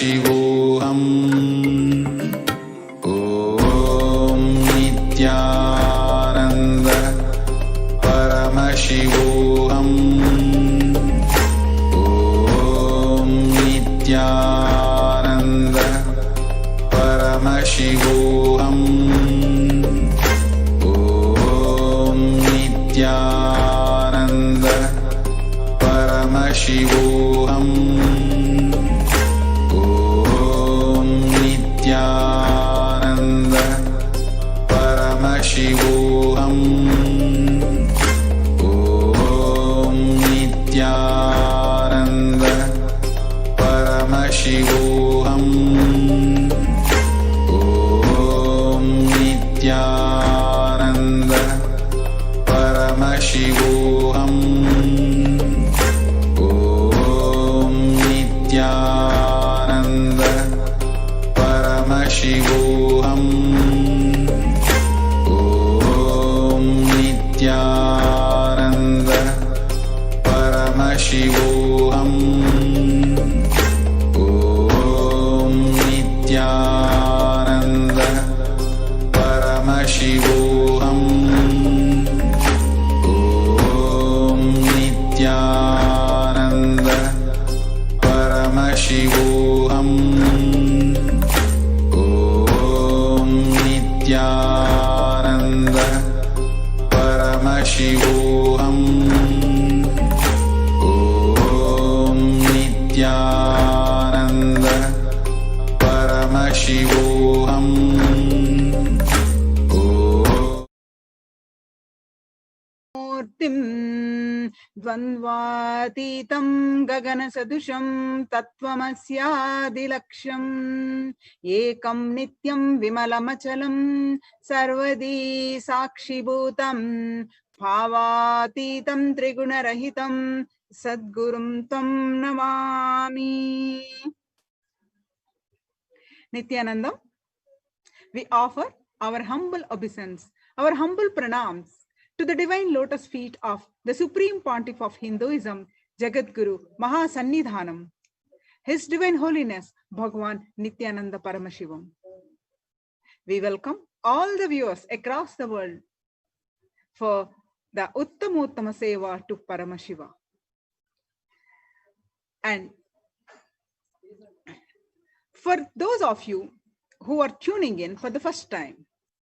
Paramashivoham. Om Nithyananda Paramashivoham. Om Nithyananda Paramashivoham. Om Nithyananda Paramashivoham. Om Nithyananda Paramashivoham. Om Nithyananda Paramashivoham. Om Nithyananda Paramashivoham. Om Nithyananda Paramashivoham. Om Nithyananda Paramashivoham. Om Nithyananda Paramashivoham. Om Nithyananda Paramashivoham. Om Nithyananda Paramashivoham. Om Nithyananda Paramashivoham. मूर्तिं द्वन्द्वातीतं गगनसदृशं तत्त्वमस्यादिलक्ष्यम् एकं नित्यं विमलमचलं सर्वदी साक्षिभूतं भावातीतं त्रिगुणरहितं सद्गुरुं तं Namami. Nithyanandam, we offer our humble obeisance, our humble pranams to the divine lotus feet of the Supreme Pontiff of Hinduism, Jagadguru Mahasannidhanam, His Divine Holiness Bhagavan Nithyananda Paramashivam. We welcome all the viewers across the world for the Uttamottama Seva to Paramashiva. And for those of you who are tuning in for the first time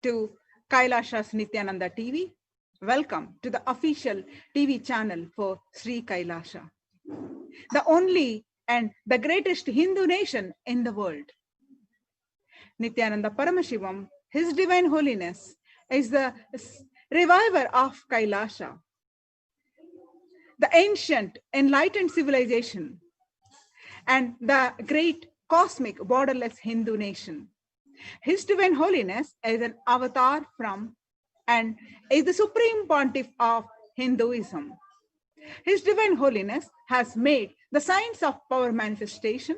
to Kailasa's Nithyananda TV, welcome to the official TV channel for Sri Kailasa, the only and the greatest Hindu nation in the world. Nithyananda Paramashivam, His Divine Holiness, is the reviver of Kailasa, the ancient enlightened civilization, and the great cosmic borderless Hindu nation. His Divine Holiness is an avatar from and is the Supreme Pontiff of Hinduism. His Divine Holiness has made the science of power manifestation,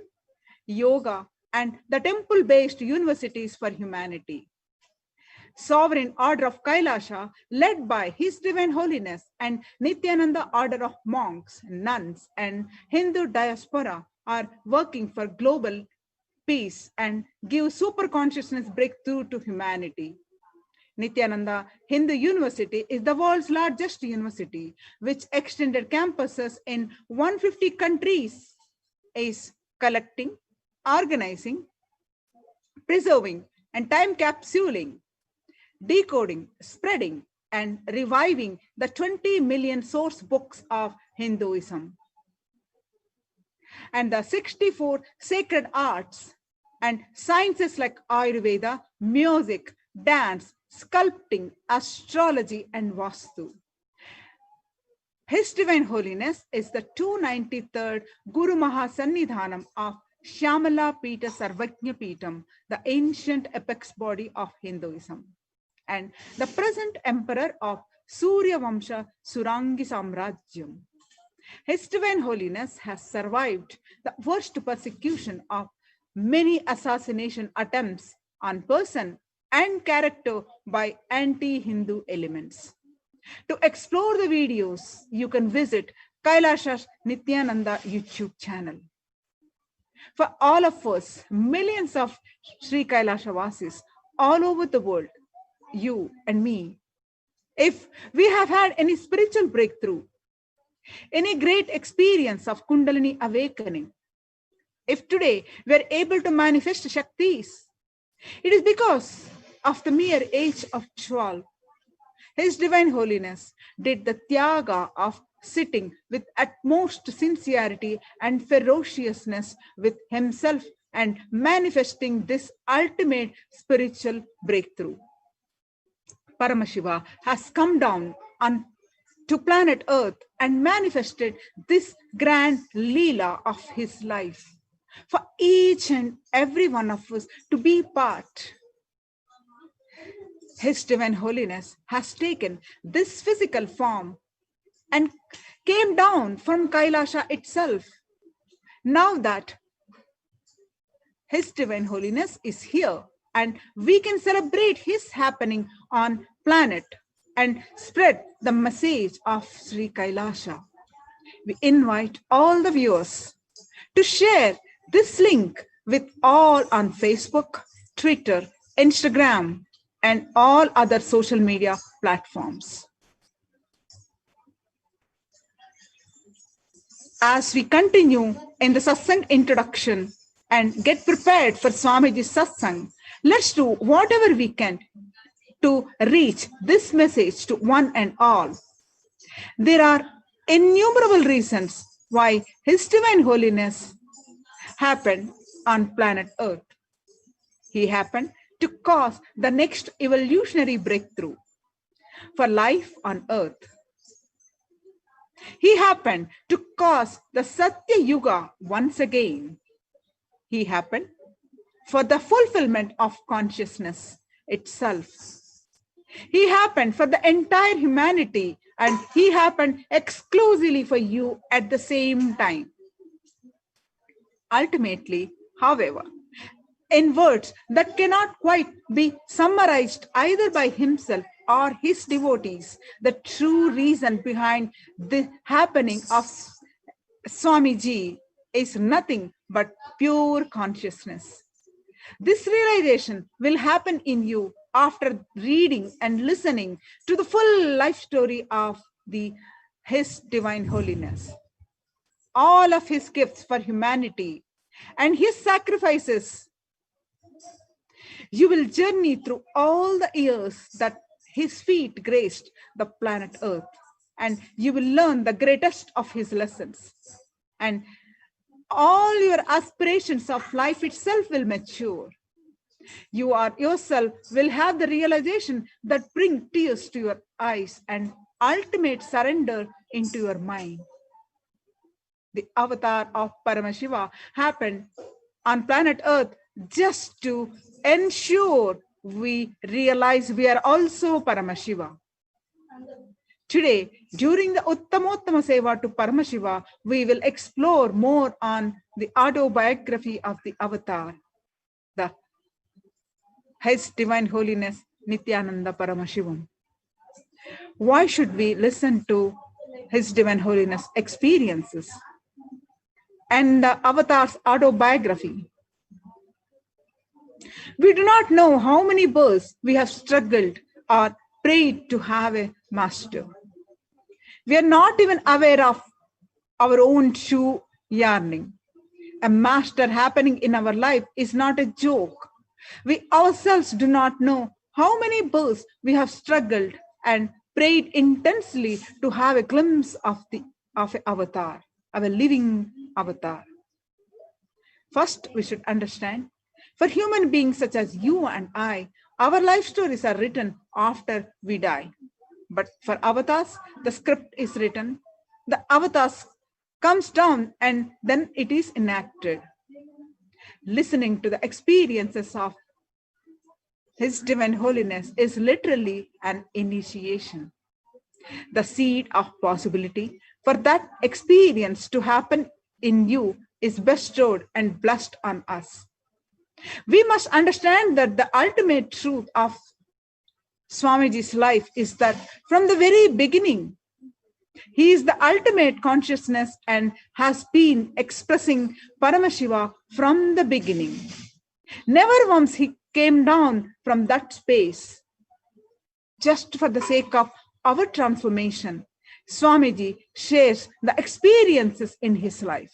yoga, and the temple-based universities for humanity. Sovereign Order of Kailasa, led by His Divine Holiness and Nithyananda Order of Monks, Nuns, and Hindu diaspora are working for global peace and give super consciousness breakthrough to humanity. Nithyananda Hindu University is the world's largest university, which extended campuses in 150 countries, is collecting, organizing, preserving, and time capsuling, decoding, spreading, and reviving the 20 million source books of Hinduism and the 64 sacred arts and sciences like Ayurveda, music, dance, sculpting, astrology, and Vastu. His Divine Holiness is the 293rd Guru Mahasannidhanam of Shyamala Pita Sarvajna Pitam, the ancient apex body of Hinduism, and the present emperor of Surya Vamsha Surangi Samrajyam. His Divine Holiness has survived the worst persecution of many assassination attempts on person and character by anti-Hindu elements. To explore the videos, you can visit Kailasa's Nithyananda YouTube channel. For all of us, millions of Sri Kailasa Vasis all over the world, you and me, if we have had any spiritual breakthrough, any great experience of Kundalini awakening, if today we are able to manifest Shaktis, it is because of the mere age of 12. His Divine Holiness did the Tyaga of sitting with utmost sincerity and ferociousness with himself and manifesting this ultimate spiritual breakthrough. Paramashiva has come down to planet Earth and manifested this grand Leela of his life for each and every one of us to be part. His Divine Holiness has taken this physical form and came down from Kailasa itself. Now that His Divine Holiness is here and we can celebrate his happening on planet and spread the message of Sri Kailasa. We invite all the viewers to share this link with all on Facebook, Twitter, Instagram, and all other social media platforms. As we continue in the Satsang introduction and get prepared for Swamiji's Satsang, let's do whatever we can to reach this message to one and all. There are innumerable reasons why His Divine Holiness happened on planet Earth. He happened to cause the next evolutionary breakthrough for life on Earth. He happened to cause the Satya Yuga once again. He happened for the fulfillment of consciousness itself. He happened for the entire humanity, and he happened exclusively for you at the same time. Ultimately, however, in words that cannot quite be summarized either by himself or his devotees, the true reason behind the happening of Swamiji is nothing but pure consciousness. This realization will happen in you after reading and listening to the full life story of His Divine Holiness. All of his gifts for humanity and his sacrifices. You will journey through all the years that his feet graced the planet Earth, and you will learn the greatest of his lessons. And all your aspirations of life itself will mature. You are yourself will have the realization that bring tears to your eyes and ultimate surrender into your mind. The avatar of Paramashiva happened on planet Earth just to ensure we realize we are also Paramashiva. Today, during the Uttamottama Seva to Paramashiva, we will explore more on the autobiography of the avatar, His Divine Holiness Nithyananda Paramashivam. Why should we listen to His Divine Holiness experiences and the avatar's autobiography? We do not know how many births we have struggled or prayed to have a master. We are not even aware of our own true yearning. A master happening in our life is not a joke. We ourselves do not know how many births we have struggled and prayed intensely to have a glimpse of an avatar, of a living avatar. First, we should understand, for human beings such as you and I, our life stories are written after we die. But for avatars, the script is written, the avatar comes down and then it is enacted. Listening to the experiences of His Divine Holiness is literally an initiation. The seed of possibility for that experience to happen in you is bestowed and blessed on us. We must understand that the ultimate truth of Swamiji's life is that from the very beginning, He is the ultimate consciousness and has been expressing Paramashiva from the beginning. Never once he came down from that space just for the sake of our transformation. Swamiji shares the experiences in his life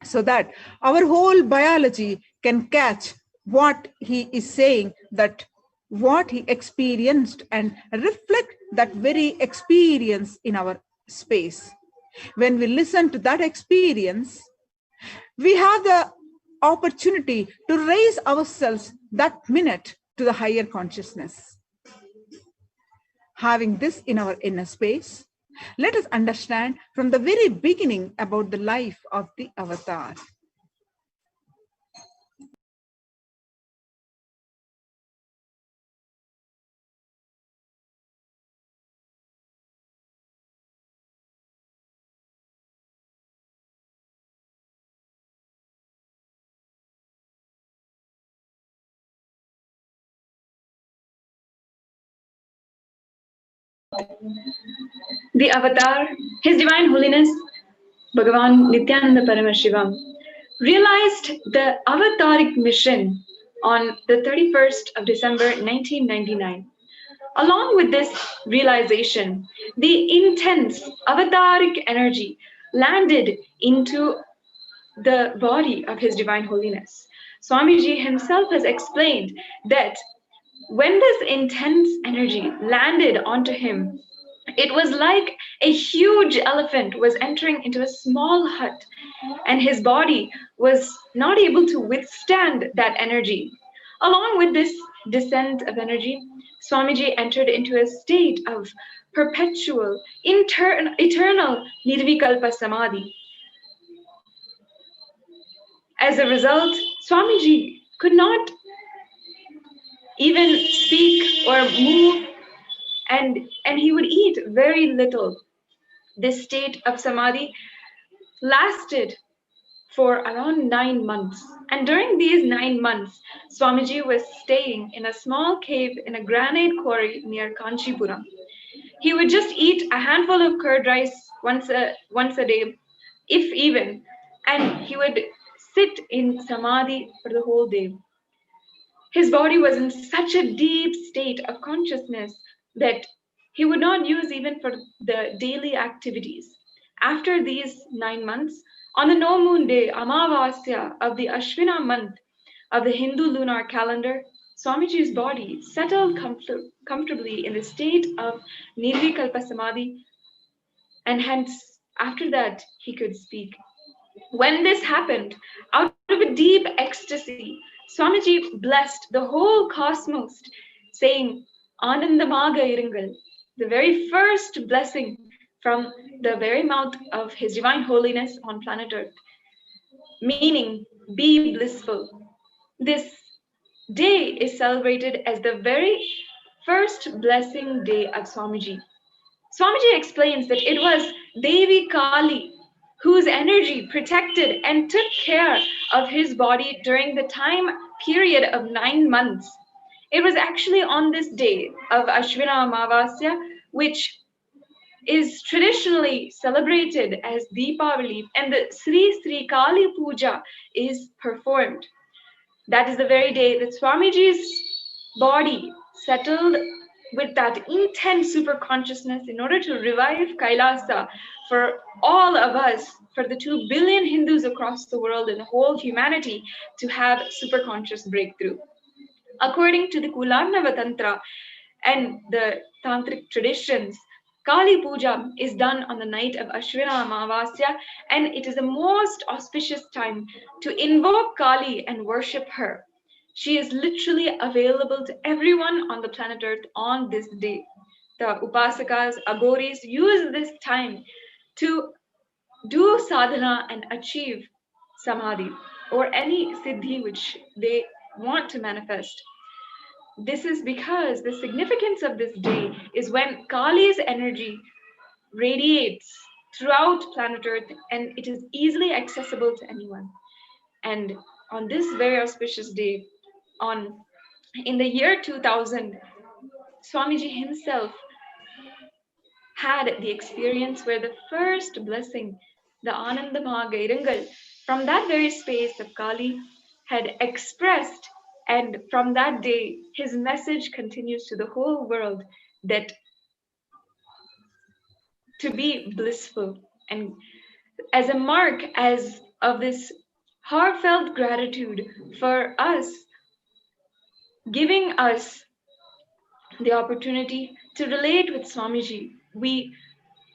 so that our whole biology can catch what he is saying, that what he experienced, and reflect that very experience in our space. When we listen to that experience, we have the opportunity to raise ourselves that minute to the higher consciousness. Having this in our inner space, let us understand from the very beginning about the life of the avatar. The avatar, His Divine Holiness Bhagavan Nithyananda Paramashivam, realized the avataric mission on the 31st of December 1999. Along with this realization, the intense avataric energy landed into the body of His Divine Holiness. Swamiji himself has explained that when this intense energy landed onto him, it was like a huge elephant was entering into a small hut, and his body was not able to withstand that energy. Along with this descent of energy, Swamiji entered into a state of perpetual, eternal Nirvikalpa Samadhi. As a result, Swamiji could not even speak or move, and he would eat very little. This state of samadhi lasted for around 9 months. And during these 9 months, Swamiji was staying in a small cave in a granite quarry near Kanchipuram. He would just eat a handful of curd rice once a day, if even, and he would sit in samadhi for the whole day. His body was in such a deep state of consciousness that he would not use even for the daily activities. After these 9 months, on the no moon day, Amavasya of the Ashwina month of the Hindu lunar calendar, Swamiji's body settled comfortably in the state of Nirvikalpa Samadhi, and hence after that he could speak. When this happened, out of a deep ecstasy, Swamiji blessed the whole cosmos, saying, Anandamaga Irungal, the very first blessing from the very mouth of His Divine Holiness on planet Earth, meaning, be blissful. This day is celebrated as the very first blessing day of Swamiji. Swamiji explains that it was Devi Kali whose energy protected and took care of his body during the time period of 9 months. It was actually on this day of Ashwina Amavasya, which is traditionally celebrated as Deepavali, and the Sri Sri Kali Puja is performed. That is the very day that Swamiji's body settled with that intense super consciousness in order to revive Kailasa for all of us, for the 2 billion Hindus across the world and the whole humanity to have super conscious breakthrough. According to the Kularnava Tantra and the Tantric traditions, Kali Puja is done on the night of Ashwina Amavasya, and it is the most auspicious time to invoke Kali and worship her. She is literally available to everyone on the planet Earth on this day. The Upasakas, Agoris use this time to do sadhana and achieve samadhi or any siddhi which they want to manifest. This is because the significance of this day is when Kali's energy radiates throughout planet Earth and it is easily accessible to anyone. And on this very auspicious day, in the year 2000, Swamiji himself had the experience where the first blessing, the Anandamaga Irangal, from that very space of Kali had expressed, and from that day his message continues to the whole world that to be blissful, and as a mark as of this heartfelt gratitude for us, giving us the opportunity to relate with Swamiji, we,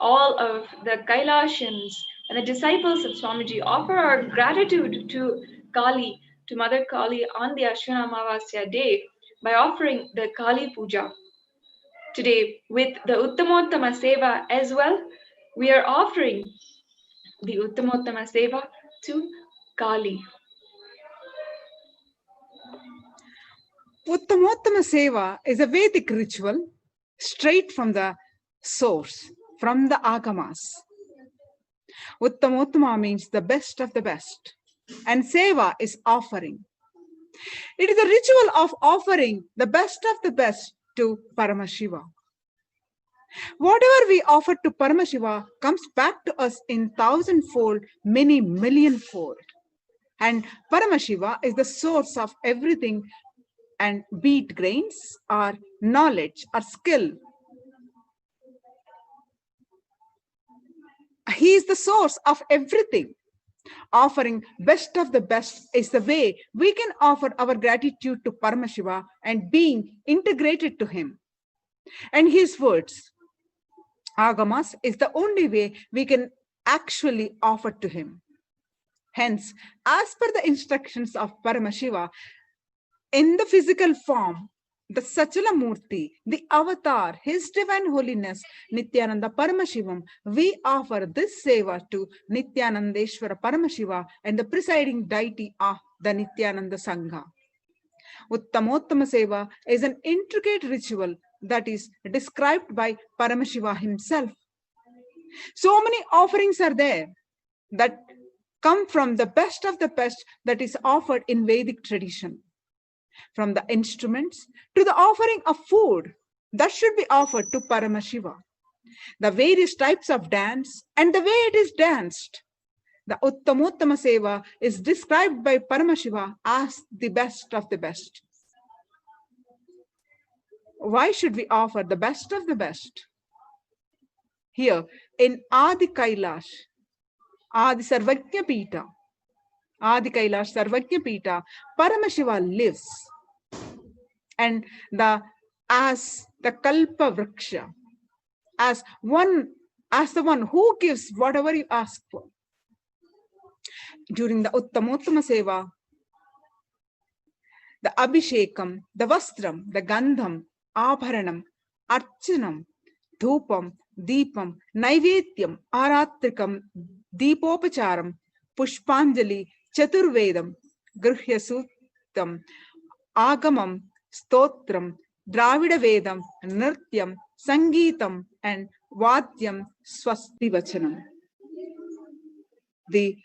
all of the Kailashans and the disciples of Swamiji, offer our gratitude to Kali, to Mother Kali on the Ashwina Amavasya day by offering the Kali Puja. Today, with the Uttamottama Seva as well, we are offering the Uttamottama Seva to Kali. Uttamottama Seva is a Vedic ritual straight from the source, from the Agamas. Uttamottama means the best of the best, and Seva is offering. It is a ritual of offering the best of the best to Paramashiva. Whatever we offer to Paramashiva comes back to us in thousandfold, many millionfold. And Paramashiva is the source of everything, and be it grains or knowledge or skill. He is the source of everything. Offering best of the best is the way we can offer our gratitude to Paramashiva and being integrated to him. And his words, Agamas, is the only way we can actually offer to him. Hence, as per the instructions of Paramashiva, in the physical form, the Sachala Murti, the avatar, His Divine Holiness, Nithyananda Paramashivam, we offer this seva to Nithyanandeshwara Paramashiva and the presiding deity of the Nithyananda Sangha. Uttamottama Seva is an intricate ritual that is described by Paramashiva himself. So many offerings are there that come from the best of the best that is offered in Vedic tradition. From the instruments to the offering of food that should be offered to Paramashiva, the various types of dance and the way it is danced. The Uttamottama Seva is described by Paramashiva as the best of the best. Why should we offer the best of the best? Here in Adi Kailash, Adi Sarvajna Pita, Adi Kailash Sarvajna Pita, Paramashiva lives. And as the Kalpa Vriksha, as the one who gives whatever you ask for. During the Uttamottama Seva, the Abhishekam, the Vastram, the Gandham, Abharanam, Archanam, Dhupam, Deepam, Naivedyam, Aratrikam, Deepopacharam, Pushpanjali, Chaturvedam, Gruhyasuttam, Agamam, Stotram, Dravida Vedam, Nrityam, Sangeetam, and Vadyam Swasti Vachanam. The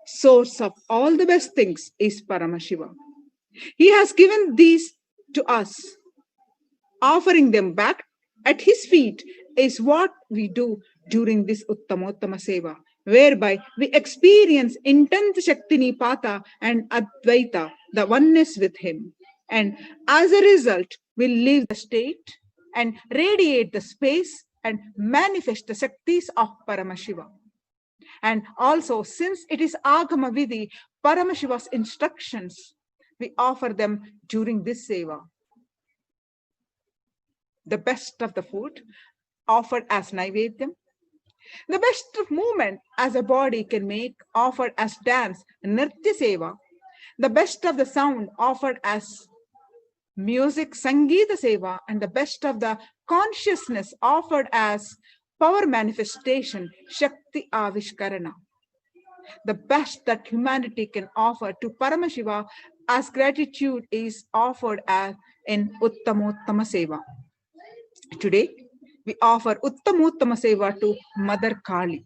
source of all the best things is Paramashiva. He has given these to us. Offering them back at his feet is what we do during this Uttamottama Seva, whereby we experience intense Shakti Nipata and Advaita, the oneness with him. And as a result, we leave the state and radiate the space and manifest the Shaktis of Paramashiva. And also, since it is Agama Vidhi, Paramashiva's instructions, we offer them during this Seva. The best of the food offered as Naivedyam, the best of movement as a body can make offered as dance, Nritya Seva, the best of the sound offered as music, Sangeeta Seva, and the best of the consciousness offered as power manifestation, Shakti Avishkarana. The best that humanity can offer to Paramashiva as gratitude is offered as in Uttamottama Seva. Today, we offer Uttamottama Seva to Mother Kali.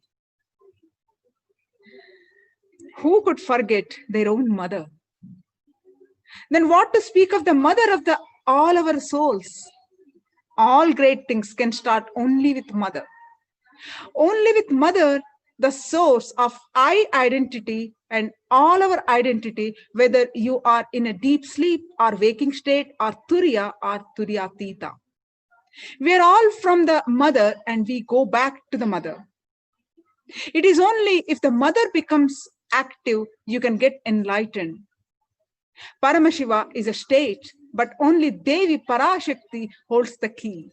Who could forget their own mother? Then what to speak of the mother of all our souls? All great things can start only with mother. Only with Mother, the source of I identity and all our identity, whether you are in a deep sleep or waking state or Turiya or Turyatita. We are all from the Mother and we go back to the Mother. It is only if the Mother becomes active, you can get enlightened. Paramashiva is a state, but only Devi Parashakti holds the key.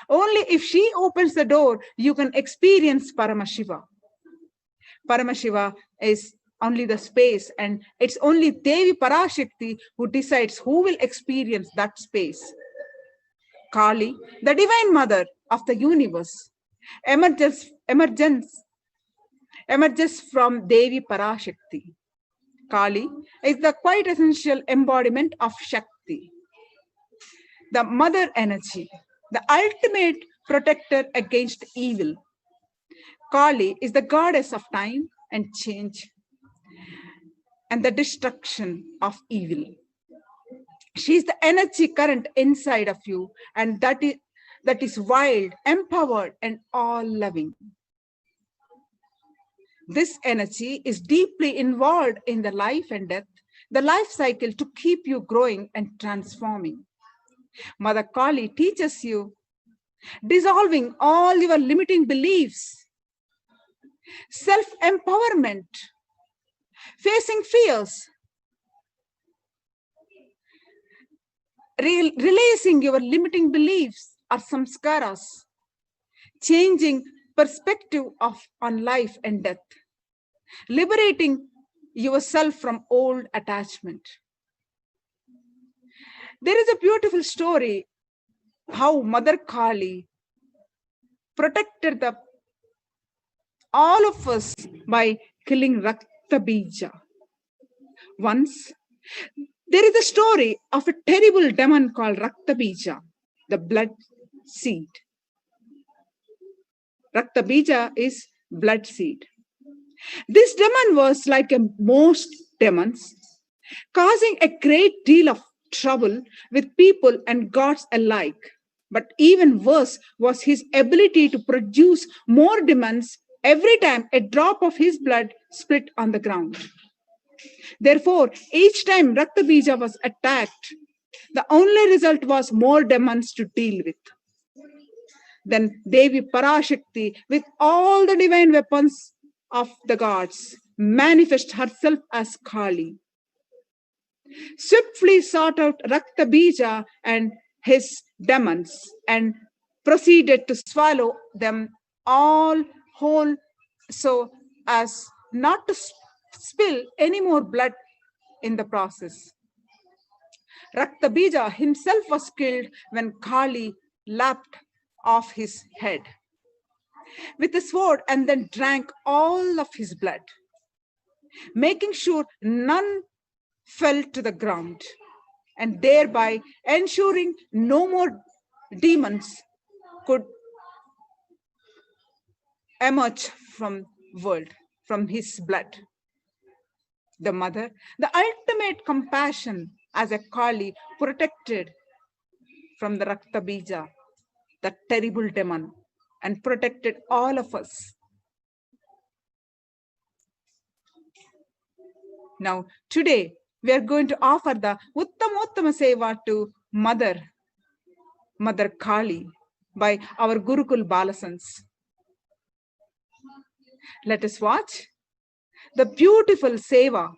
Only if she opens the door, you can experience Paramashiva. Paramashiva is only the space, and it's only Devi Parashakti who decides who will experience that space. Kali, the Divine Mother of the universe, emerges from Devi Parashakti. Kali is the quite essential embodiment of Shakti, the mother energy, the ultimate protector against evil. Kali is the goddess of time and change and the destruction of evil. She is the energy current inside of you, and that is wild, empowered, and all-loving. This energy is deeply involved in the life and death, the life cycle, to keep you growing and transforming. Mother Kali teaches you dissolving all your limiting beliefs, self-empowerment, facing fears, releasing your limiting beliefs or samskaras, changing perspective on life and death, liberating yourself from old attachment. There is a beautiful story how Mother Kali protected all of us by killing Rakta Bija. Once, there is a story of a terrible demon called Rakta Bija, the blood seed. Rakta Bija is blood seed. This demon was like most demons, causing a great deal of trouble with people and gods alike. But even worse was his ability to produce more demons every time a drop of his blood split on the ground. Therefore, each time Rakta Bija was attacked, the only result was more demons to deal with. Then Devi Parashakti, with all the divine weapons of the gods, manifested herself as Kali. Swiftly sought out Rakta Bija and his demons and proceeded to swallow them all whole so as not to spill any more blood in the process. Rakta Bija himself was killed when Kali lapped off his head with a sword and then drank all of his blood, making sure none fell to the ground, and thereby ensuring no more demons could emerge from his blood. The mother, the ultimate compassion as a Kali, protected from the Rakta Bija, the terrible demon, and protected all of us. Now, today, we are going to offer the Uttamottama Seva to Mother Kali by our Gurukul Balasans. Let us watch the beautiful Seva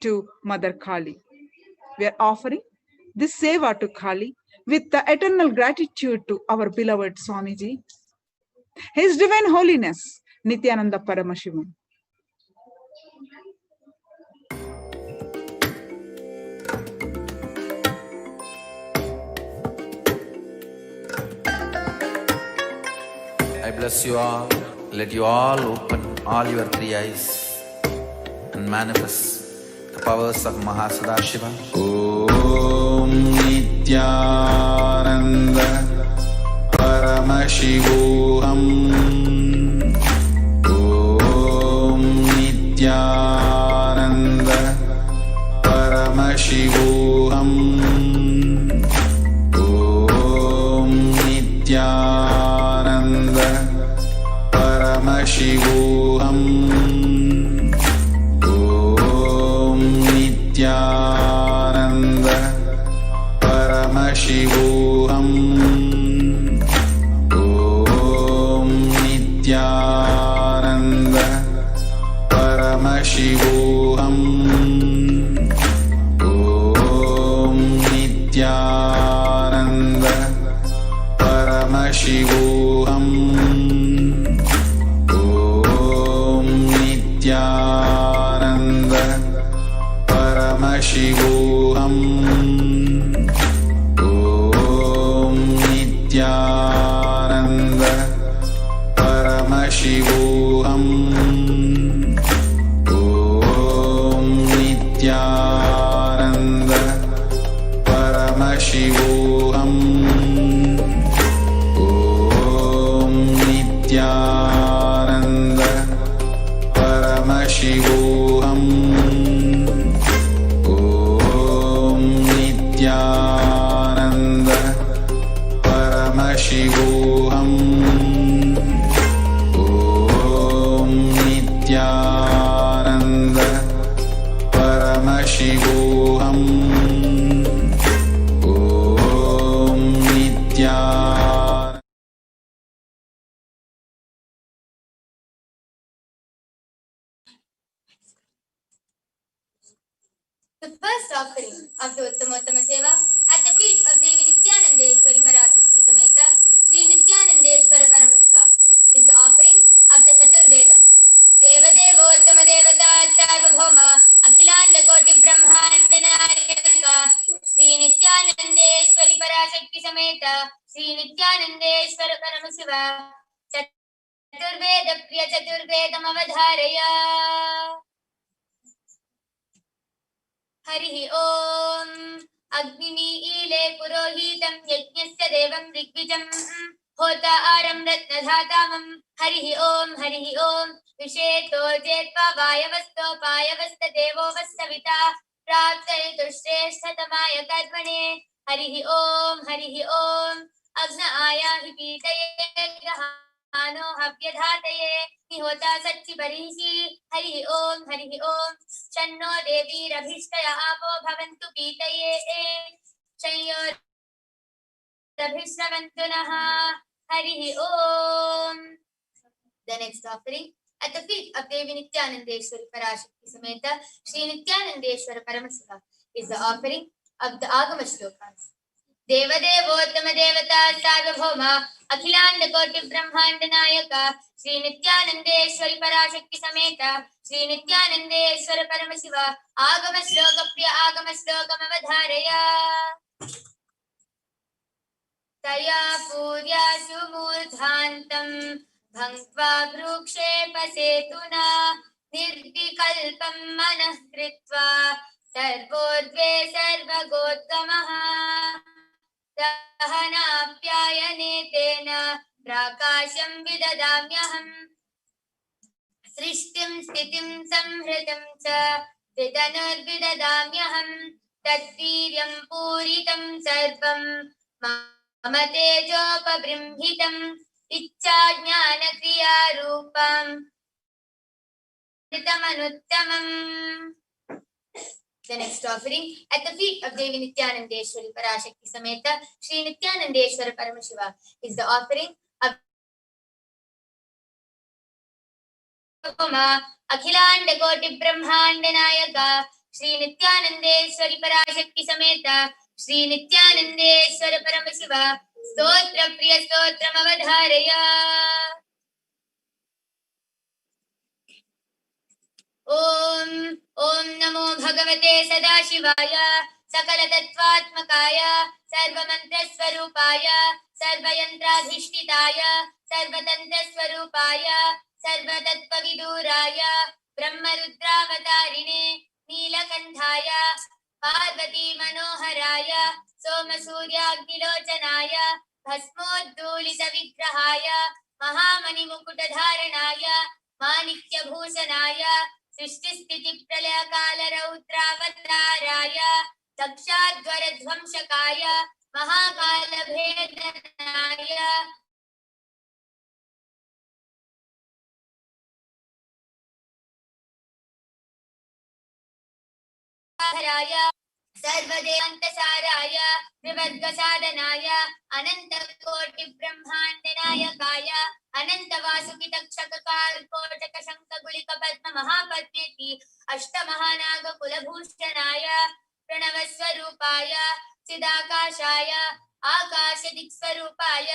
to Mother Kali. We are offering this Seva to Kali with the eternal gratitude to our beloved Swamiji, His Divine Holiness, Nithyananda Paramashivam. I bless you all. Let you all open all your three eyes and manifest the powers of Mahasadashiva. Om Nithyananda Paramashivoham. Om Nithyananda Paramashivoham. Om Nithyananda Paramashivoham. Om Nithyananda Paramashivoham. Om Nithyananda Paramashivoham. Om Nithyananda Paramashivoham. Om Nithyananda Paramashivoham. Om Nithyananda Paramashivoham. Om Nithyananda Paramashivoham. Om Nithyananda Paramashivoham. Om Nithyananda Paramashivoham. Om Nithyananda. The first offering of the Uttamottama Seva at the feet of Devi Nithyanandeshwari Parasakti Sameta Sri Nithyanandeshwara Paramashiva is the offering of the Chaturvedam. Devadevo Uttama Devata Sarvabhauma Akhilanda Koti Brahmanda Nayaka Sri Nithyanandeshwari Parasakti Sameta Sri Nithyanandeshwara Paramashiva Chaturveda Priya Chaturvedam Avadharaya हरिः ओम् अग्निमीले पुरोहितं यज्ञस्य देवं ऋग्विजं होता आरं रत्नधातामं हरिः ओम् विषेतो जेत्वा वायवस्तो देवो वस्तविता प्राप्तयतु श्रेष्ठतमाय कर्मणे हरिः ओम् अग्न आयाहि पीतये ग्रहाणो हव्यधातये निहोता सच्चि बर्हिषि हरिः ओम् शन्नो देवीरभीष्टय आपो भवन्तु पीतये शंयोरभिश्रवन्तु नः हरिः ओम्. The next offering at the feet of Devi Nithyanandeshwari Parashakti Sameta Sri Nithyanandeshwara Paramashiva is the offering of the Agama Shlokas. Devadevottama Devata Sarvabhauma Akhilanda Koti Brahmanda Nayaka Sri Nithyanandeshwari Parashakti Sameta Sri Nithyanandeshwara Paramashiva Agama Shloka Priya Agama Shlokam Avadharaya Taya Purya Sumurdhantam Bhangva Bhrukshep Setuna Nirvikalpam Manah Kritva Sarvodve Sarvagotamaha Dahanapyayane Tena Prakasham Vidadamyaham Srishtim Stitim Samhritam Cha Vidanurvidadamyaham Tatviryam Puritam Sarvam Mama Tejopabrimhitam Ichcha Jnana Kriya Rupam Ritamannuttamam. The next offering at the feet of Devi Nithyanandeshwari Parashakti Sameta Sri Nithyanandeshwara Paramashiva is the offering of Akhilanda Koti Brahmanda Nayaka Sri Nithyanandeshwari Parashakti Sameta Sri Nithyanandeshwara Paramashiva Stotra Priya Stotram Avadharaya Om Namo Bhagavate Sadashivaya Sakala Tattvatmakaya Sarvamantra Swarupaya Sarvayantradhishtitaya Sarvatantra Swarupaya Sarvatattvaviduraya Brahmarudravatarini Neelakandhaya Parvati Manoharaya Somasuryagnilochanaya Bhasmoddulita Vigrahaya Mahamani Mukutadharanaya Manikya Bhushanaya Srishti Pralaya Kala Raudravataraya Dakshadvaradvamshakaya Mahakala Bhedanaya सर्वदेवान्तसाराय त्रिवर्गसाधनाय अनन्तकोटिब्रह्माण्डनायकाय अनन्तवासुकितक्षककारकोटकशङ्खगुलिकपद्ममहापद्मेति अष्टमहानागकुलभूषणाय प्रणवस्वरूपाय चिदाकाशाय आकाशदिक्स्वरूपाय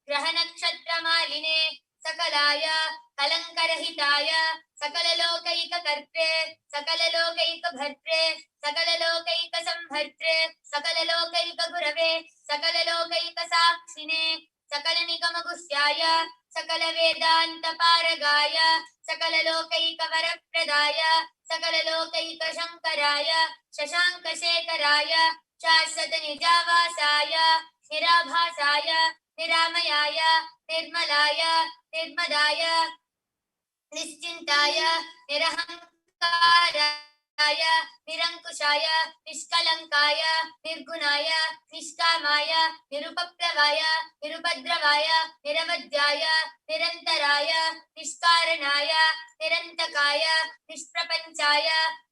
ग्रहनक्षत्रमालिने सकलाय कलङ्करहिताय सकललोकैककर्त्रे सकललोकैकभर्त्रे सकललोकैकसंभर्त्रे सकललोकैकगुरवे सकललोकैकसाक्षिणे सकलनिगमगुह्याय सकलवेदान्तपारगाय सकललोकैकवरप्रदाय सकललोकैकशङ्कराय शशाङ्कशेखराय शाश्वतनिजावासाय निराभासाय निरामयाय निर्मलाय निर्मदाय निश्चिन्ताय निरहङ्काराय निरङ्कुशाय निष्कलङ्काय निर्गुणाय निष्कामाय निरुपप्लवाय निरुपद्रवाय निरवध्याय निरन्तराय निष्कारणाय निरन्तकाय निष्प्रपञ्चाय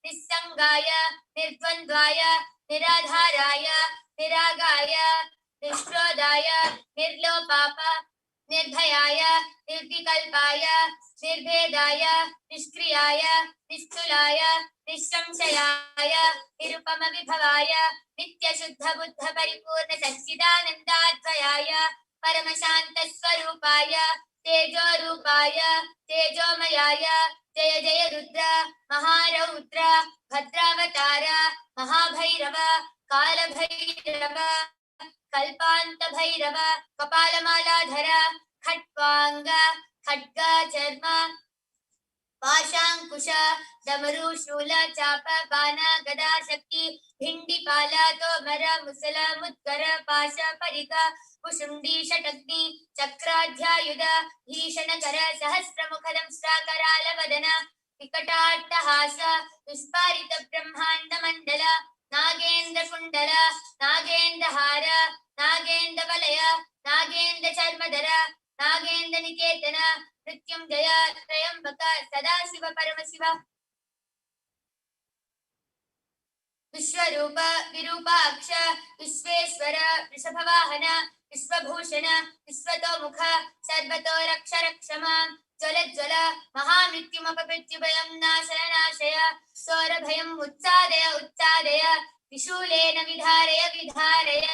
निस्सङ्गाय निर्द्वन्द्वाय निराधाराय निरागाय निष्क्रोधाय निर्लोपाप निर्भयाय निर्विकल्पाय निर्भेदाय निष्क्रियाय निस्तुलाय निःसंशयाय निरुपमविभवाय नित्यशुद्धबुद्धपरिपूर्ण सच्चिदानन्दाद्वयाय परमशान्तस्वरूपाय तेजोरूपाय तेजोमयाय जय जय रुद्र महारौद्र भद्रावतार महाभैरव कालभैरव कल्पान्तभैरव कपालमालाधर खट्वांग खड्ग चर्म पाशांकुश डमरू शूल चाप बाण गदा शक्ति भिंडीपाल तोमर मुसल मुद्गर पाश परिग कुशुंडी षटग्नि चक्राध्यायुध भीषणकर सहस्रमुख दंष्ट्राकराल वदन विकटाट्टहास विस्फारित ब्रह्मांड मंडल नागेन्द्र कुंडल नागेन्द्र हार नागेन्द्र वलय नागेन्द्र चर्मधर नागेन्द्र निकेतन मृत्युंजय त्रयंबक सदाशिव परमशिव विश्वरूप विरूपाक्ष विश्वेश्वर वृषभवाहन विश्वभूषण विश्वतोमुख सर्वतो रक्ष रक्षमां ज्वल ज्वल महामृत्युमपमृत्युभयं नाशय नाशय सौरभयं उत्सादय उत्सादय त्रिशूलेन विधारय विधारय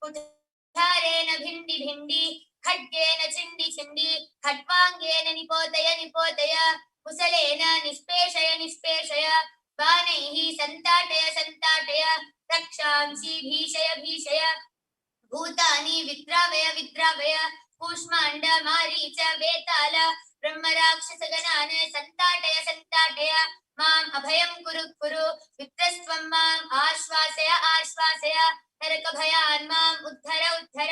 उद्धारेण भिंडी भिंडी खड्गेन चिंडी चिंडी खट्वांगेन निपोतय निपोतय कुशलेन निष्पेषय निष्पेषय बाणैः संताटय संताटय रक्षांसि भीषय भीषय भूतानि विद्रावय विद्रावय कूष्मांड मारीच वेताल ब्रह्मराक्षसगणान् संताटय संताटय माम् अभयं कुरु कुरु विप्रस्त्वं माम् आश्वासय आश्वासय नरकभयान् माम् उद्धर उद्धर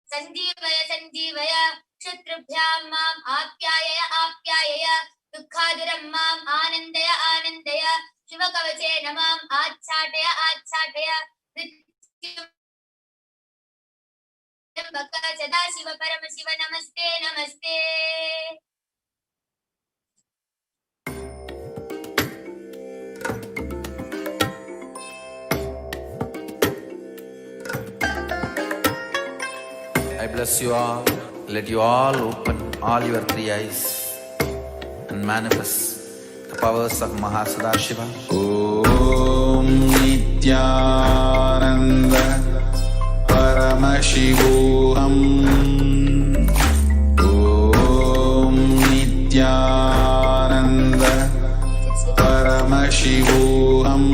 संजीवय संजीवय क्षुद्रुभ्यां माम् आप्यायय आप्यायय दुःखादुरं माम् आनन्दय आनन्दय शिवकवचेन माम् आच्छाटय आच्छाटय सदाशिव परमशिव नमस्ते नमस्ते। I bless you all. Let you all open all your three eyes and manifest the powers of Mahasadashiva. Om Nithyananda Paramashivoham. Om Nithyananda Paramashivoham.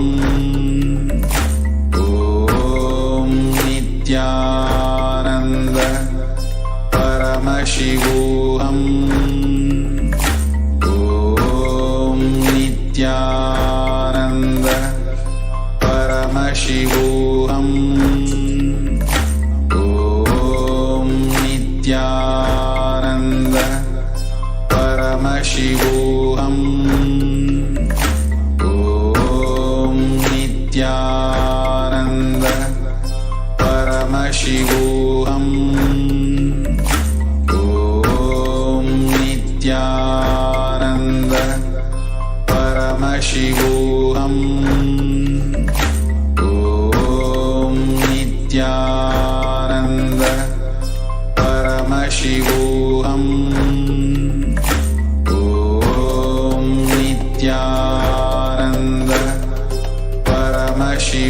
Om Nithyananda Paramashivoham. Om Nithyananda Paramashivoham. Om Nithyananda Paramashivoham. Om Nithyananda Paramashivoham. Om Nithyananda Paramashivoham.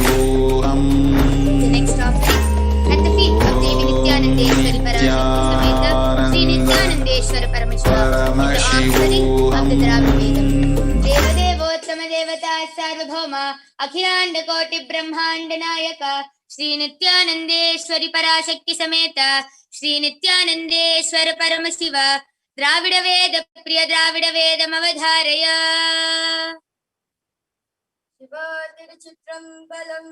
Paramashivoham. The next offering at the feet of Devi Nithyanandeshwari Parashakti Sameta Sri Nithyanandeshwara Paramashivam, the offering of the Dravida Vedam. Devadevottama Devata Sarvabhauma Akhilanda Koti Brahmanda Nayaka Sri Nithyanandeshwari Parashakti Sameta Sri Nithyanandeshwara Paramashiva Dravida Veda Priya Dravida Vedam Avadharaya. Shivatirchitrambalam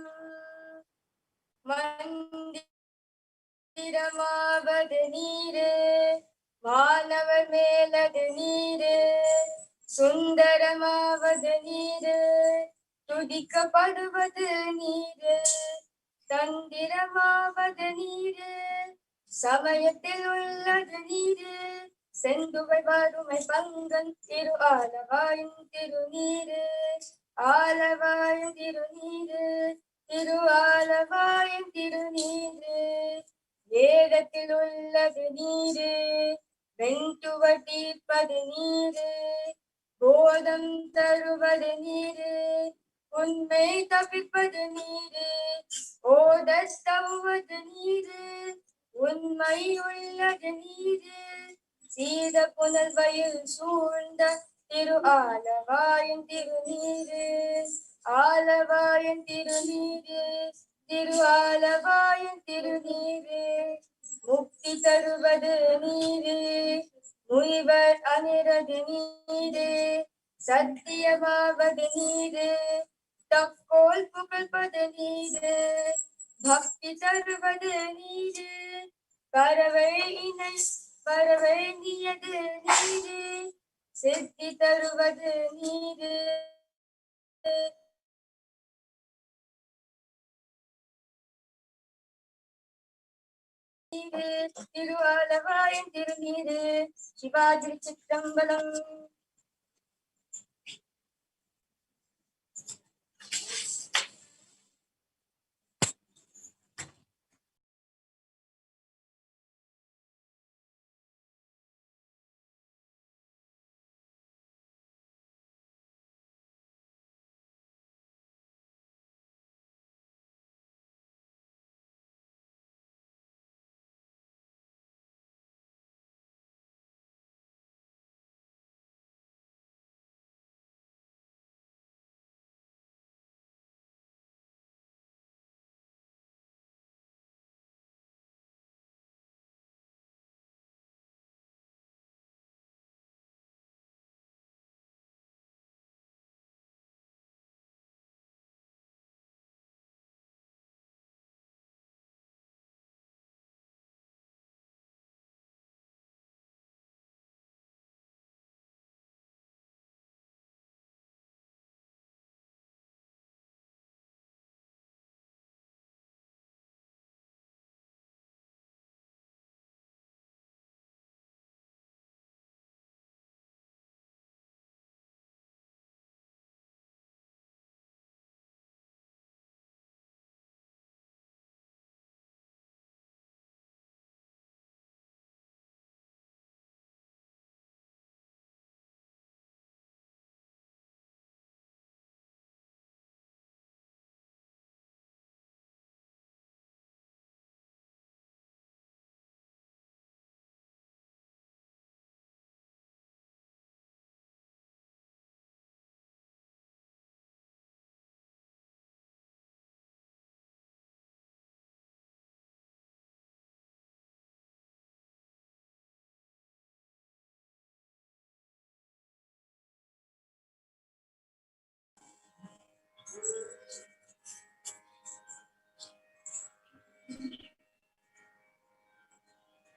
Mandiramavadhanire Manavar Meladhanire Sundaramavadhanire Tudika Padavadhanire Tandiramavadhanire Samayatil Ulladhanire Senduvai Varumai Pangan Tiru Alavayin Tirunire Alavayin Tirunire Tiru Alavayin Tirunire Vedatil Ulladhanire Ventuvatipadu நீரே போதம் தருவது நீரே உண்மை தப்பிப்பது நீரே ஓதத்தவுவது நீரே உண்மை உள்ளது நீரே சீத புனல் வயல் சூழ்ந்த திரு ஆலவாயன் திருநீரே ஆலவாயன் திருநீரே திரு ஆலவாயன் திருநீரே முக்தி தருவது நீரே முனிவர் அனிரது நீரே சத்தியமாவது நீரே தக்கோல் புகழ்பது நீரே பக்தி தருவது நீரே பறவை நீயது நீரே சித்தி தருவது நீரே திரு ஆலவாயன் திருநீரே Sivaji Chitrambalam.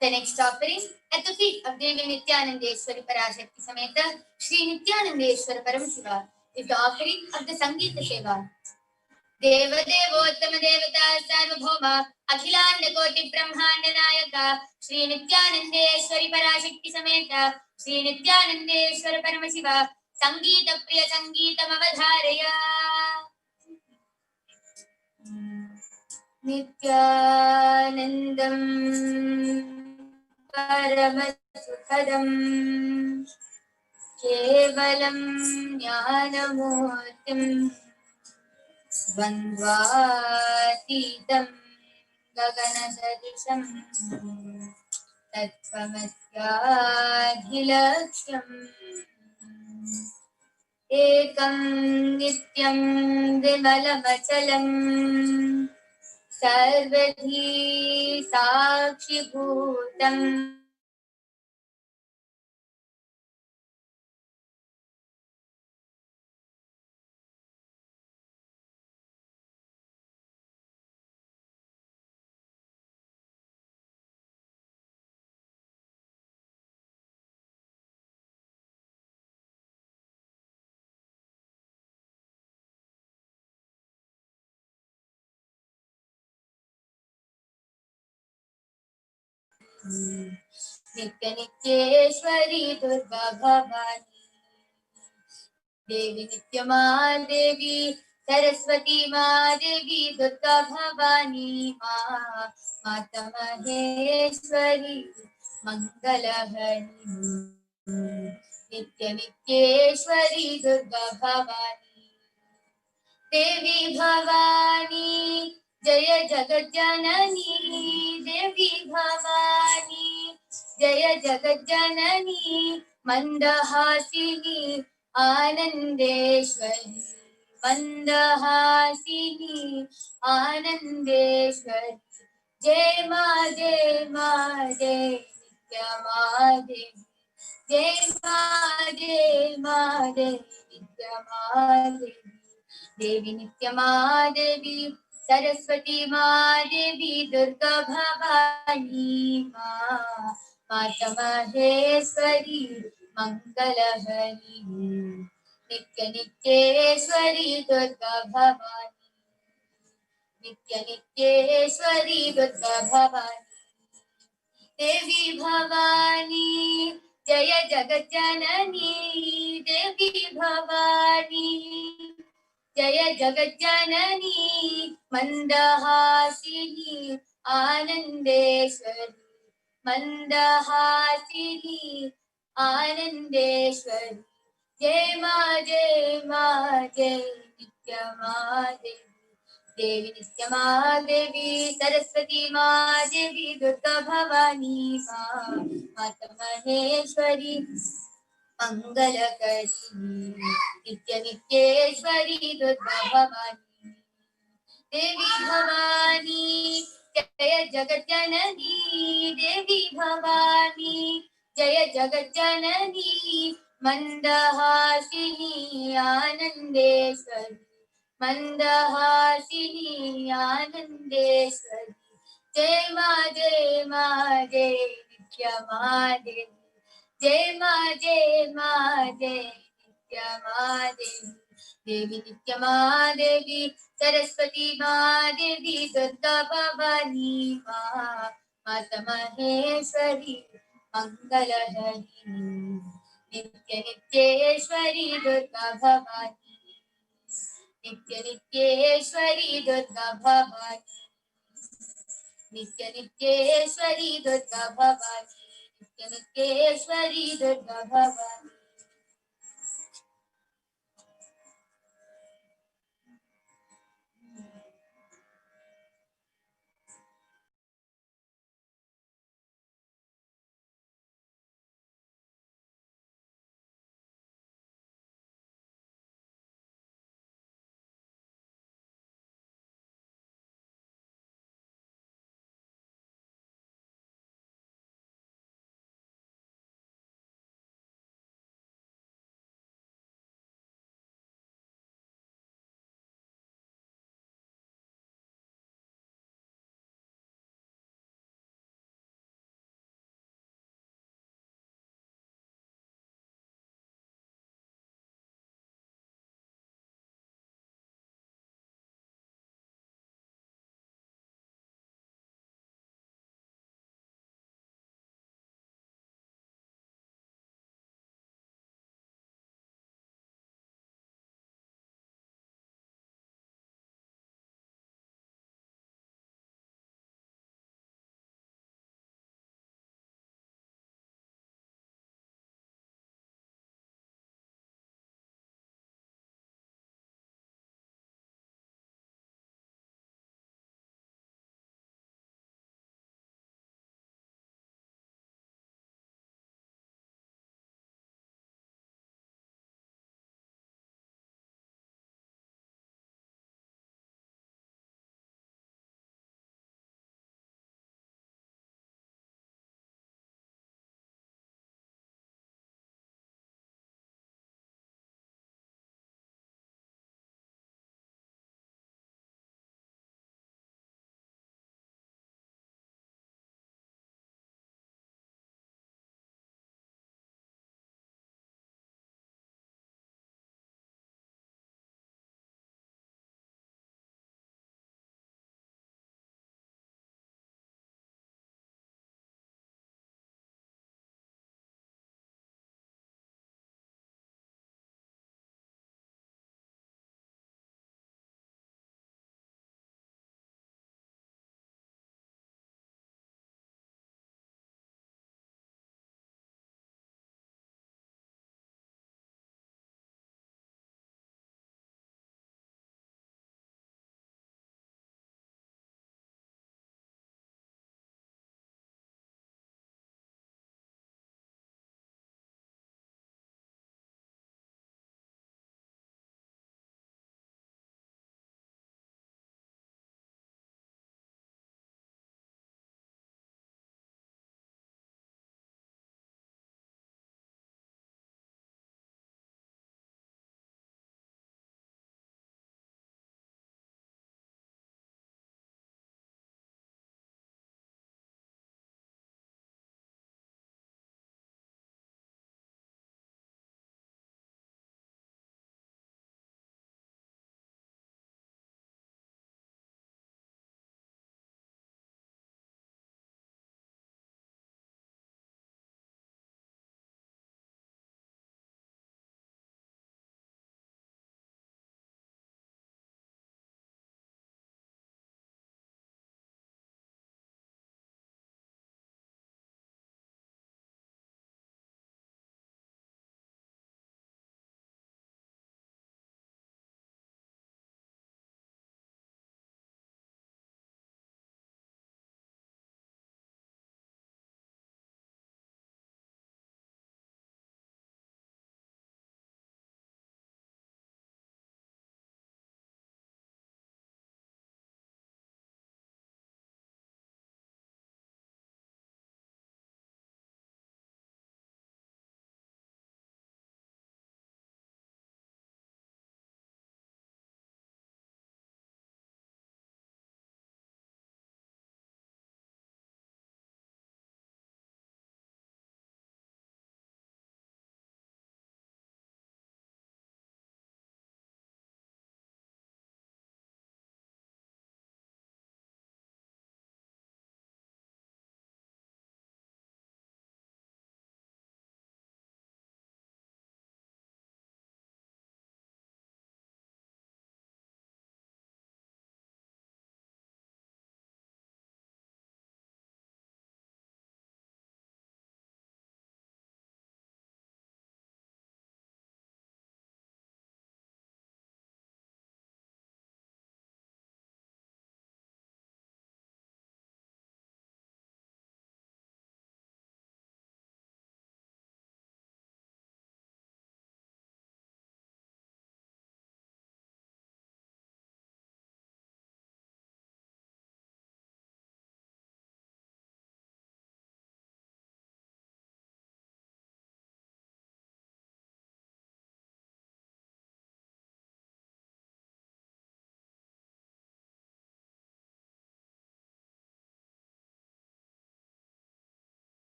The next offering at the feet of Devi Nithyanandeshwari Parashakti Sameta Sri Nithyanandeshwara Paramashiva is the offering of the Sangeeta Seva. Devadevottama Devata Sarvabhauma Akhilanda Koti Brahmanda Nayaka Sri Nithyanandeshwari Parashakti Sameta Sri Nithyanandeshwara Paramashiva Sangeeta Priya Sangeetam Avadharaya. Nithyanandam Paramasukhadam Kevalam Jnanamurtim द्वन्द्वातीतं गगनसदृशं तत्त्वमस्याखिलक्ष्यम् एकं नित्यं विमलमचलम् सर्वधी साक्षिभूतम् नित्यनित्येश्वरी दुर्गा भवानी देवी नित्यमा देवी सरस्वती माँ देवी दुर्गा भवानी माँ माता महेश्वरी मंगलहरी नित्य नित्येश्वरी दुर्गा भवानी देवी भवानी जय जगज्जननी देवी भवानी जय जगज्जननी मन्दहासिनी आनन्देश्वरी मन्दहासिनी आनन्देश्वरी जय मा जय मा जय नित्यमा देवी जय मा जय मा जय नित्यमा देवी देवी नित्यमा देवी सरस्वती माँ देवी दुर्गा भवानी माँ माता महेश्वरी मंगलहरी नित्य नित्येश्वरी दुर्गा भवानी नित्य नित्येश्वरी दुर्गा भवानी देवी भवानी जय जगज्जननी देवी भवानी जय जगज्जननी मन्दहासिनी आनन्देश्वरी मन्दहासिनी आनन्देश्वरी जय मा जय मा जय नित्यमा देवी देवी नित्यमा देवी सरस्वती माँ देवी दुर्गा भवानी माँ माता महेश्वरी मंगलकरी नित्य नित्येश्वरी दुर्गा भवानी देवी भवानी जय जगज्जननी देवी भवानी जय जगज्जननी मन्दहासिनी आनन्देश्वरी मन्दहासिनी आनन्देश्वरी जय मा जय मा जय नित्यमा देवी जय मा जय मा जय नित्यमा देवी देवी नित्यमा देवी सरस्वती माँ देवी दुर्गा भवानी माँ माता महेश्वरी मंगलहरी नित्य नित्येश्वरी दुर्गा भवानी नित्य नित्येश्वरी दुर्गा भवानी नित्य नित्येश्वरी दुर्गा भवानी नित्य नित्येश्वरी Durga Bhavani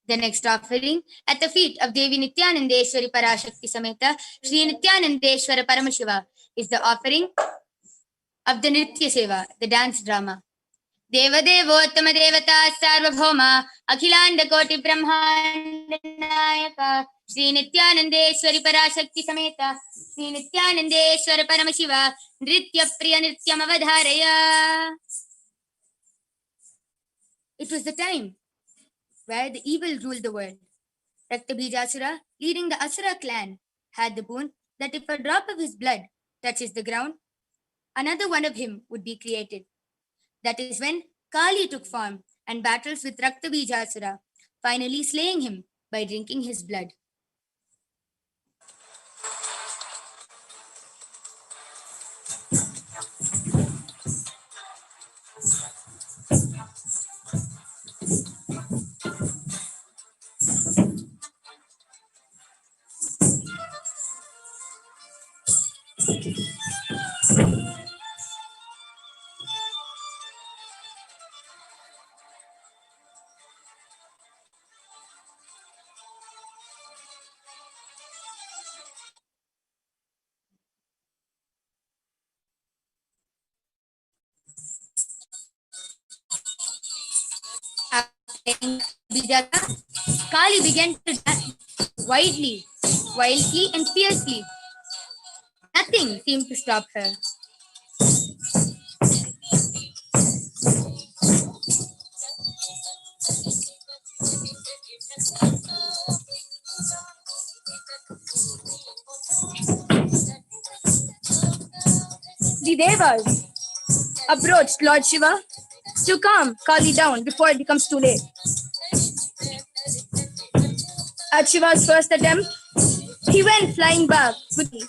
The next offering at the feet of Devi Nithyanandeshwari Parashakti Sameta Shri Nithyanandeshwara Paramashiva is the offering of the Nritya Seva, the dance drama. देवदेवोत्तम देवता सार्वभौम अखिलांड कोटि ब्रह्मांड नायक श्री नित्यानंदेश्वरी पराशक्ति समेत श्री नित्यानंदेश्वर परमशिव नृत्य प्रिय नृत्यम अवधारय. It was the time where the evil ruled the world. Raktabijasura, leading the Asura clan, had the boon that if a drop of his blood touches the ground, another one of him would be created. That is when Kali took form and battles with Raktabijasura, finally slaying him by drinking his blood. Kali began to dance wildly and fiercely. Nothing seemed to stop her. The Devas approached Lord Shiva to calm Kali down before it becomes too late. At Shiva's first attempt, he went flying back quickly.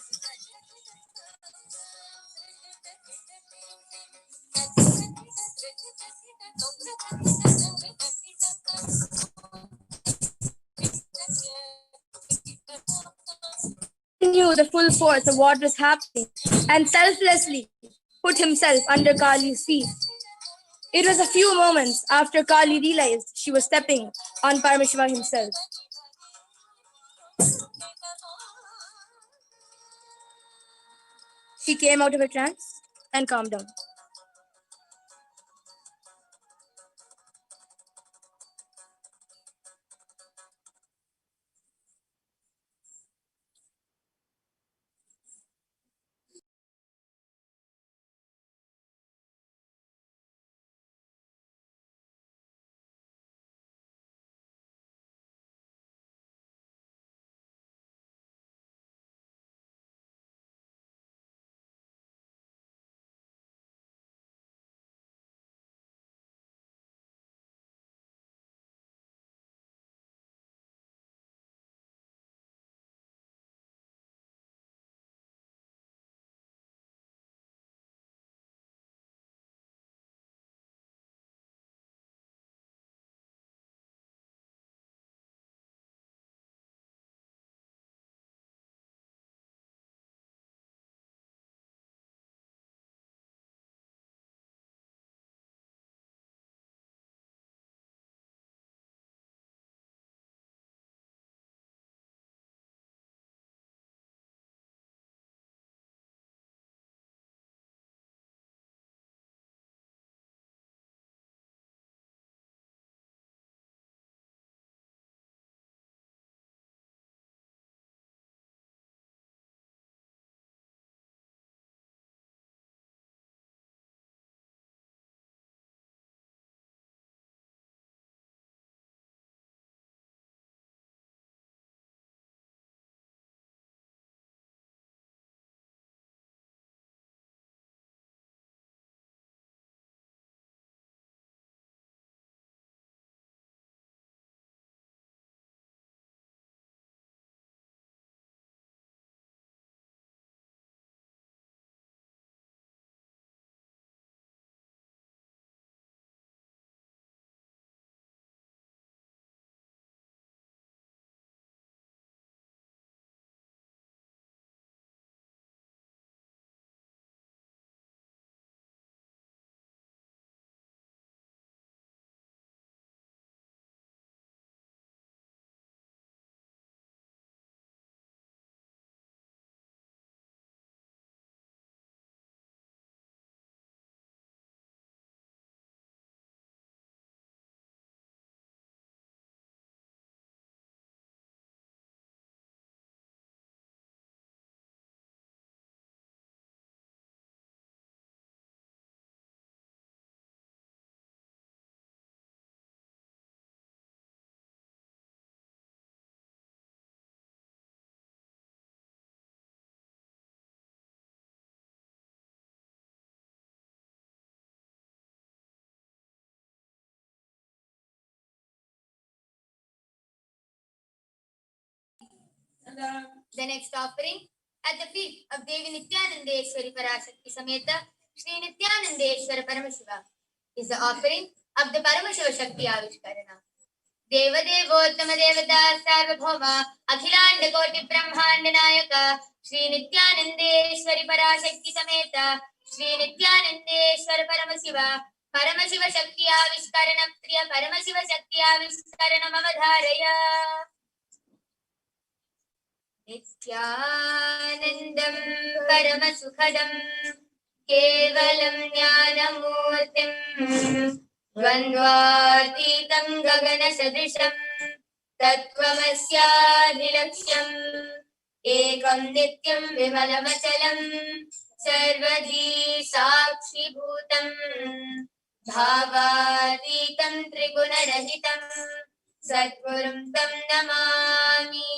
He knew the full force of what was happening and selflessly put himself under Kali's feet. It was a few moments after Kali realized she was stepping on Paramashiva himself. She came out of her trance and calmed down. The next offering at the feet of Devi Nithyananda Parashakti Sameta Shri Nithyananda Paramashivam is the offering of the Paramashiva Shakti Avishkarana. देवदेवोत्तम देवता सार्वभौम अखिलांड कोटि ब्रह्मांड नायक श्री नित्यानंदेश्वरी पराशक्ति समेत श्री नित्यानंदेश्वर परमशिव परमशिव शक्ति आविष्करण प्रिय परमशिव शक्ति आविष्करण अवधारय नित्यानंदं परमसुखदं केवलं ज्ञानमूर्तिम् द्वन्द्वातीतं गगनसदृशं तत्त्वमस्यादिलक्ष्यम् एकं नित्यं विमलमचलं सर्वधी साक्षिभूतं भावातीतं त्रिगुणरहितं सद्गुरुं तं Namami.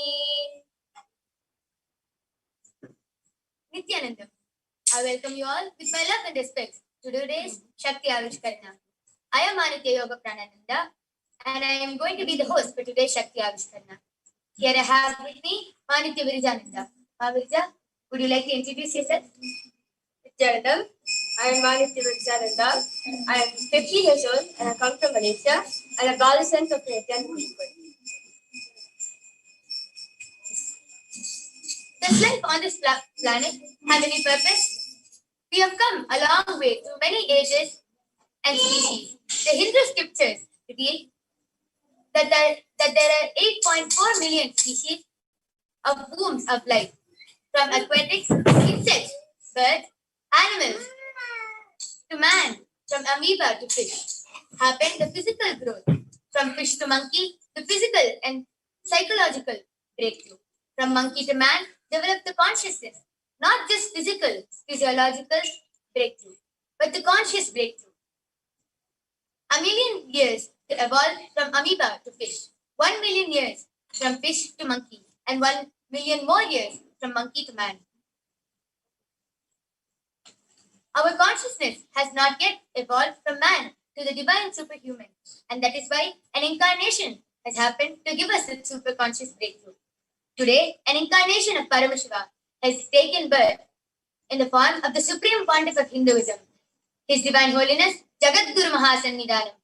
Nithyanandam, I welcome you all with my love and respect to today's Shakti Avishkarana. I am Manitya Yoga Pranananda and I am going to be the host for today's Shakti Avishkarana. Here I have with me Manitya Virijananda. Virija, would you like to introduce yourself? Nithyanandam. I am Manitya Virijananda. I am 50 years old and I come from Malaysia and a goddess of Nithyananda people. Does life on this planet have any purpose? We have come a long way through many ages and species. The Hindu scriptures reveal that there are 8.4 million species of forms of life, from aquatics to insects, birds, animals, to man, from amoeba to fish. Happened the physical growth, from fish to monkey, the physical and psychological breakthrough. From monkey to man, developed the consciousness, not just physical, physiological breakthrough, but the conscious breakthrough. A million years to evolve from amoeba to fish, 1 million years from fish to monkey, and 1 million more years from monkey to man. Our consciousness has not yet evolved from man to the divine superhuman, and that is why an incarnation has happened to give us the superconscious breakthrough. Today, an incarnation of Paramashiva has taken birth in the form of the Supreme Pontiff of Hinduism, His Divine Holiness Jagadguru Mahasannidhanam,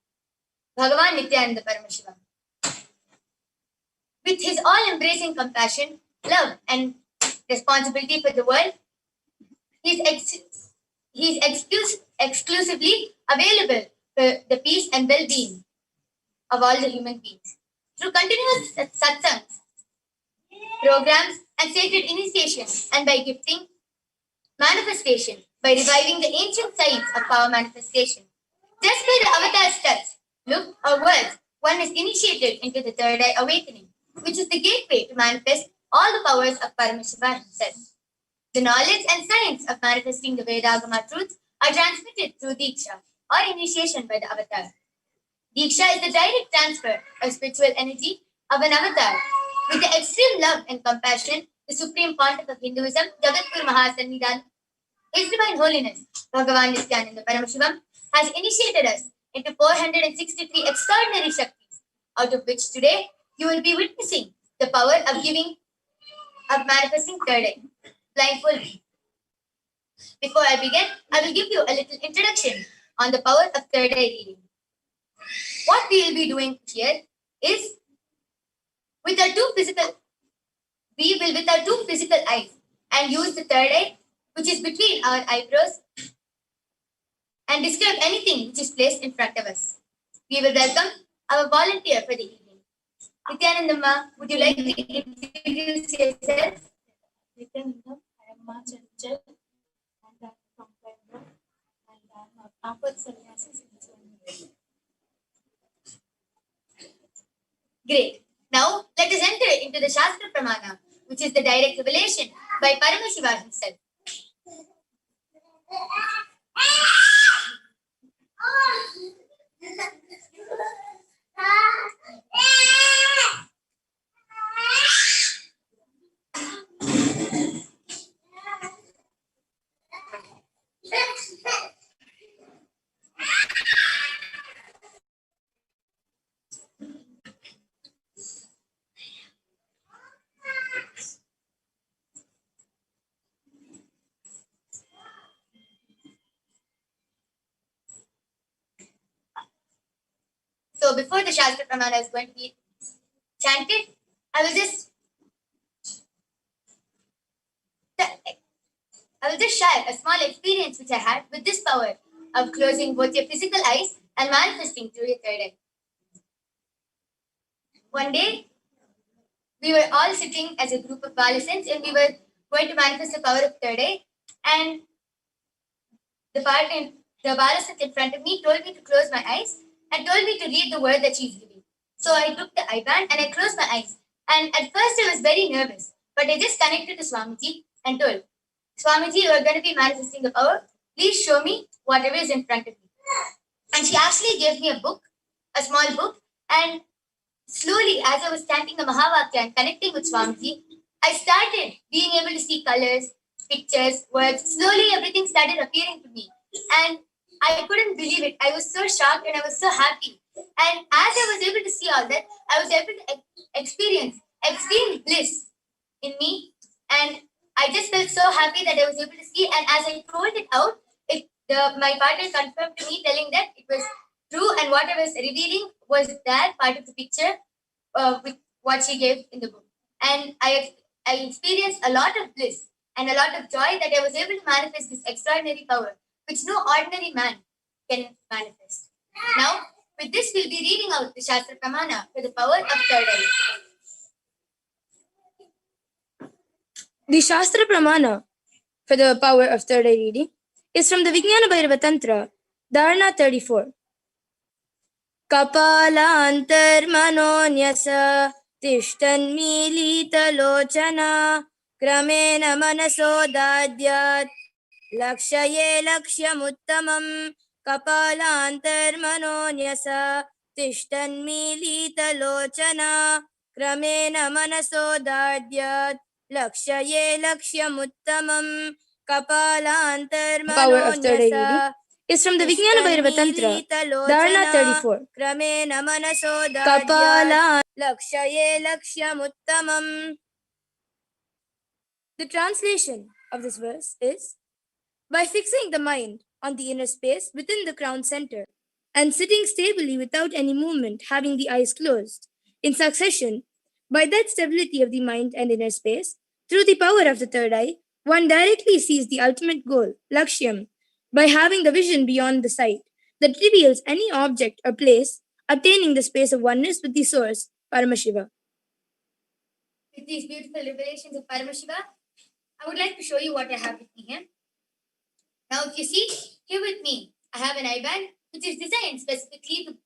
Bhagavan Nithyananda Paramashivam. With his all-embracing compassion, love, and responsibility for the world, he is exclusively available for the peace and well-being of all the human beings. Through continuous satsangs, programs, and sacred initiation, and by gifting manifestation, by reviving the ancient science of power manifestation. Just by the avatar's touch, look, or words, one is initiated into the third eye awakening, which is the gateway to manifest all the powers of Paramashiva himself. The knowledge and science of manifesting the Vedagama truths are transmitted through Diksha, or initiation by the avatar. Diksha is the direct transfer of spiritual energy of an avatar. With the extreme love and compassion, the Supreme Pontiff of Hinduism, Jagadguru Mahasannidhanam, His Divine Holiness, Bhagavan Nithyananda Paramashivam, has initiated us into 463 extraordinary Shaktis, out of which today you will be witnessing the power of manifesting third eye, blindfolded. Before I begin, I will give you a little introduction on the power of third eye reading. What we will be doing here is with our two physical eyes and use the third eye, which is between our eyebrows, and describe anything which is placed in front of us. We will welcome our volunteer for the evening. Nithyanandamma, would you like to introduce yourself? Nithyanandam, I am Ma Chanchal and I am from Bangalore and I am a Apat Sannyasis in Swami. Great. Now, let us enter into the Shastra Pramana, which is the direct revelation by Paramashiva himself. So before the Shastra Pramana is going to be chanted, I will just share a small experience which I had with this power of closing both your physical eyes and manifesting through your third eye. One day, we were all sitting as a group of adolescents and we were going to manifest the power of third eye. And the adolescent in front of me told me to close my eyes and told me to read the word that she's giving. So I took the eye band and I closed my eyes. And at first I was very nervous, but I just connected to Swamiji and told, Swamiji, you are going to be manifesting the power. Please show me whatever is in front of me. And she actually gave me a book, a small book. And slowly, as I was chanting the Mahavakya and connecting with Swamiji, I started being able to see colors, pictures, words. Slowly, everything started appearing to me. And I couldn't believe it. I was so shocked and I was so happy. And as I was able to see all that, I was able to experience extreme bliss in me. And I just felt so happy that I was able to see. And as I told it out, my partner confirmed to me, telling that it was true. And what I was revealing was that part of the picture with what she gave in the book. And I experienced a lot of bliss and a lot of joy that I was able to manifest this extraordinary power, which no ordinary man can manifest. Now, with this, we'll be reading out the Shastra Pramana for the power of third eye. The Shastra Pramana for the power of third eye reading is from the Vijnana Bhairava Tantra, Dharana 34. Kapalantarmanonyasa tishtanmilitalochana kramena manasodadyat lakshaye lakshyamuttamam. Kapalantarmanonyasa tishtanmilitalochana kramena manasodadyat lakshaye lakshyamuttamam. Kapalantarmanonyasa is from the Vijnana Bhairava Tantra, Dharana 34. Kapala lakshaye lakshyamuttamam. The translation of this verse is, by fixing the mind on the inner space within the crown center and sitting stably without any movement, having the eyes closed, in succession, by that stability of the mind and inner space, through the power of the third eye, one directly sees the ultimate goal, lakshyam, by having the vision beyond the sight that reveals any object or place, attaining the space of oneness with the source, Paramashiva. With these beautiful revelations of Paramashiva, I would like to show you what I have with me here. Now, if you see, here with me, I have an eye band which is designed specifically to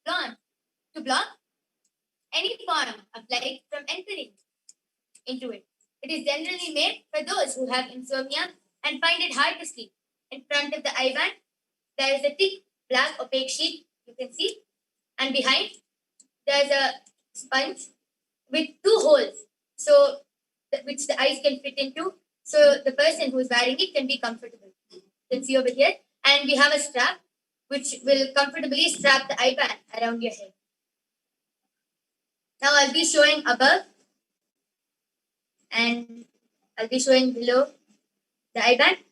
block any form of light from entering into it. It is generally made for those who have insomnia and find it hard to sleep. In front of the eye band, there is a thick black opaque sheet, you can see, and behind there is a sponge with two holes, so which the eyes can fit into, so the person who is wearing it can be comfortable. You can see over here, and we have a strap which will comfortably strap the eye band around your head. Now I'll be showing above and I'll be showing below the eye band.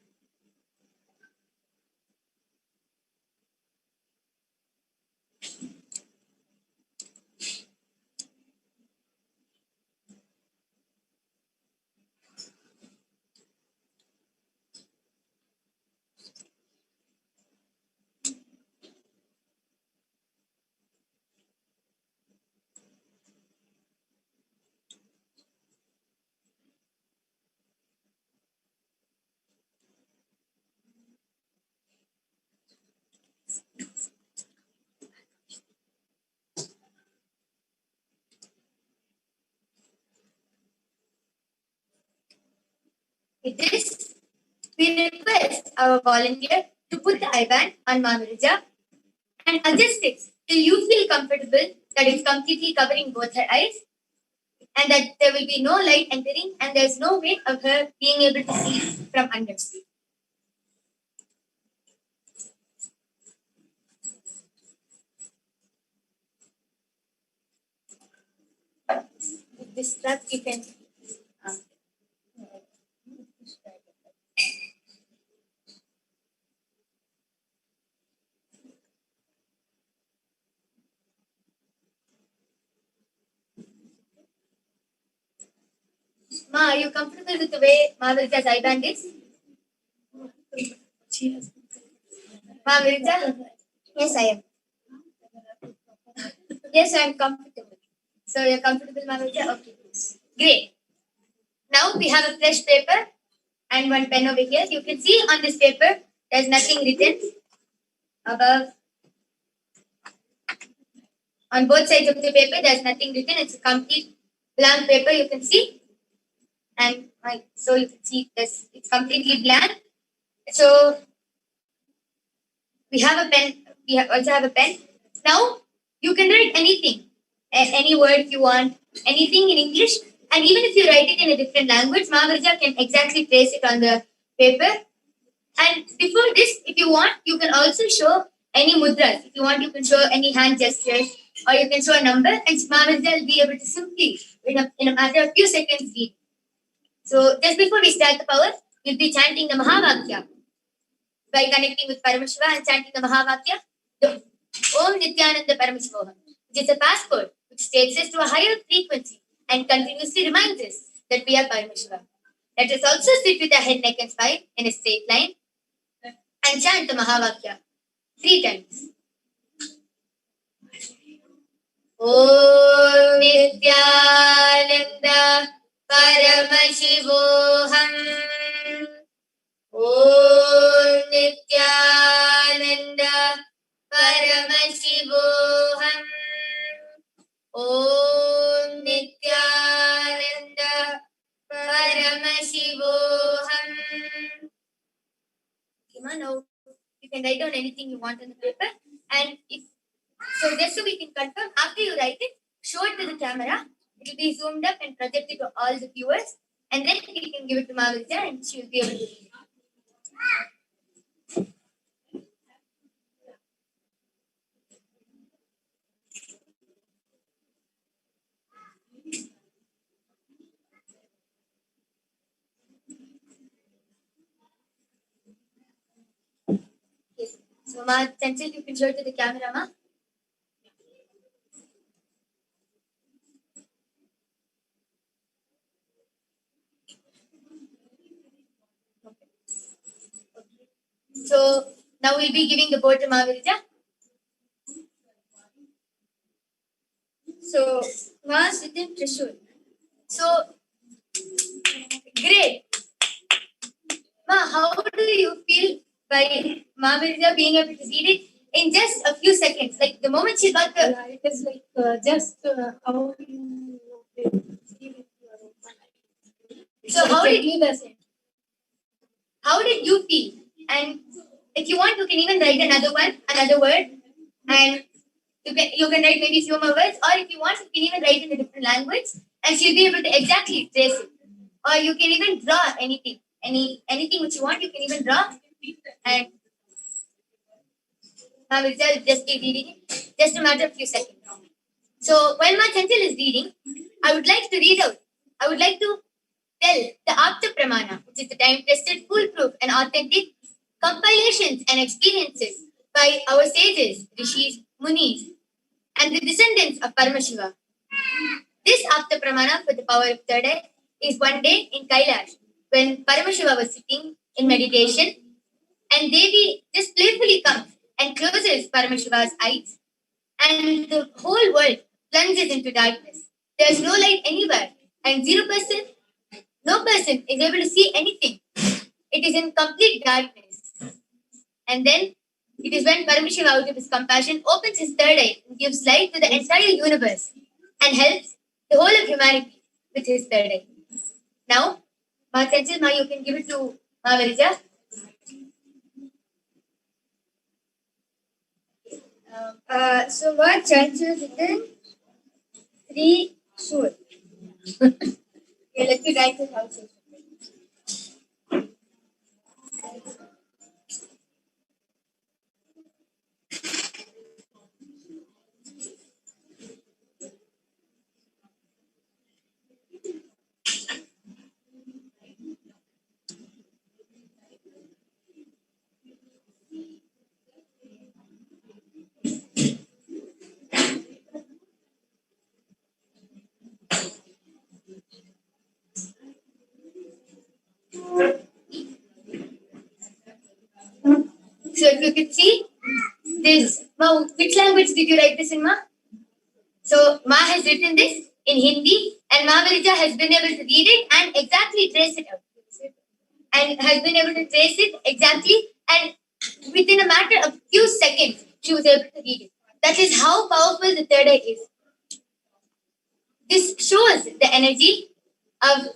With this, we request our volunteer to put the eye band on Mamarija and adjust it till you feel comfortable that it's completely covering both her eyes and that there will be no light entering and there's no way of her being able to see from under. With this strap, you can Ma, are you comfortable with the way Ma Virja's eye band is? Ma Virja? Yes, I am. Yes, I am comfortable. So you're comfortable, Ma Virja? Okay. Great. Now we have a fresh paper and one pen over here. You can see on this paper, there's nothing written above. On both sides of the paper, there's nothing written. It's a complete blank paper, you can see. And so you can see this, it's completely blank. So we have a pen. We also have a pen. Now you can write anything, any word you want, anything in English. And even if you write it in a different language, Mahavirja can exactly trace it on the paper. And before this, if you want, you can also show any mudras. If you want, you can show any hand gestures, or you can show a number, and Mahavirja will be able to simply, in a matter of few seconds, read. So just before we start the power, we'll be chanting the Mahavakya by connecting with Paramashiva and chanting the Mahavakya, the Om Nithyananda Paramashivoham, which is a passport which takes us to a higher frequency and continuously reminds us that we are Paramashiva. Let us also sit with our head, neck, and spine in a straight line and chant the Mahavakya 3 times. Om Nithyananda Paramashivoham. Om Nithyananda Paramashivoham. Om Nithyananda Paramashivoham. Now you can write down anything you want on the paper, and just so we can confirm, after you write it, show it to the camera. It will be zoomed up and projected to all the viewers, and then we can give it to Mahavirja and she will be able to read it. Yes. So, Ma, Chanchal, you can show it to the camera, Ma. So now we'll be giving the board to Mahavirja. So Ma Siddhim Trishul. So great. Ma, how do you feel by Mahavirja being able to read it in just a few seconds? Like the moment she got the. It is like how you So how did you feel? And if you want, you can even write another word, and you can write maybe few more words, or if you want, you can even write in a different language, and she'll be able to exactly trace it. Or you can even draw anything which you want. You can even draw, and Mahavirja will just be reading it, just a matter of few seconds. So while Ma Chanchal is reading, I would like to tell the Apta Pramana, which is the time-tested, foolproof, and authentic compilations and experiences by our sages, rishis, munis, and the descendants of Paramashiva. This Apta Pramana for the power of third eye is one day in Kailaasa, when Paramashiva was sitting in meditation, and Devi just playfully comes and closes Paramashiva's eyes, and the whole world plunges into darkness. There is no light anywhere, and no person is able to see anything. It is in complete darkness. And then it is when Paramashiva, out of his compassion, opens his third eye and gives light to the entire universe and helps the whole of humanity with his third eye. Now, Ma Chanchal, Ma, you can give it to Mahavirja. So Ma Chanchal written 3 shul. Okay, let me write it also. you could see this. Ma, which language did you write this in, Ma? So Ma has written this in Hindi, and Ma Virija has been able to read it and exactly trace it out. And has been able to trace it exactly, and within a matter of few seconds, she was able to read it. That is how powerful the third eye is. This shows the energy of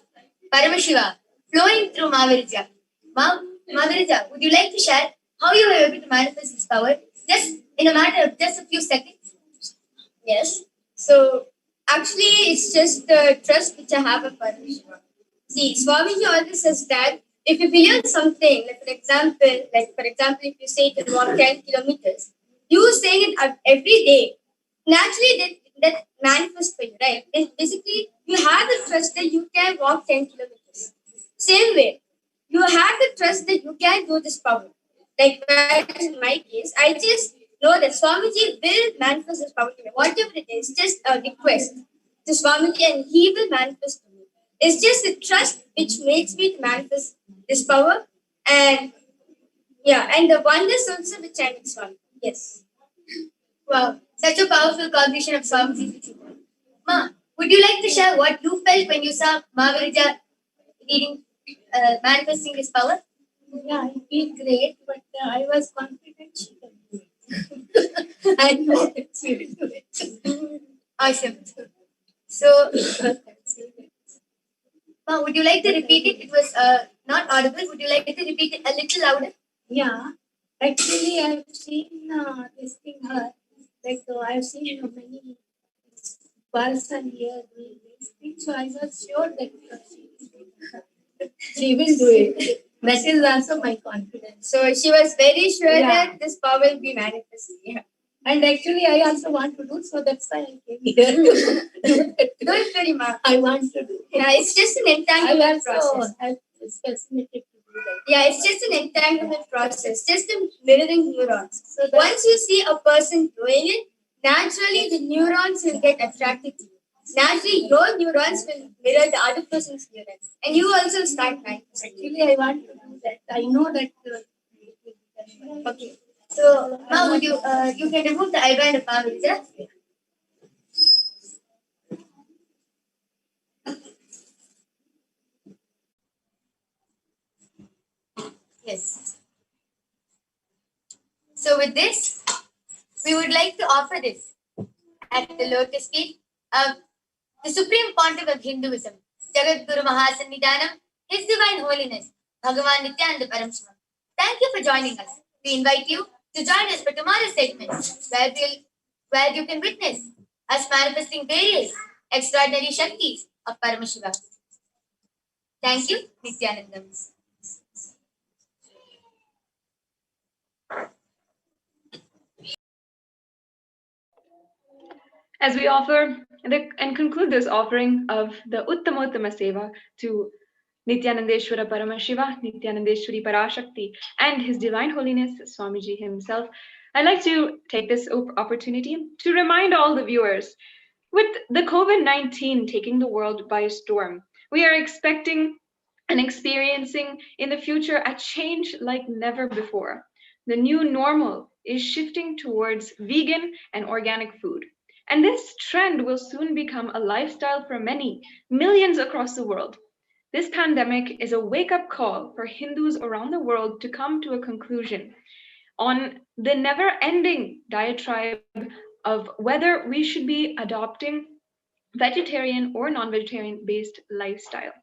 Paramashiva flowing through Mahavirija. Mahavirija, would you like to share how you were able to manifest this power just in a matter of just a few seconds? Yes. So actually, it's just the trust which I have of Paramashiva. See, Swamiji always says that if you believe in something, like for example, if you say you can walk 10 kilometers, you saying it every day, naturally that manifests for you, right? It's basically, you have the trust that you can walk 10 kilometers. Same way, you have the trust that you can do this power. Like in my case, I just know that Swamiji will manifest this power to me. Whatever it is, just a request to Swamiji and he will manifest to me. It's just the trust which makes me to manifest this power, and and the wonders also which I make Swami. Yes. Wow, such a powerful cognition of Swamiji. Ma, would you like to share what you felt when you saw Mahavirija manifesting this power? Yeah, I feel great, but I was confident she can do it. I know that she will do it. Awesome. So, Ma, would you like to repeat it? It was not audible. Would you like to repeat it a little louder? Yeah, actually, I've seen this thing her. Like I've seen many person here doing this thing, so I was sure that she will do it. That is also my confidence. So she was very sure that this power will be manifested. Yeah. And actually, I also want to do, so that's why I came here. Don't worry, Ma. I want to do. Yeah, it's just an entanglement process. I have fascinated to do that. Yeah, it's just an entanglement process, just a mirroring neurons. So once you see a person doing it, naturally the neurons will get attracted to you. Naturally, your neurons will mirror the other person's neurons, and you also start manifesting. Actually, I want to do that. I know that. Okay. So now would you can remove the eyeband of Mahavirija. Yes. So with this, we would like to offer this at the lotus feet of the Supreme Pontiff of Hinduism, Jagat Guru Mahasannidhanam, His Divine Holiness, Bhagavan Nithyananda Paramashivam. Thank you for joining us. We invite you to join us for tomorrow's segment, where you can witness us manifesting various extraordinary Shaktis of Paramashiva. Thank you, Nithyanandam. As we offer and conclude this offering of the Uttamottama Seva to Nithyanandeshwara Paramashiva, Nithyanandeshwari Parashakti, and His Divine Holiness Swamiji himself, I'd like to take this opportunity to remind all the viewers, with the COVID-19 taking the world by storm, we are expecting and experiencing in the future a change like never before. The new normal is shifting towards vegan and organic food. And this trend will soon become a lifestyle for many, millions across the world. This pandemic is a wake-up call for Hindus around the world to come to a conclusion on the never-ending diatribe of whether we should be adopting vegetarian or non-vegetarian based lifestyle.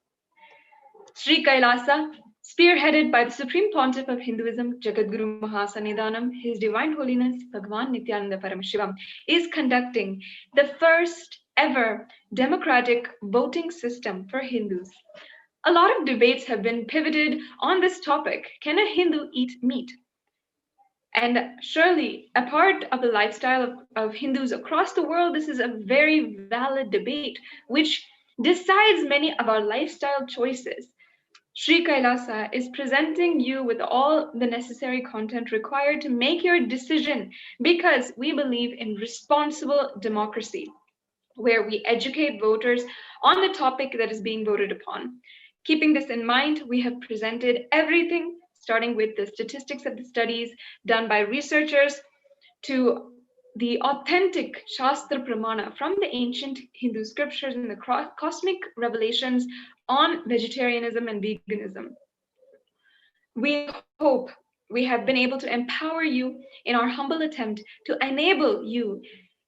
Sri Kailasa, spearheaded by the Supreme Pontiff of Hinduism, Jagadguru Mahasannidhanam, His Divine Holiness Bhagavan Nithyananda Paramashivam, is conducting the first ever democratic voting system for Hindus. A lot of debates have been pivoted on this topic. Can a Hindu eat meat? And surely, a part of the lifestyle of Hindus across the world, this is a very valid debate, which decides many of our lifestyle choices. Sri Kailasa is presenting you with all the necessary content required to make your decision, because we believe in responsible democracy, where we educate voters on the topic that is being voted upon. Keeping this in mind, we have presented everything starting with the statistics of the studies done by researchers to the authentic Shastra Pramana from the ancient Hindu scriptures and the cosmic revelations on vegetarianism and veganism. We hope we have been able to empower you in our humble attempt to enable you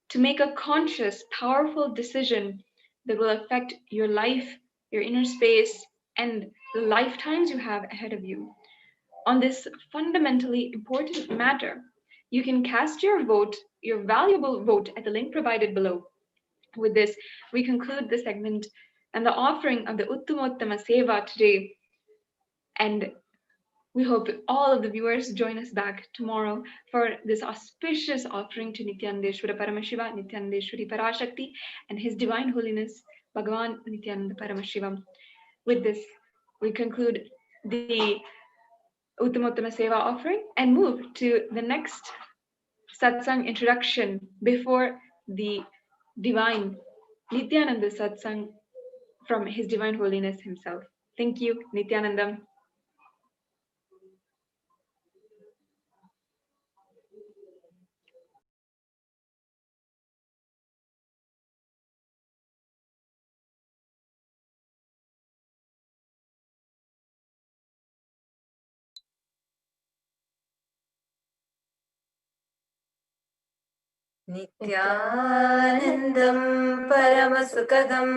to make a conscious, powerful decision that will affect your life, your inner space, and the lifetimes you have ahead of you. On this fundamentally important matter, you can cast your vote, your valuable vote, at the link provided below. With this, we conclude the segment and the offering of the Uttumottama Seva today. And we hope all of the viewers join us back tomorrow for this auspicious offering to Nithyanandeshwara Paramashiva, Nithyanandeshwari Parashakti, and His Divine Holiness, Bhagavan Nithyananda Paramashivam. With this, we conclude the Uttamottama Seva offering and move to the next Satsang introduction before the Divine Nithyananda Satsang from His Divine Holiness himself. Thank you, Nithyanandam. नित्यानन्दं परमसुखदं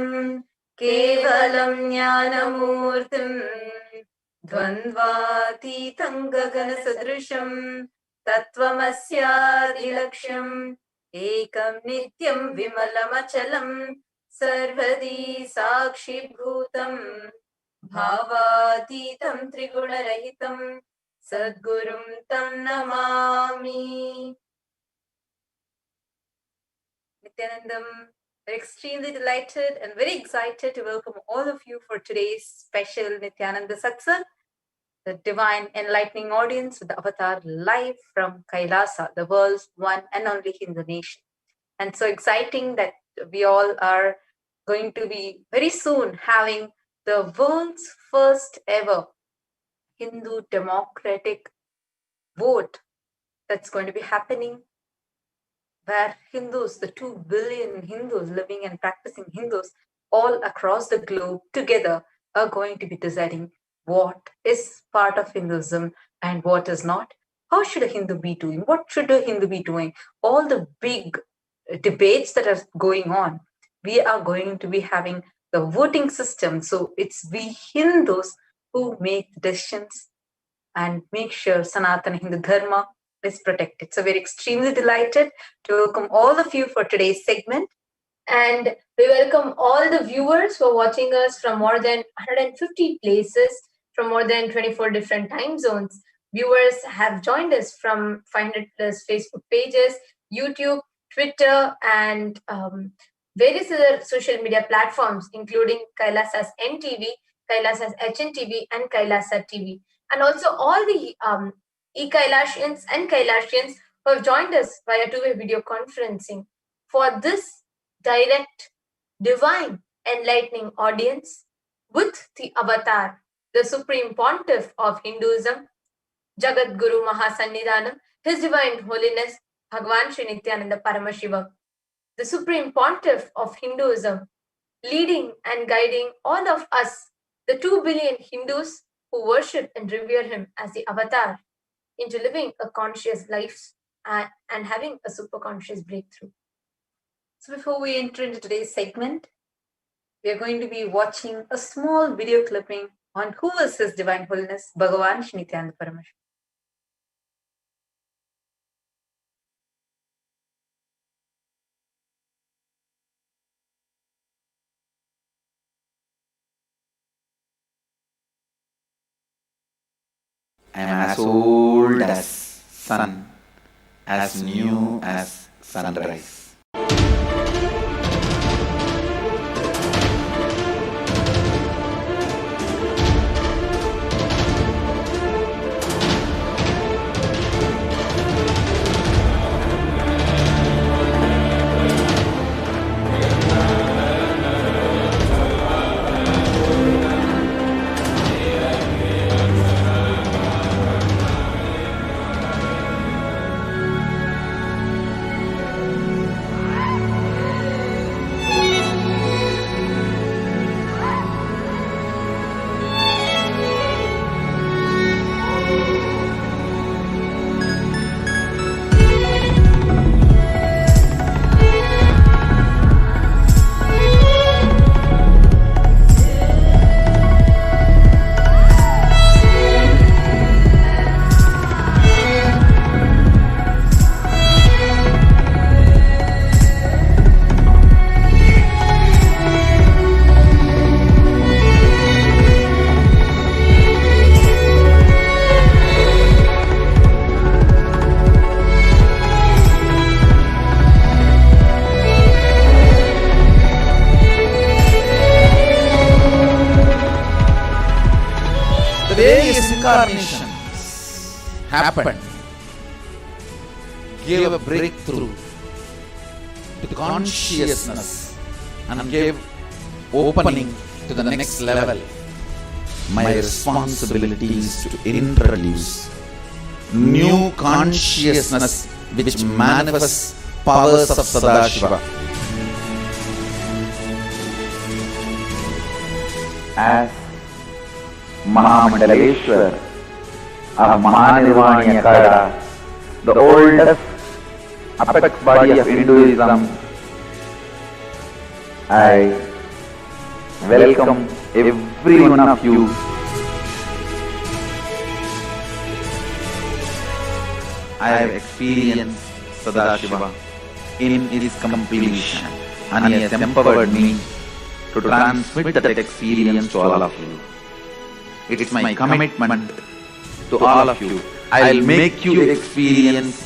केवलं ज्ञानमूर्तिं द्वन्द्वातीतं गगनसदृशं तत्त्वमस्यादिलक्ष्यम् एकं नित्यं विमलमचलं सर्वदी साक्षिभूतं भावातीतं त्रिगुणरहितं सद्गुरुं तं Namami. Nithyanandam, we're extremely delighted and very excited to welcome all of you for today's special Nithyananda Satsang, the divine enlightening audience with the avatar live from Kailasa, the world's one and only Hindu nation. And so exciting that we all are going to be very soon having the world's first ever Hindu democratic vote that's going to be happening, where Hindus, the 2 billion Hindus, living and practicing Hindus all across the globe together, are going to be deciding what is part of Hinduism and what is not. How should a Hindu be doing? What should a Hindu be doing? All the big debates that are going on, we are going to be having the voting system. So it's we Hindus who make the decisions and make sure Sanatana Hindu Dharma is protected. So we're extremely delighted to welcome all of you for today's segment. And we welcome all the viewers who are watching us from more than 150 places, from more than 24 different time zones. Viewers have joined us from 500 plus Facebook pages, YouTube, Twitter, and various other social media platforms, including Kailasa's NTV, Kailasa's HNTV, and Kailasa TV. And also all the E-Kailasians and Kailasians who have joined us via two-way video conferencing for this direct, divine, enlightening audience with the avatar, the Supreme Pontiff of Hinduism, Jagat Guru Mahasannidhanam, His Divine Holiness, Bhagavan Sri Nithyananda Paramashivam, the Supreme Pontiff of Hinduism, leading and guiding all of us, the 2 billion Hindus who worship and revere him as the avatar, into living a conscious life and having a super conscious breakthrough. So before we enter into today's segment, we are going to be watching a small video clipping on who is His Divine Holiness, Bhagavan Sri Nithyananda Paramashivam. I am as old as sun, as new as sunrise. incarnations happened, gave a breakthrough to consciousness and gave opening to the next level. My responsibility is to introduce new consciousness which manifests powers of Sadashiva. As Mahamandaleshwar of Mahanirvani Akhada, the oldest apex body of Hinduism, I welcome every one of you. I have experienced Sadashiva in its completion, and he has empowered me to transmit that experience to all of you. It is my commitment to all of you. I will make you experience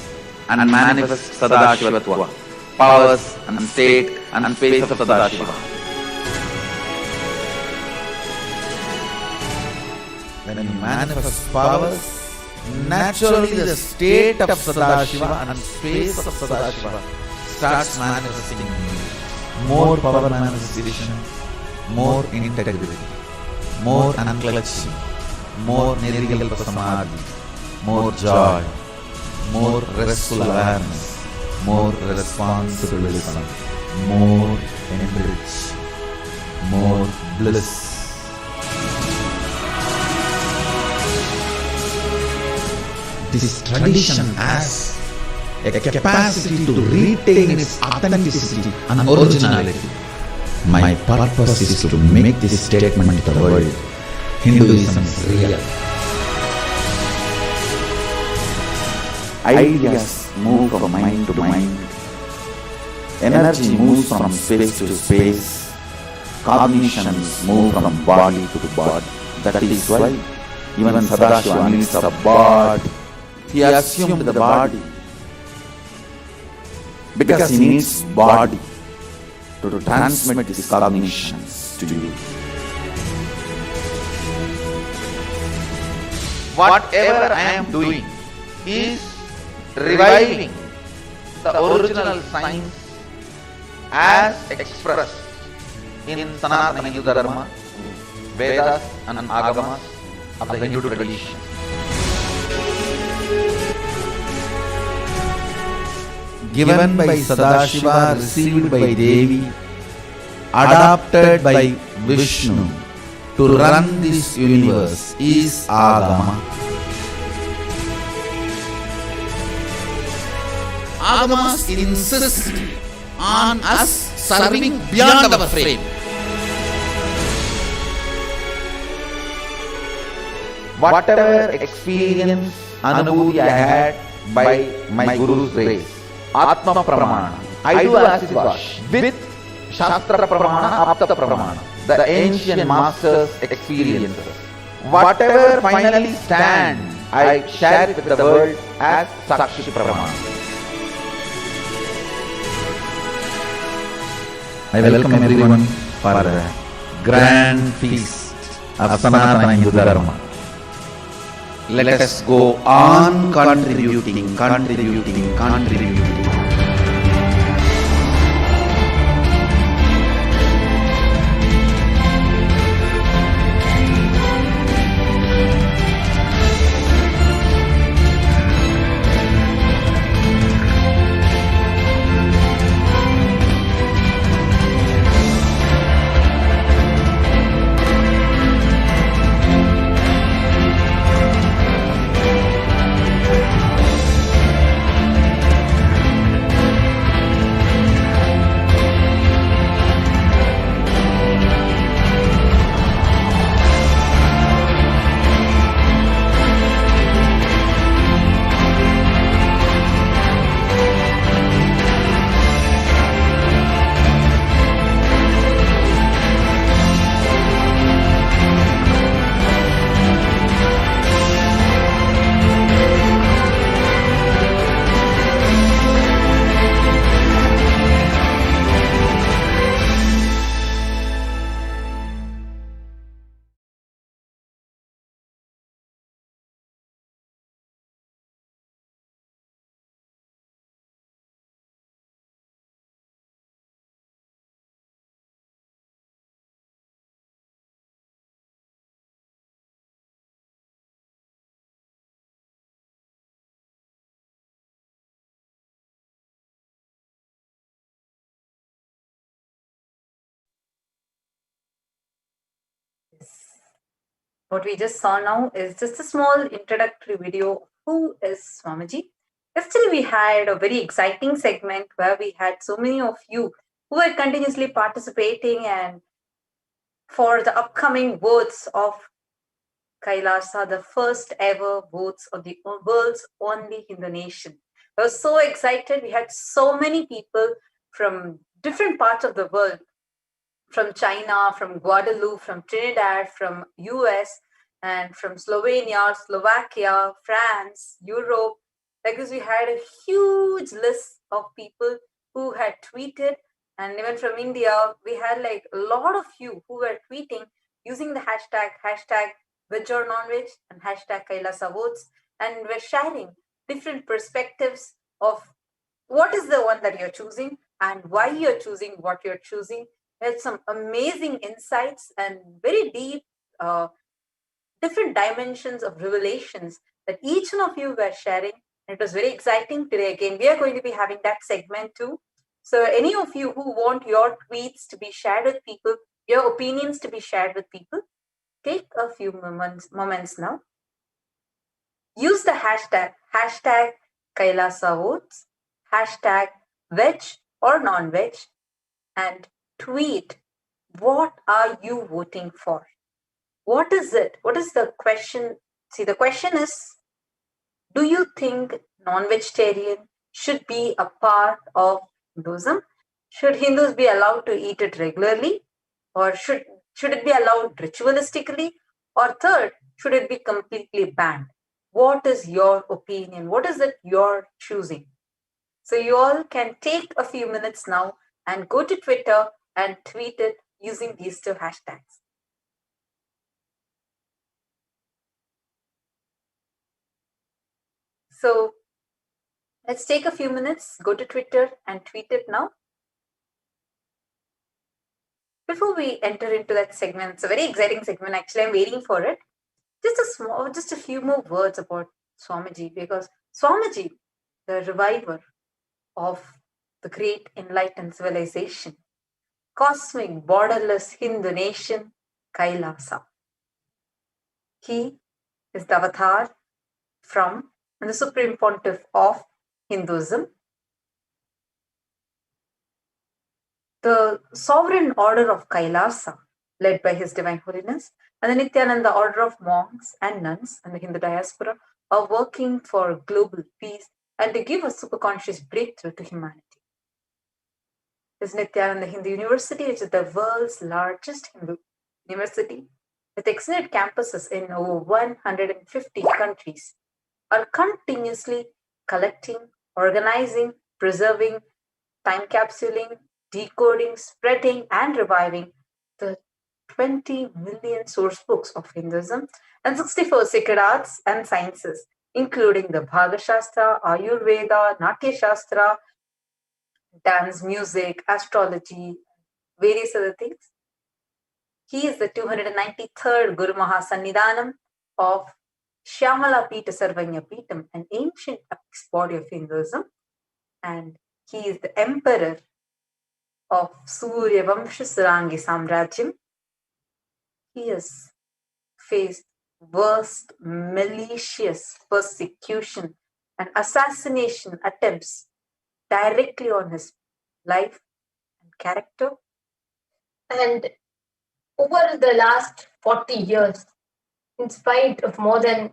and manifest Sadashivatva, powers and state and space of Sadashiva. When you manifest powers, naturally the state of Sadashiva and space of Sadashiva starts manifesting in you. More power manifestation, more integrity, more unclutching, more nirvikalpa samadhi, more joy, more restful awareness, more responsibilism, more enrich, more bliss. This tradition has a capacity to retain its authenticity and originality. My purpose is to make this statement to the world. Hinduism is real. Ideas move from mind to mind. Energy moves from space to space. Cognitions move from body to body. That is why even Sadashiva needs a body. He assumed the body because he needs body to transmit his cognitions to you. Whatever I am doing is reviving the original science as expressed in Sanatana Hindu Dharma, Vedas and Agamas of the Hindu tradition. Given by Sadashiva, received by Devi, adopted by Vishnu to run this universe is Agama. Agamas insist on us serving beyond our frame. Whatever experience, anubhuti I had by my Guru's grace, Atma Pramana, I do as it was, with Shastra Pramana, Apta Pramana, the ancient masters' experiences. Whatever finally stand, I share it with the world as Sakshi Pramana. I welcome everyone for the grand feast of Sanatana Hindu Dharma. Let us go on contributing. What we just saw now is just a small introductory video of who is Swamiji. Yesterday we had a very exciting segment where we had so many of you who were continuously participating and for the upcoming votes of Kailasa, the first ever votes of the world's only Hindu nation. I was so excited. We had so many people from different parts of the world, from China, from Guadeloupe, from Trinidad, from US, and from Slovenia, Slovakia, France, Europe. Like this, we had a huge list of people who had tweeted, and even from India, we had like a lot of you who were tweeting using the hashtag veg or non-veg and hashtag Kailasa votes, and we're sharing different perspectives of what is the one that you're choosing and why you're choosing what you're choosing. There's some amazing insights and very deep, different dimensions of revelations that each one of you were sharing. It was very exciting. Today, again, we are going to be having that segment too. So any of you who want your tweets to be shared with people, your opinions to be shared with people, take a few moments now. Use the hashtag Kailasa votes, hashtag veg or non-veg, and tweet, what are you voting for? What is it? What is the question? See, the question is, do you think non-vegetarian should be a part of Hinduism? Should Hindus be allowed to eat it regularly? Or should it be allowed ritualistically? Or third, should it be completely banned? What is your opinion? What is it you're choosing? So you all can take a few minutes now and go to Twitter and tweet it using these two hashtags. So let's take a few minutes, go to Twitter and tweet it now. Before we enter into that segment, it's a very exciting segment. Actually, I'm waiting for it. Just a few more words about Swamiji, because Swamiji, the reviver of the great enlightened civilization, cosmic, borderless Hindu nation, Kailasa. He is the avatar from and the Supreme Pontiff of Hinduism. The sovereign order of Kailasa, led by His Divine Holiness, and the Nithyananda order of monks and nuns and the Hindu diaspora are working for global peace and to give a superconscious breakthrough to humanity. This Nithyananda Hindu University, which is the world's largest Hindu university, with extended campuses in over 150 countries, are continuously collecting, organizing, preserving, time capsuling, decoding, spreading, and reviving the 20 million source books of Hinduism and 64 sacred arts and sciences, including the Bhaga Shastra, Ayurveda, Natya Shastra, dance, music, astrology, various other things. He is the 293rd Guru Mahasannidhanam of Shyamala Pita Sarvanya Pitam, an ancient apex body of Hinduism, and he is the emperor of Surya Vamsha Sarangi Samrajyam. He has faced worst malicious persecution and assassination attempts directly on his life and character. And over the last 40 years, in spite of more than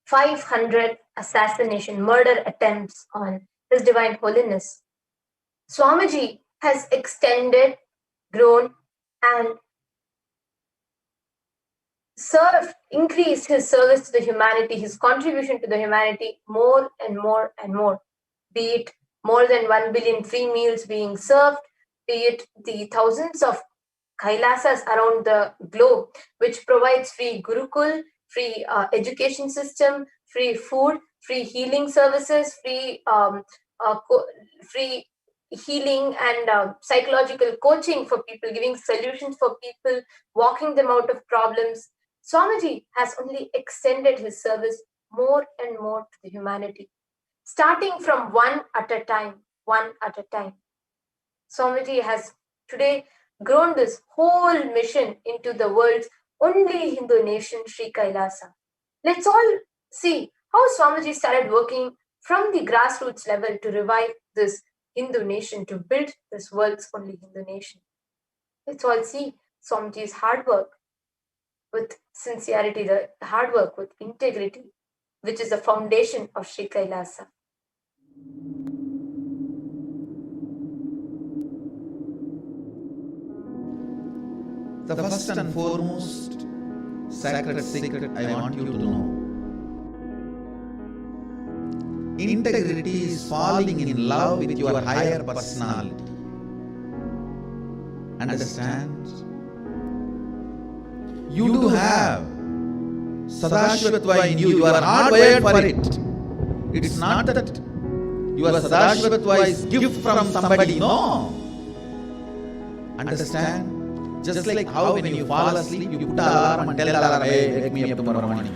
500 assassination, murder attempts on His Divine Holiness, Swamiji has extended, grown, and increased his service to the humanity, his contribution to the humanity more and more and more. Be it more than 1 billion free meals being served, be it the thousands of Kailasas around the globe, which provides free Gurukul, free education system, free food, free healing services, free healing and psychological coaching for people, giving solutions for people, walking them out of problems. Swamiji has only extended his service more and more to the humanity, starting from one at a time. Swamiji has today grown this whole mission into the world's only Hindu nation, Sri Kailasa. Let's all see how Swamiji started working from the grassroots level to revive this Hindu nation, to build this world's only Hindu nation. Let's all see Swamiji's hard work with sincerity, the hard work with integrity, which is the foundation of Sri Kailasa. The first and foremost sacred secret I want you to know. Integrity is falling in love with your higher personality. Understand? You do have Sadashvatva in you. You are hardwired for it. It's not that your Sadashvatva is gift from somebody. No. Understand? Just like how when you fall asleep, you put an alarm and tell alarm, hey, wake me up tomorrow morning.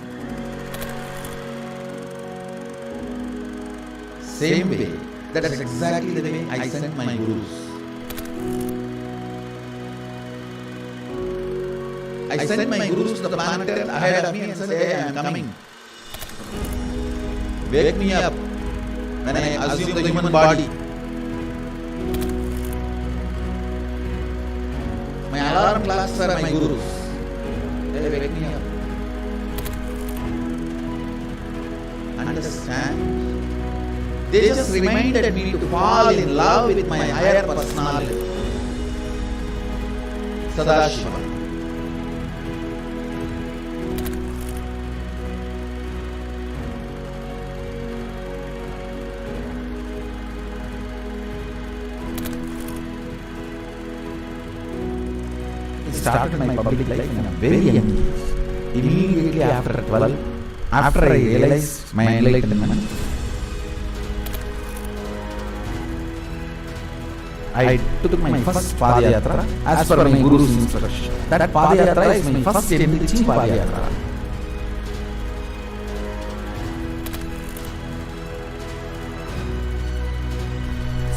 Same way, that's exactly the way I sent my gurus. I sent my gurus to the planet ahead of me and said, hey, I am coming. Wake me up when I assume the human body. My alarm clocks are my gurus. They wake me up. Understand? They just reminded me to fall in love with my higher personality. Sadashiva. Started my public life in a very young age. Immediately after 12, after I realized my enlightenment, I took my first Padayatra as per my Guru's instruction. That Padayatra is my first enriching Padayatra.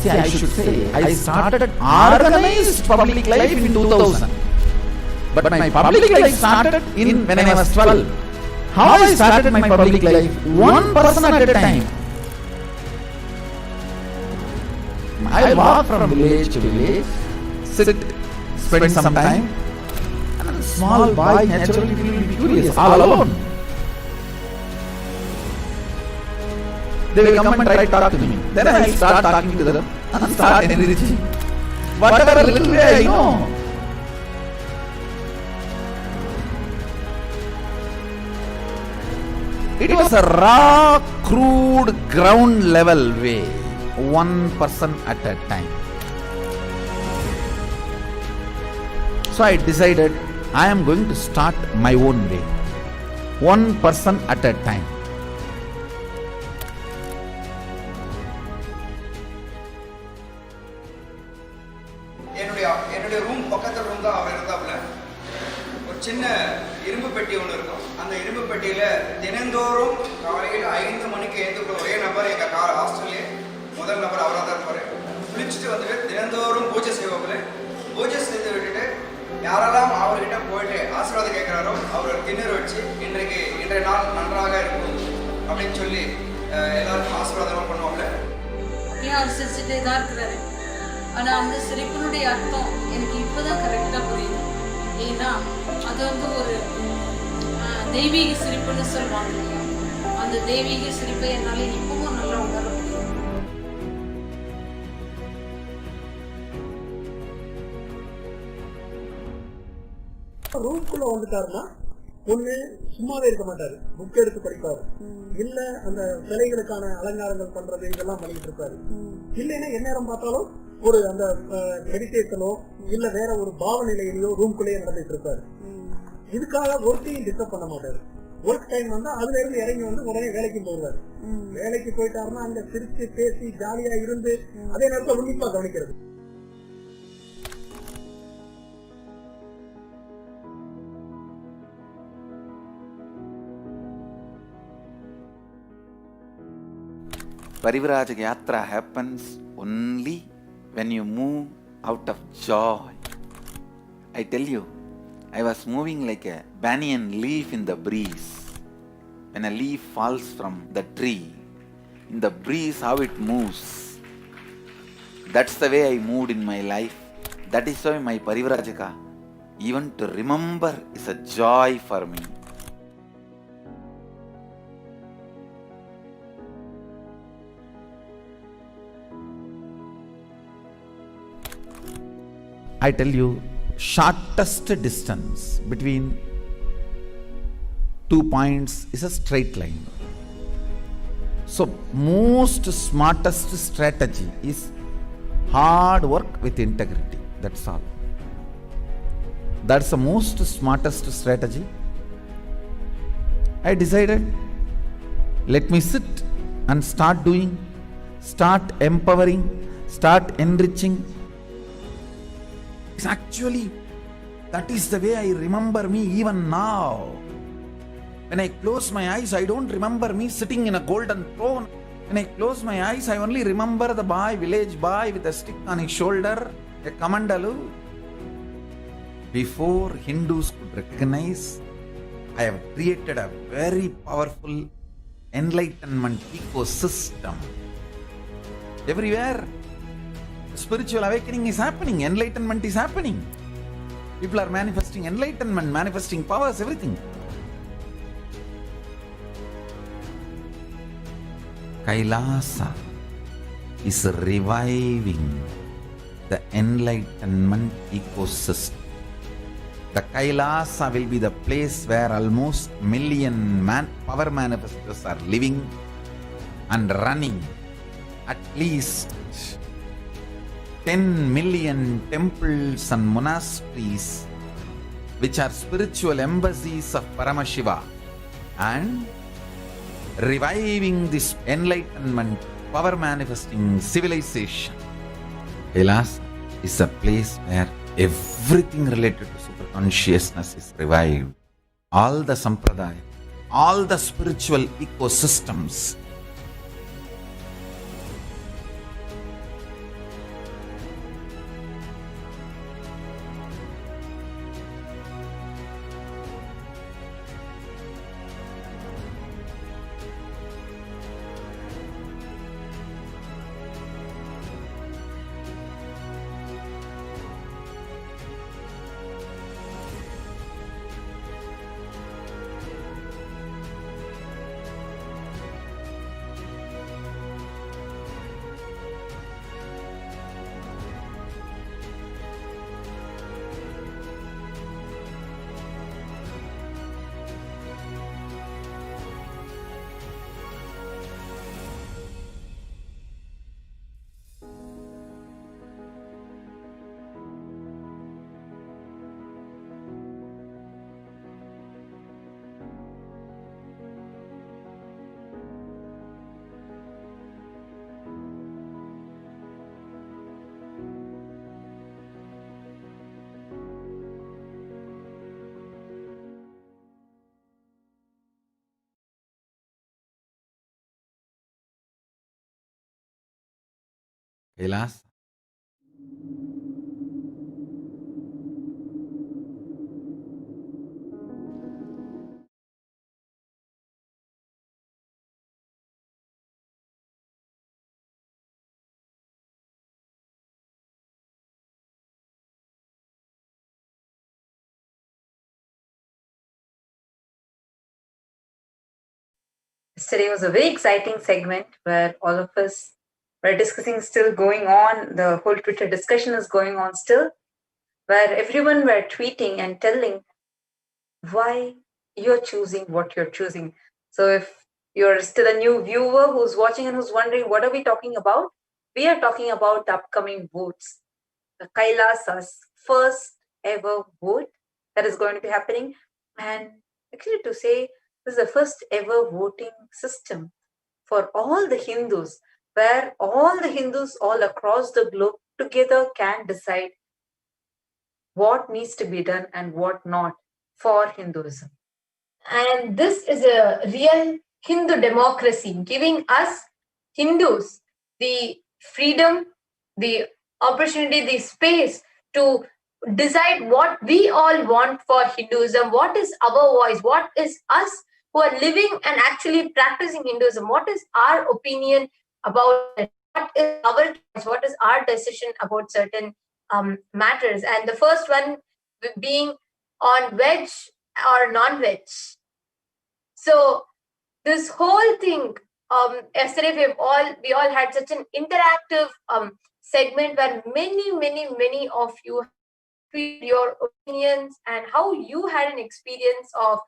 See, I should say, I started organized public life in 2000. But my public life started when I was 12. How I started my public life? One person at a time. I walk from village to village, sit, spend some time, and a small boy naturally will be curious, all alone. They will come and try to talk to me. Then I will start talking to them and start enriching. Whatever little way I know. It was a raw, crude, ground level way, one person at a time. So I decided I am going to start my own way, one person at a time. என்னுடைய room பக்கத்து room தான் அவர் இருந்தாப்புல. ஒரு சின்ன இரும்பு பெட்டி ஒன்று இருக்கும். அந்த இரும்பு பெட்டியில தினந்தோறும் காலையில் 5 மணிக்கு எழுந்துக்கிற ஒரே நபர் எங்க ஹாஸ்டல்லே முதல் நபர் அவராக தான் இருப்பாரு. குளிச்சுட்டு வந்துட்டு தினந்தோறும் பூஜை செய்வாப்புல. பூஜை செய்து விட்டுட்டு யாரெல்லாம் அவர்கிட்ட போயிட்டு ஆசீர்வாதம் கேட்கிறாரோ அவர் திண்ணூறு வச்சு இன்றைய நாள் நன்றாக இருக்கும் அப்படின்னு சொல்லி எல்லாருக்கும் ஆசீர்வாதம் பண்ணுவாப்புல. அவர் சிரிச்சுட்டே தான் இருக்கிறாரு. ஆனால் அந்த சிரிப்பினுடைய அர்த்தம் எனக்கு இப்போதான் கரெக்டாக புரியுது. ஏன்னா அது ஒரு தெய்வீக சிரிப்புன்னு சொல்லுவாங்க இல்லையா, அந்த தெய்வீக சிரிப்பை என்னால் இப்பவும் நல்லா உணர முடியும். ரூம்குள்ள வந்துட்டாருன்னா ஒண்ணு சும்மாவே இருக்க மாட்டாரு, புக் எடுத்து படிப்பாரு, இல்ல அந்த சிலைகளுக்கான அலங்காரங்கள் பண்றது இதெல்லாம் பண்ணிட்டு இருப்பாரு. இல்லைன்னா எந்நேரம் பார்த்தாலும் ஒரு அந்த மெடிடேஷனோ இல்ல வேற ஒரு பாவ நிலையிலையோ ரூம்குள்ளேயே நடந்துட்டு இருப்பாரு. இதுக்காக ஒர்க்கையும் டிஸ்டர்ப் பண்ண மாட்டாரு. ஒர்க் டைம் வந்தா அதுல இருந்து இறங்கி வந்து உடனே வேலைக்கு போவாரு. வேலைக்கு போயிட்டாருன்னா அங்க சிரிச்சு பேசி ஜாலியா இருந்து அதே நேரத்தில் உன்னிப்பா கவனிக்கிறது. Parivrajaka Yatra happens only when you move out of joy. I tell you, I was moving like a banyan leaf in the breeze. When a leaf falls from the tree, in the breeze, how it moves. That's the way I moved in my life. That is why my Parivrajaka, even to remember, is a joy for me. I tell you, shortest distance between 2 points is a straight line. So, most smartest strategy is hard work with integrity. That's all. That's the most smartest strategy. I decided, let me sit and start doing, start empowering, start enriching. Actually, that is the way I remember me even now. When I close my eyes, I don't remember me sitting in a golden throne. When I close my eyes, I only remember the boy, village boy with a stick on his shoulder, a kamandalu. Before Hindus could recognize, I have created a very powerful enlightenment ecosystem. Everywhere, spiritual awakening is happening, enlightenment is happening. People are manifesting enlightenment, manifesting powers, everything. Kailasa is reviving the enlightenment ecosystem. The Kailasa will be the place where almost million power manifestors are living and running. At least 10 million temples and monasteries, which are spiritual embassies of Paramashiva, and reviving this enlightenment, power manifesting civilization. Kailasa is a place where everything related to super consciousness is revived. All the sampradaya, all the spiritual ecosystems. Kailasa. Yesterday was a very exciting segment where all of us were discussing, still going on. The whole Twitter discussion is going on still, where everyone were tweeting and telling why you're choosing what you're choosing. So if you're still a new viewer who's watching and who's wondering what are we talking about, we are talking about the upcoming votes, the Kailasa's first ever vote that is going to be happening. And actually, to say this is the first ever voting system for all the Hindus, where all the Hindus all across the globe together can decide what needs to be done and what not for Hinduism. And this is a real Hindu democracy, giving us Hindus the freedom, the opportunity, the space to decide what we all want for Hinduism, what is our voice, what is us who are living and actually practicing Hinduism, what is our opinion about it, what is our choice, what is our decision about certain matters. And the first one being on veg or non-veg. So this whole thing, yesterday we all had such an interactive segment where many of you tweeted your opinions and how you had an experience of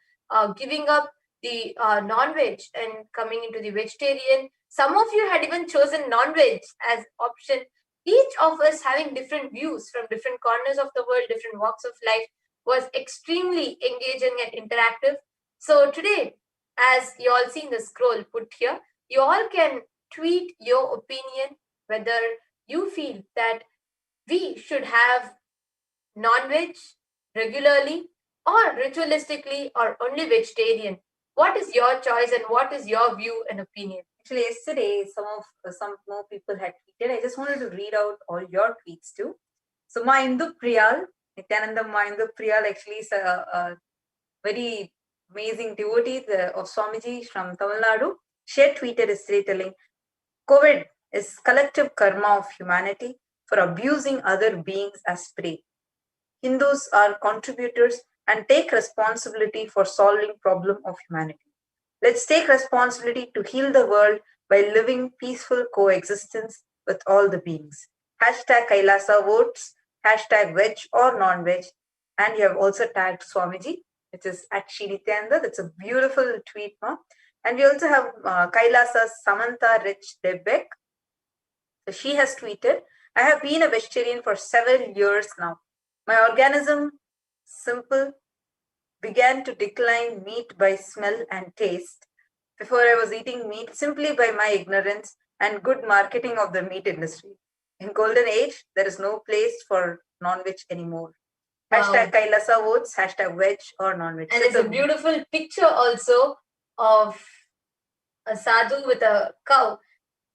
giving up the non-veg and coming into the vegetarian. Some of you had even chosen non-veg as option. Each of us having different views from different corners of the world, different walks of life, was extremely engaging and interactive. So today, as you all see in the scroll put here, you all can tweet your opinion whether you feel that we should have non-veg regularly or ritualistically or only vegetarian. What is your choice and what is your view and opinion? Actually, yesterday some more people had tweeted. I just wanted to read out all your tweets too. So Maindu Priyal, Nithyananda Maindu Priyal actually is a very amazing devotee of Swamiji from Tamil Nadu. She had tweeted yesterday telling, COVID is collective karma of humanity for abusing other beings as prey. Hindus are contributors and take responsibility for solving problem of humanity. Let's take responsibility to heal the world by living peaceful coexistence with all the beings. Hashtag Kailasa votes, hashtag veg or non-veg. And you have also tagged Swamiji, which is at Nithyananda. That's a beautiful tweet, ma. And we also have Kailasa's Samantha Rich Debek. So she has tweeted, I have been a vegetarian for several years now. My organism, simple, began to decline meat by smell and taste. Before I was eating meat simply by my ignorance and good marketing of the meat industry. In golden age, there is no place for non-veg anymore. Wow. Hashtag Kailasa votes, hashtag veg or non-veg. And there's a beautiful picture also of a sadhu with a cow.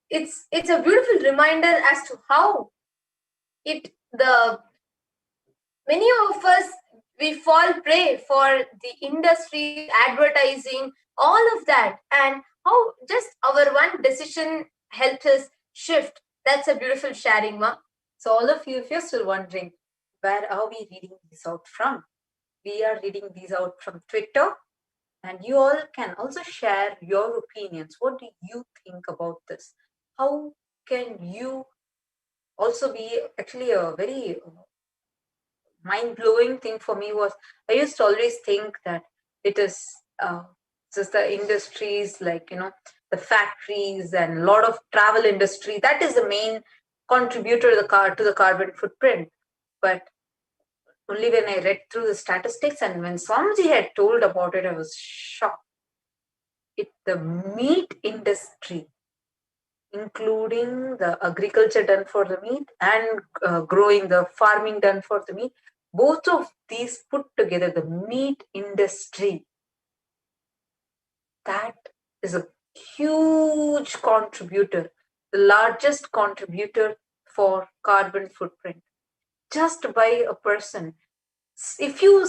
It's a beautiful reminder as to how many of us, we fall prey for the industry, advertising, all of that, and how just our one decision helped us shift. That's a beautiful sharing, ma. So all of you, if you're still wondering, where are we reading these out from? We are reading these out from Twitter, and you all can also share your opinions. What do you think about this? How can you also be actually a very mind-blowing thing for me was, I used to always think that it is just the industries like, the factories and a lot of travel industry, that is the main contributor to the carbon footprint. But only when I read through the statistics and when Swamiji had told about it, I was shocked. The meat industry, including the agriculture done for the meat and growing the farming done for the meat, both of these put together, the meat industry, that is a huge contributor, the largest contributor for carbon footprint. Just by a person, if you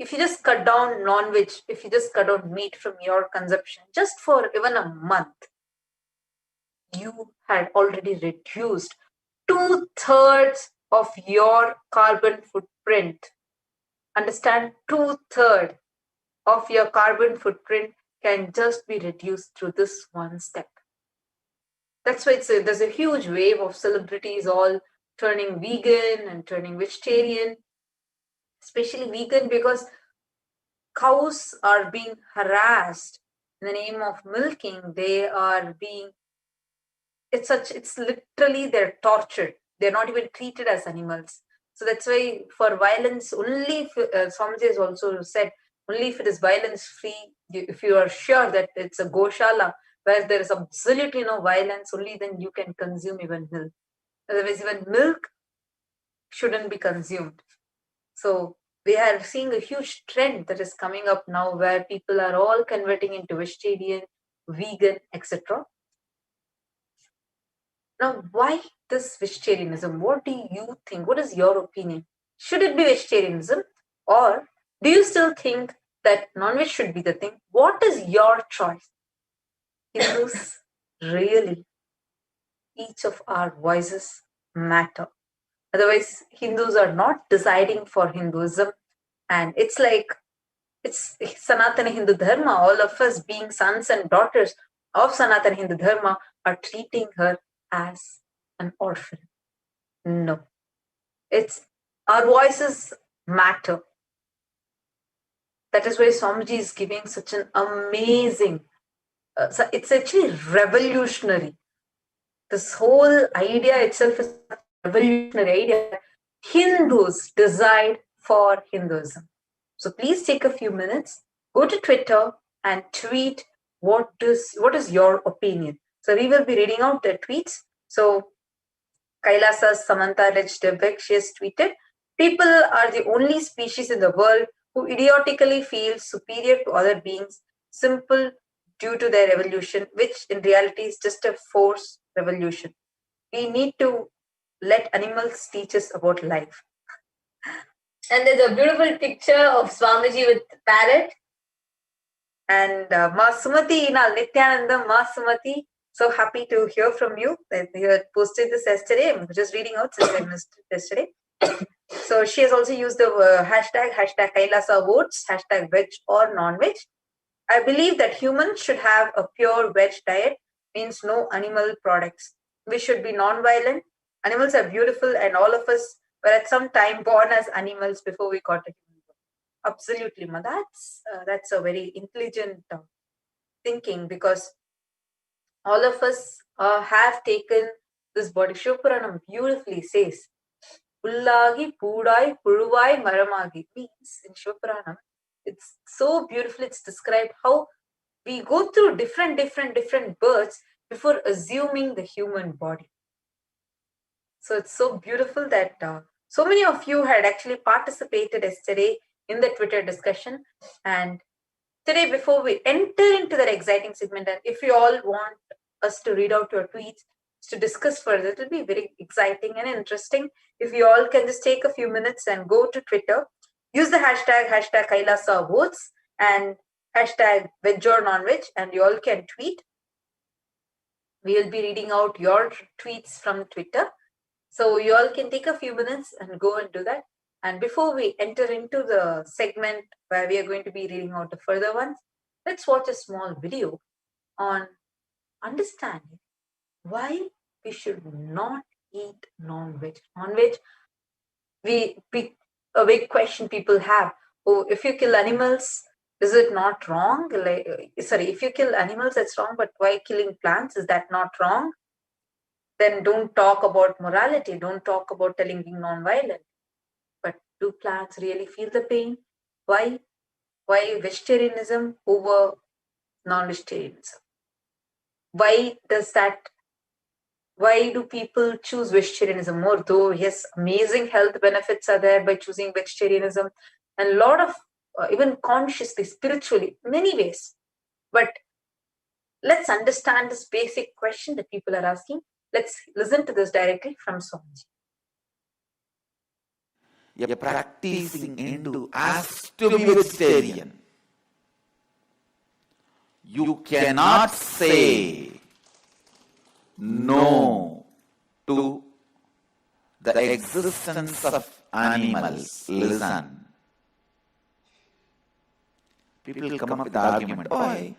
just cut down non-veg, if you just cut down meat from your consumption, just for even a month, you had already reduced 2/3 of your carbon footprint. Understand, 2/3 of your carbon footprint can just be reduced through this one step. That's why there's a huge wave of celebrities all turning vegan and turning vegetarian, especially vegan, because cows are being harassed in the name of milking. They are being, it's literally, they're tortured. They're not even treated as animals. So that's why for violence, only if, Swamiji has also said, only if it is violence free, if you are sure that it's a goshala where there is absolutely no violence, only then you can consume even milk. Otherwise, even milk shouldn't be consumed. So we are seeing a huge trend that is coming up now where people are all converting into vegetarian, vegan, etc. Now, why this vegetarianism? What do you think? What is your opinion? Should it be vegetarianism, or do you still think that non-veg should be the thing? What is your choice? Hindus, really, each of our voices matter. Otherwise, Hindus are not deciding for Hinduism, and it's like it's Sanatana Hindu Dharma. All of us, being sons and daughters of Sanatana Hindu Dharma, are treating her as an orphan. No, it's our voices matter. That is why Swamiji is giving such an amazing, so it's actually revolutionary. This whole idea itself is a revolutionary idea. Hindus decide for Hinduism. So please take a few minutes, go to Twitter and tweet what is your opinion. So we will be reading out the tweets. So Kailasa's Samantha Rich-Debek, she has tweeted, people are the only species in the world who idiotically feel superior to other beings, simple due to their evolution, which in reality is just a forced revolution. We need to let animals teach us about life. And there's a beautiful picture of Swamiji with parrot. And Ma Sumati, Nithyananda, Ma Sumati, so happy to hear from you. You had posted this yesterday. I'm just reading out since I missed it yesterday. So she has also used the hashtag Kailasa votes, hashtag veg or non-veg. I believe that humans should have a pure veg diet, means no animal products. We should be non-violent. Animals are beautiful, and all of us were at some time born as animals before we got a human body. Absolutely, ma. That's a very intelligent thinking, because all of us have taken this body. Shivapuranam beautifully says, Pullagi, Pudai, Puruvai, Maramagi, means in Shivapuranam, it's so beautiful. It's described how we go through different births before assuming the human body. So it's so beautiful that so many of you had actually participated yesterday in the Twitter discussion. And today, before we enter into that exciting segment, and if you all want us to read out your tweets to discuss further, it will be very exciting and interesting. If you all can just take a few minutes and go to Twitter, use the hashtag Kailasa votes and hashtag veg or non-veg, and you all can tweet. We will be reading out your tweets from Twitter. So you all can take a few minutes and go and do that. And before we enter into the segment where we are going to be reading out the further ones, let's watch a small video on understanding why we should not eat non-veg. Non-veg, a big question people have. Oh, if you kill animals, is it not wrong? If you kill animals, that's wrong, but why killing plants? Is that not wrong? Then don't talk about morality. Don't talk about telling being non-violent. But do plants really feel the pain? Why vegetarianism over non-vegetarianism? Why do people choose vegetarianism more? Though, yes, amazing health benefits are there by choosing vegetarianism, and a lot of even consciously, spiritually, many ways. But let's understand this basic question that people are asking. Let's listen to this directly from Swamiji. A practicing Hindu has to be vegetarian. You cannot say no to the existence of animals. Listen. People come up with the argument, why?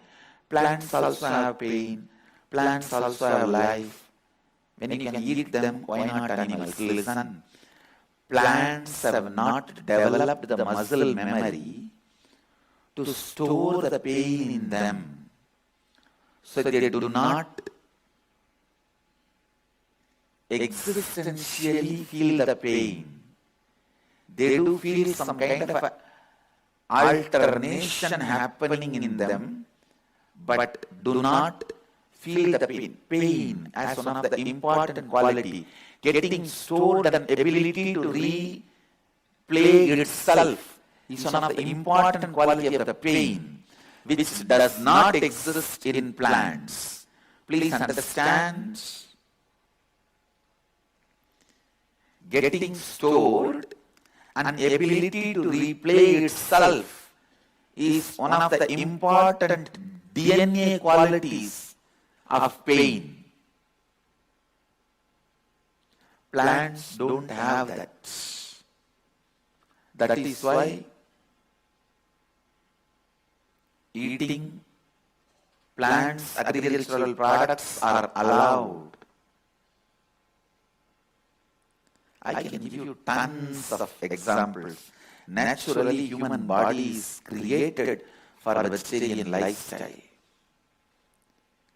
Plants also have pain, plants also have life. When you can eat them, why not animals? Listen. Plants have not developed the muscle memory to store the pain in them. So they do not existentially feel the pain. They do feel some kind of alternation happening in them, but do not feel the pain. Pain as one of the important quality. Getting stored and ability to replay itself is one of the important quality of the pain, which does not exist in plants. Please understand. getting stored and ability to replay itself is one of the important DNA qualities of pain. Plants don't have that. That is why eating plants, agricultural products are allowed. I can give you tons of examples. Naturally, human body is created for a vegetarian lifestyle.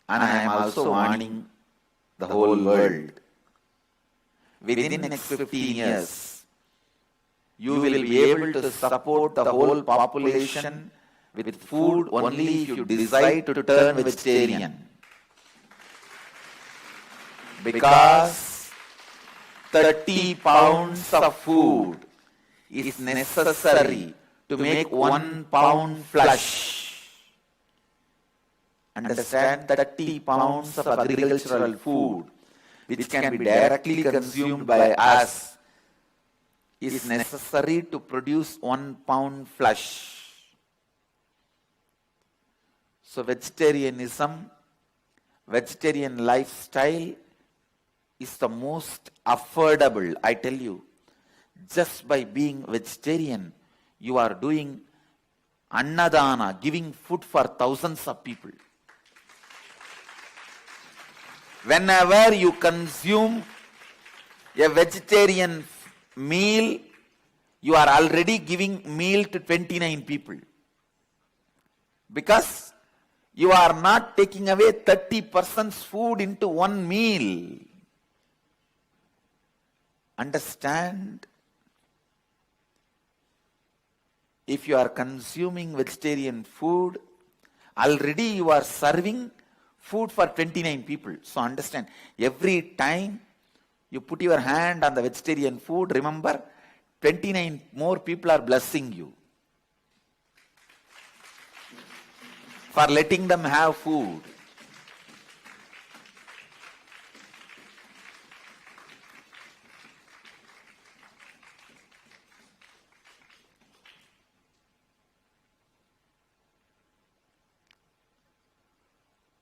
And I am also warning the whole world. Within the next 15 years, you will be able to support the whole population with food only if you decide to turn vegetarian. Because 30 pounds of food is necessary to make 1 pound flesh. Understand, 30 pounds of agricultural food which can be directly consumed by us is necessary to produce 1 pound flesh. So vegetarianism, vegetarian lifestyle is the most affordable. I tell you, just by being vegetarian, you are doing annadana, giving food for thousands of people. Whenever you consume a vegetarian meal, you are already giving meal to 29 people. Because you are not taking away 30% food into one meal. Understand? If you are consuming vegetarian food, already you are serving food for 29 people. So understand, every time you put your hand on the vegetarian food, remember, 29 more people are blessing you for letting them have food.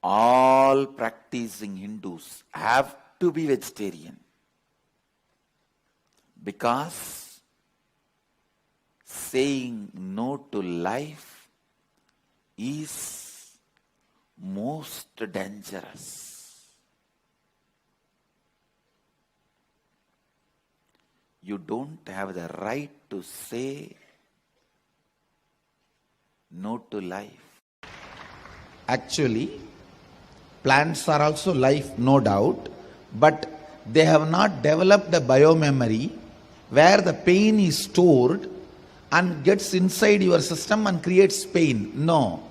All practicing Hindus have to be vegetarian, because saying no to life is most dangerous. You don't have the right to say no to life. Actually, plants are also life, no doubt, but they have not developed a biomemory where the pain is stored and gets inside your system and creates pain. No.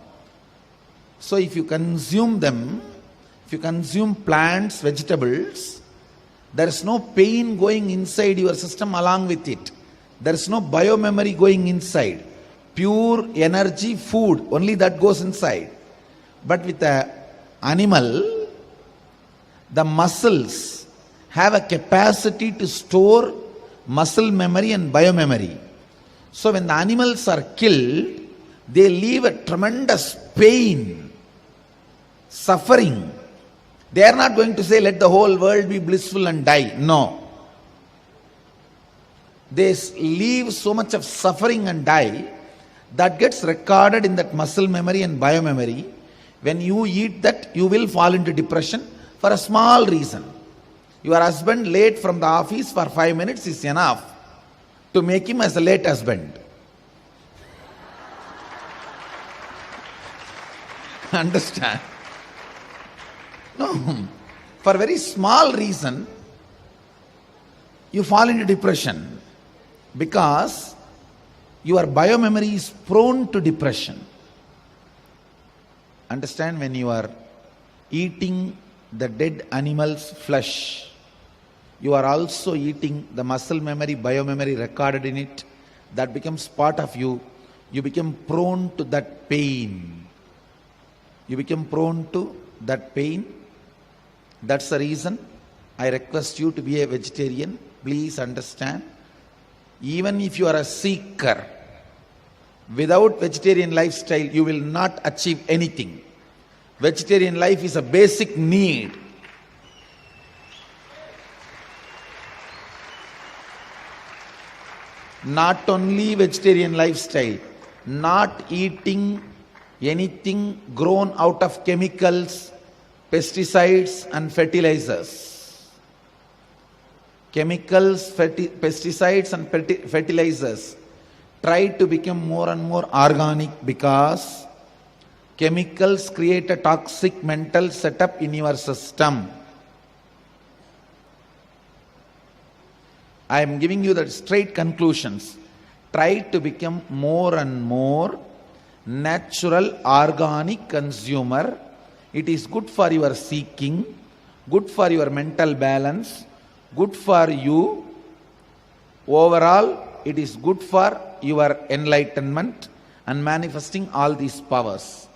So if you consume them, if you consume plants, vegetables, there is no pain going inside your system along with it. There is no biomemory going inside. Pure energy, food, only that goes inside. But with the animal, the muscles have a capacity to store muscle memory and biomemory. So when the animals are killed, they leave a tremendous pain, suffering. They are not going to say, let the whole world be blissful and die. No. They leave so much of suffering and die that gets recorded in that muscle memory and biomemory. When you eat that, you will fall into depression for a small reason. Your husband late from the office for 5 minutes is enough to make him as a late husband. Understand? No. For a very small reason, you fall into depression because your biomemory is prone to depression. Understand, when you are eating the dead animal's flesh, you are also eating the muscle memory, biomemory recorded in it. That becomes part of you. You become prone to that pain. You become prone to that pain. That's the reason I request you to be a vegetarian, please understand, even if you are a seeker, without vegetarian lifestyle, you will not achieve anything. Vegetarian life is a basic need. Not only vegetarian lifestyle, not eating anything grown out of chemicals, pesticides and fertilizers. Chemicals, pesticides and fertilizers. Try to become more and more organic, because chemicals create a toxic mental setup in your system. I am giving you the straight conclusions. Try to become more and more natural, organic consumer. It is good for your seeking, good for your mental balance, good for you. Overall, it is good for your enlightenment and manifesting all these powers.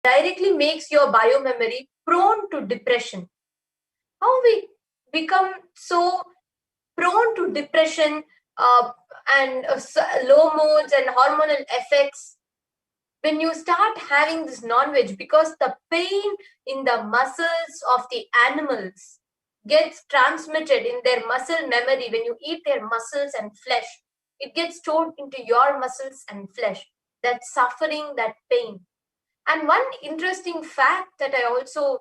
Directly makes your biomemory prone to depression. How we become so prone to depression and low moods and hormonal effects when you start having this non-veg, because the pain in the muscles of the animals gets transmitted in their muscle memory. When you eat their muscles and flesh, it gets stored into your muscles and flesh. That suffering, that pain. And one interesting fact that I also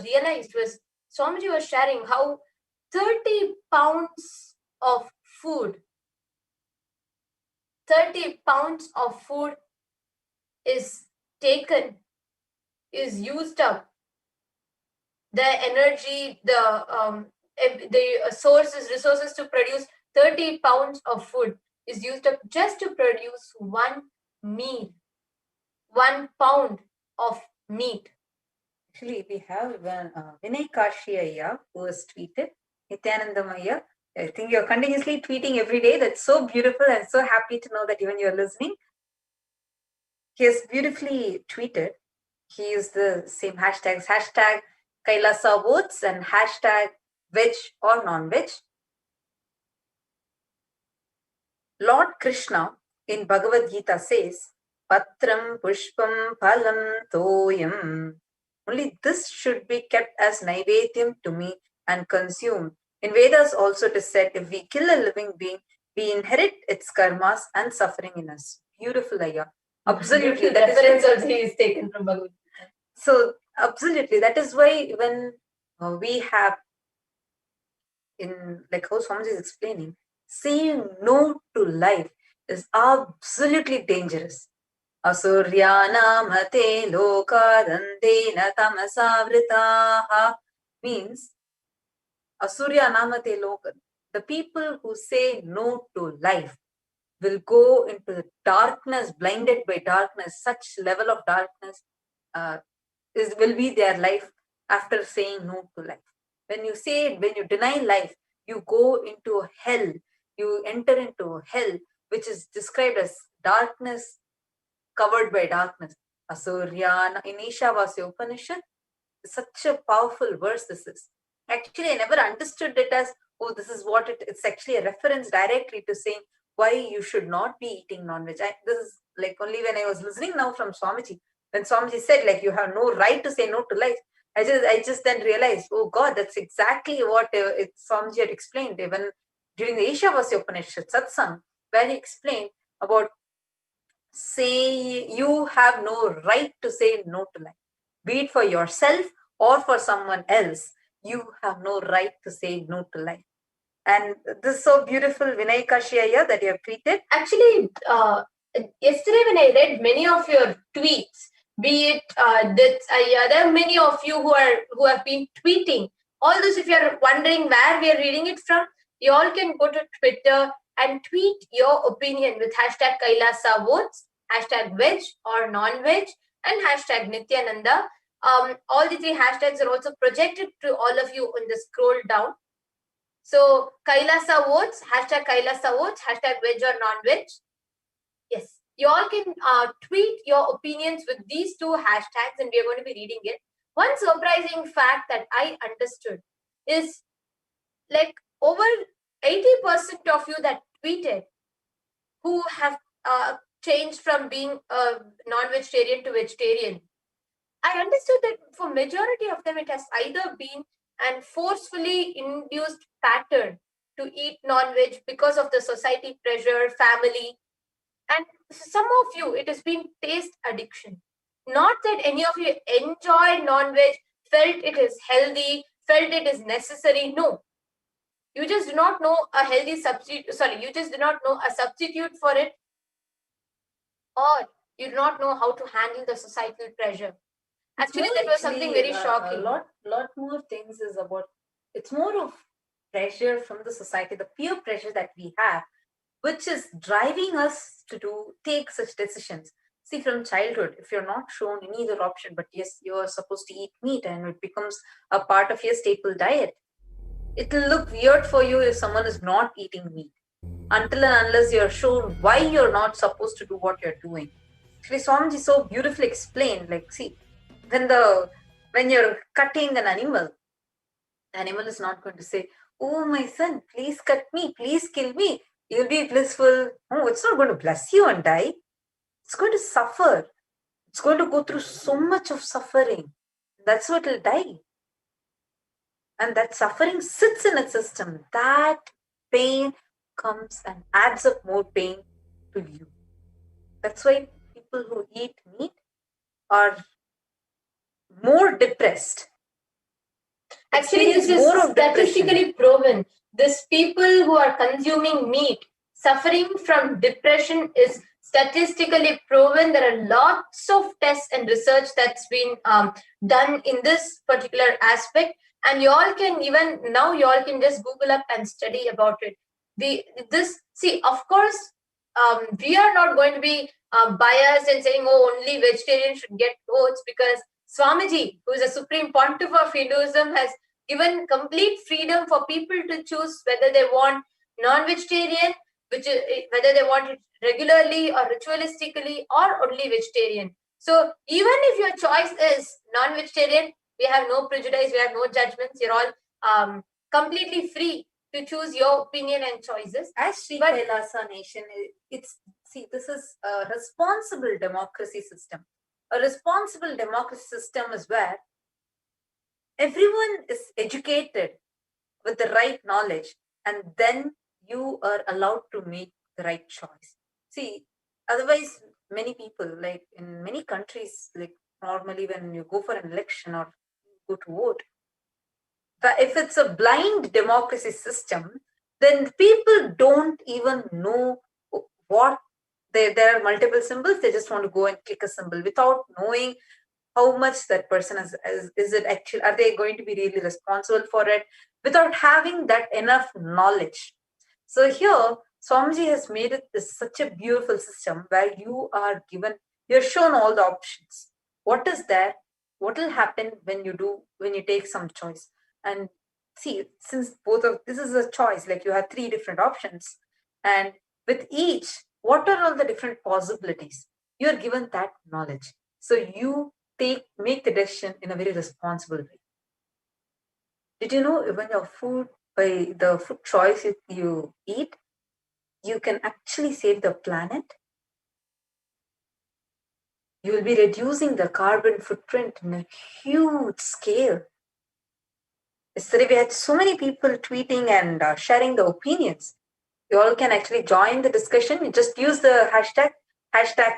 realized was Swamiji was sharing how 30 pounds of food is taken, is used up. The energy, the resources to produce 30 pounds of food is used up just to produce one meal. 1 pound of meat. Actually, we have Vinay Kashi who has tweeted, Nithyanandam Ayya, I think you're continuously tweeting every day. That's so beautiful, and so happy to know that even you're listening. He has beautifully tweeted. He used the same hashtags, hashtag Kailasa votes and hashtag veg or non-veg. Lord Krishna in Bhagavad Gita says, Patram Pushpam Phalam Toyam. Only this should be kept as Naivedyam to me and consumed. In Vedas also it is said, if we kill a living being, we inherit its karmas and suffering in us. Beautiful, Ayya. Absolutely. That reference also is taken from Bhagavad Gita. So, absolutely. That is why when we have, in like how Swamiji is explaining, saying no to life is absolutely dangerous. Asuryanamate lokadandena tamasavritaha means Asuryanamate loka. The people who say no to life will go into the darkness, blinded by darkness. Such level of darkness will be their life after saying no to life. When you deny life, you go into hell. You enter into hell, which is described as darkness covered by darkness. Asuryana in Ishavasya Upanishad, such a powerful verse this is. Actually, I never understood it as, oh, this is what it's actually a reference directly to saying why you should not be eating non-veg. This is like only when I was listening now from Swamiji, when Swamiji said like you have no right to say no to life, I just then realized, oh God, that's exactly what Swamiji had explained even during the Ishavasya Upanishad Satsang, where he explained about say you have no right to say no to life, be it for yourself or for someone else. You have no right to say no to life. And this is so beautiful, Vinay Kashiyaya, that you have tweeted. Actually, yesterday when I read many of your tweets, be it there are many of you who have been tweeting. All this, if you are wondering where we are reading it from, you all can go to Twitter and tweet your opinion with hashtag Kailasa votes hashtag veg or non-veg, and hashtag Nithyananda. All the three hashtags are also projected to all of you on the scroll down. So Kailasa votes, hashtag Kailasa votes, hashtag veg or non-veg. Yes, you all can tweet your opinions with these two hashtags, and we are going to be reading it. One surprising fact that I understood is like over 80% of you that tweeted who have changed from being a non-vegetarian to vegetarian. I understood that for majority of them, it has either been an forcefully induced pattern to eat non-veg because of the society pressure, family, and some of you, it has been taste addiction. Not that any of you enjoy non-veg, felt it is healthy, felt it is necessary. No. You just do not know a healthy substitute. Sorry, you just do not know a substitute for it, or you do not know how to handle the societal pressure. Actually, that was something very shocking. A lot more things is about, it's more of pressure from the society, the peer pressure that we have, which is driving us to take such decisions. See, from childhood, if you're not shown any other option, but yes, you're supposed to eat meat and it becomes a part of your staple diet, it will look weird for you if someone is not eating meat, until and unless you're shown why you're not supposed to do what you're doing. Actually, Swamiji so beautifully explained, like, see, when you're cutting an animal, the animal is not going to say, oh, my son, please cut me, please kill me. You'll be blissful. Oh, it's not going to bless you and die. It's going to suffer. It's going to go through so much of suffering. That's what it'll die. And that suffering sits in its system. That pain comes and adds up more pain to you. That's why people who eat meat are more depressed. Actually, this is statistically proven. These people who are consuming meat suffering from depression is statistically proven. There are lots of tests and research that's been done in this particular aspect, and you all can just Google up and study about it. Of course, we are not going to be biased and saying, oh, only vegetarians should get votes, because Swamiji, who is a supreme pontiff of Hinduism, has given complete freedom for people to choose whether they want non-vegetarian, whether they want it regularly or ritualistically, or only vegetarian. So even if your choice is non-vegetarian, we have no prejudice, we have no judgments. You're all completely free to choose your opinion and choices. As Sri Kailasa Nation, this is a responsible democracy system. A responsible democracy system is where everyone is educated with the right knowledge, and then you are allowed to make the right choice. See, otherwise, many people, like in many countries, like normally when you go for an election or go to vote, if it's a blind democracy system, then people don't even know what there are multiple symbols. They just want to go and click a symbol without knowing how much that person is it actually, are they going to be really responsible for it, without having that enough knowledge. So here, Swamiji has made it such a beautiful system where you're shown all the options. What is there? What will happen when you take some choice? And see, since this is a choice, like you have 3 different options, and with each, what are all the different possibilities? You're given that knowledge. So you make the decision in a very responsible way. Did you know when by the food choice you eat, you can actually save the planet? You will be reducing the carbon footprint in a huge scale. Yesterday we had so many people tweeting and sharing the opinions. You all can actually join the discussion. You just use the hashtag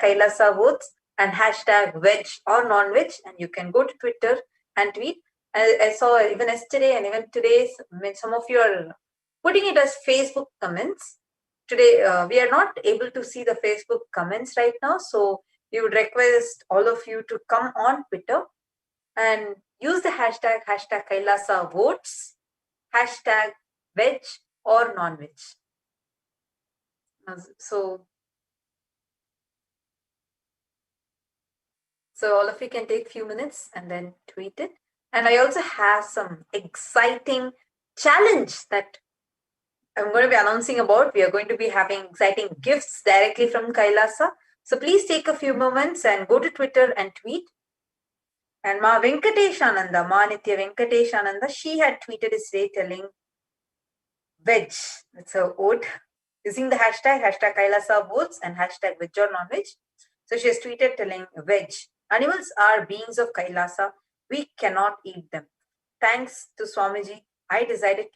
Kailasa votes and hashtag veg or non-veg, and you can go to Twitter and tweet. I saw even yesterday and even today, some of you are putting it as Facebook comments. Today, we are not able to see the Facebook comments right now, so we would request all of you to come on Twitter and use the hashtag Kailasa votes, hashtag veg or non-veg. So So all of you can take a few minutes and then tweet it. And I also have some exciting challenge that I'm going to be announcing about. We are going to be having exciting gifts directly from Kailasa. So please take a few moments and go to Twitter and tweet. And Ma Venkateshananda, Ma Nithya Venkateshananda, she had tweeted yesterday telling veg. It's a vote using the hashtag Kailasa votes and hashtag veg or non-veg. So she has tweeted telling veg. Animals are beings of Kailasa. We cannot eat them. Thanks to Swamiji, I decided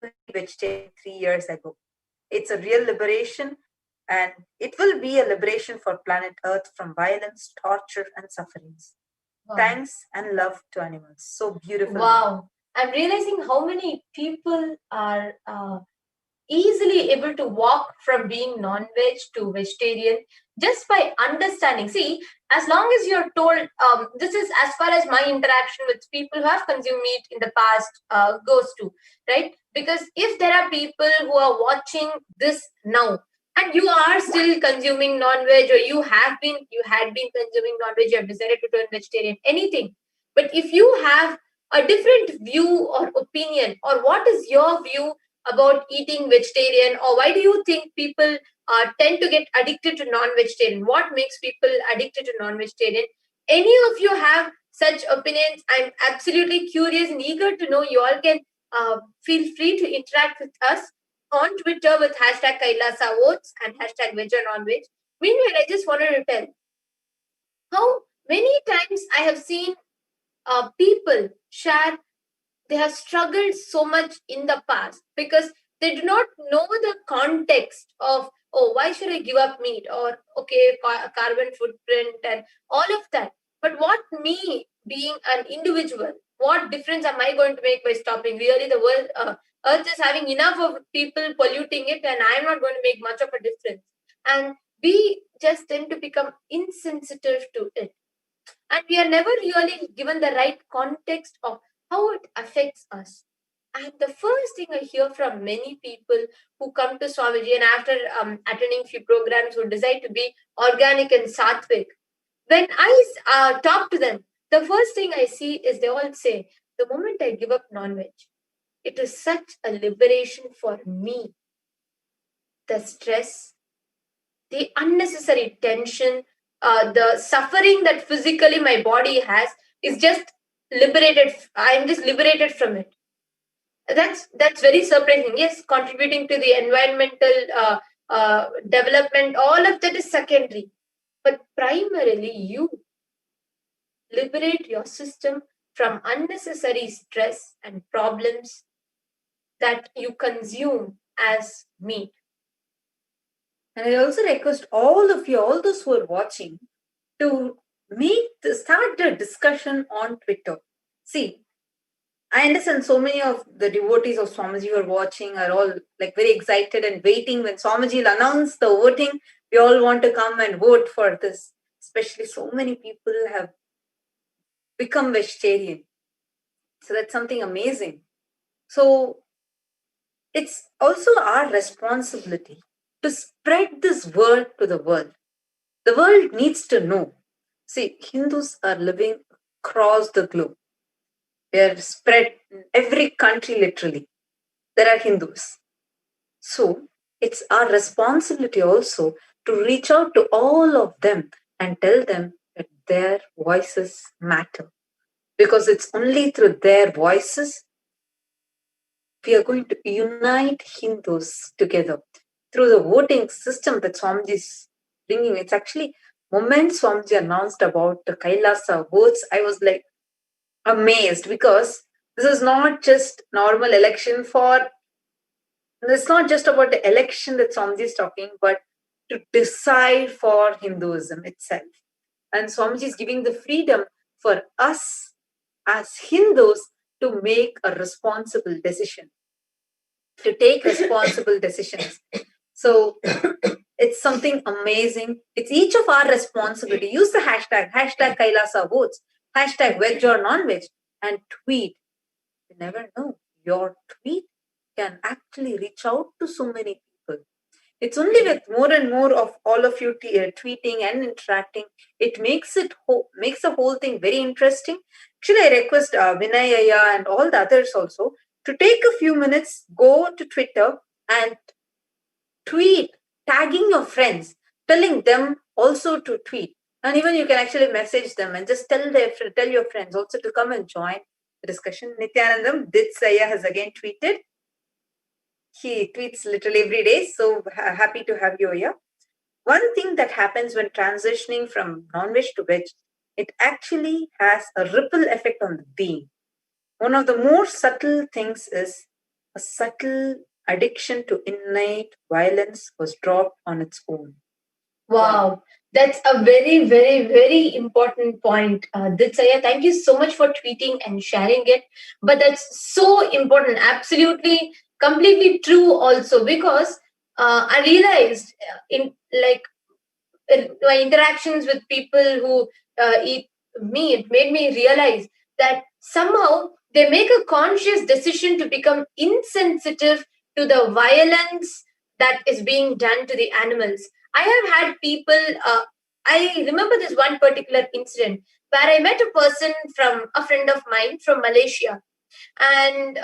to be vegetarian 3 years ago. It's a real liberation, and it will be a liberation for planet Earth from violence, torture, and sufferings. Wow. Thanks and love to animals. So beautiful. Wow. I'm realizing how many people are easily able to walk from being non-veg to vegetarian just by understanding. See, as long as you're told, this is as far as my interaction with people who have consumed meat in the past goes to, right? Because if there are people who are watching this now and you are still consuming non-veg, or you had been consuming non-veg, you have decided to turn vegetarian, anything. But if you have a different view or opinion, or what is your view about eating vegetarian, or why do you think people tend to get addicted to non-vegetarian? What makes people addicted to non-vegetarian? Any of you have such opinions? I'm absolutely curious and eager to know. You all can feel free to interact with us on Twitter with hashtag Kailasa votes and hashtag veg or non-veg. Meanwhile, I just wanted to tell how many times I have seen people share they have struggled so much in the past because they do not know the context of, oh, why should I give up meat, or okay, carbon footprint and all of that. But what me being an individual, what difference am I going to make by stopping? Really, the world, Earth is having enough of people polluting it, and I'm not going to make much of a difference. And we just tend to become insensitive to it. And we are never really given the right context of how it affects us. And the first thing I hear from many people who come to Swamiji and after attending few programs who decide to be organic and sattvic, when I talk to them, the first thing I see is they all say, the moment I give up non-veg, it is such a liberation for me. The stress, the unnecessary tension, the suffering that physically my body has is just liberated. I'm just liberated from it. That's very surprising. Yes, contributing to the environmental development, all of that is secondary. But primarily, you liberate your system from unnecessary stress and problems that you consume as meat. And I also request all of you, all those who are watching, to start the discussion on Twitter. See, I understand so many of the devotees of Swamiji who are watching are all like very excited and waiting when Swamiji will announce the voting. We all want to come and vote for this. Especially so many people have become vegetarian. So that's something amazing. So it's also our responsibility to spread this word to the world. The world needs to know. See, Hindus are living across the globe. They are spread in every country, literally. There are Hindus. So it's our responsibility also to reach out to all of them and tell them that their voices matter. Because it's only through their voices we are going to unite Hindus together. Through the voting system that Swamiji is bringing, it's actually, moment Swamiji announced about the Kailasa votes, I was like amazed, because this is not just normal election it's not just about the election that Swamiji is talking, but to decide for Hinduism itself. And Swamiji is giving the freedom for us as Hindus to make a responsible decision, to take responsible decisions. So it's something amazing. It's each of our responsibility. Use the hashtag Kailasa votes, hashtag veg or non-veg, and tweet. You never know. Your tweet can actually reach out to so many people. It's only with more and more of all of you tweeting and interacting, it makes makes the whole thing very interesting. Actually, I request Vinay Ayya and all the others also to take a few minutes, go to Twitter and tweet, tagging your friends, telling them also to tweet. And even you can actually message them and just tell your friends also to come and join the discussion. Nithyanandam Ditsaya has again tweeted. He tweets literally every day, so happy to have you here. One thing that happens when transitioning from non-veg to veg, it actually has a ripple effect on the being. One of the more subtle things is a subtle addiction to innate violence was dropped on its own. Wow, that's a very, very, very important point. Ditsaya, thank you so much for tweeting and sharing it. But that's so important, absolutely, completely true also, because I realized in my interactions with people who eat meat made me realize that somehow they make a conscious decision to become insensitive to the violence that is being done to the animals. I have had people, I remember this one particular incident where I met a person from a friend of mine from Malaysia, and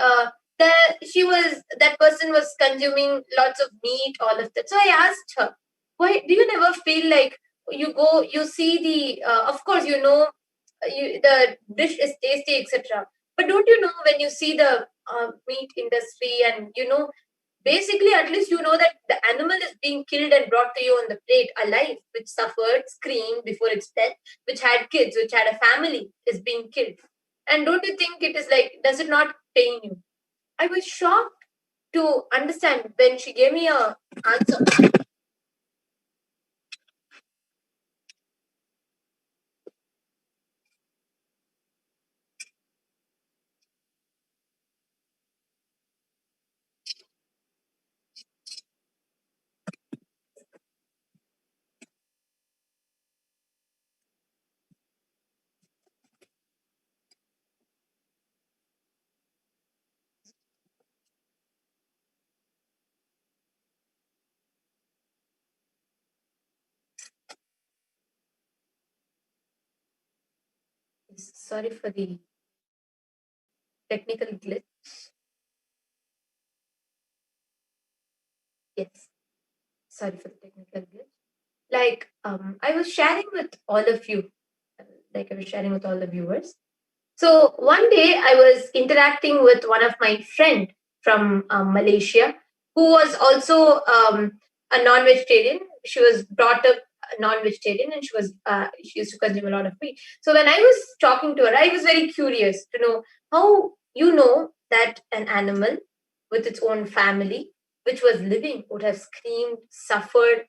that person was consuming lots of meat, all of that. So I asked her, why do you never feel like you see the of course the dish is tasty, etc., but don't you know when you see the meat industry, and basically at least you know that the animal is being killed and brought to you on the plate alive, which suffered, screamed before its death, which had kids, which had a family, is being killed. And don't you think it is like, does it not pain you? I was shocked to understand when she gave me a answer. Sorry for the technical glitch. Yes, sorry for the technical glitch. Like, I was sharing with all of you, like I was sharing with all the viewers. So one day I was interacting with one of my friend from Malaysia, who was also a non-vegetarian. She was brought up non-vegetarian, and she used to consume a lot of meat. So when I was talking to her, I was very curious to know how that an animal with its own family, which was living, would have screamed, suffered,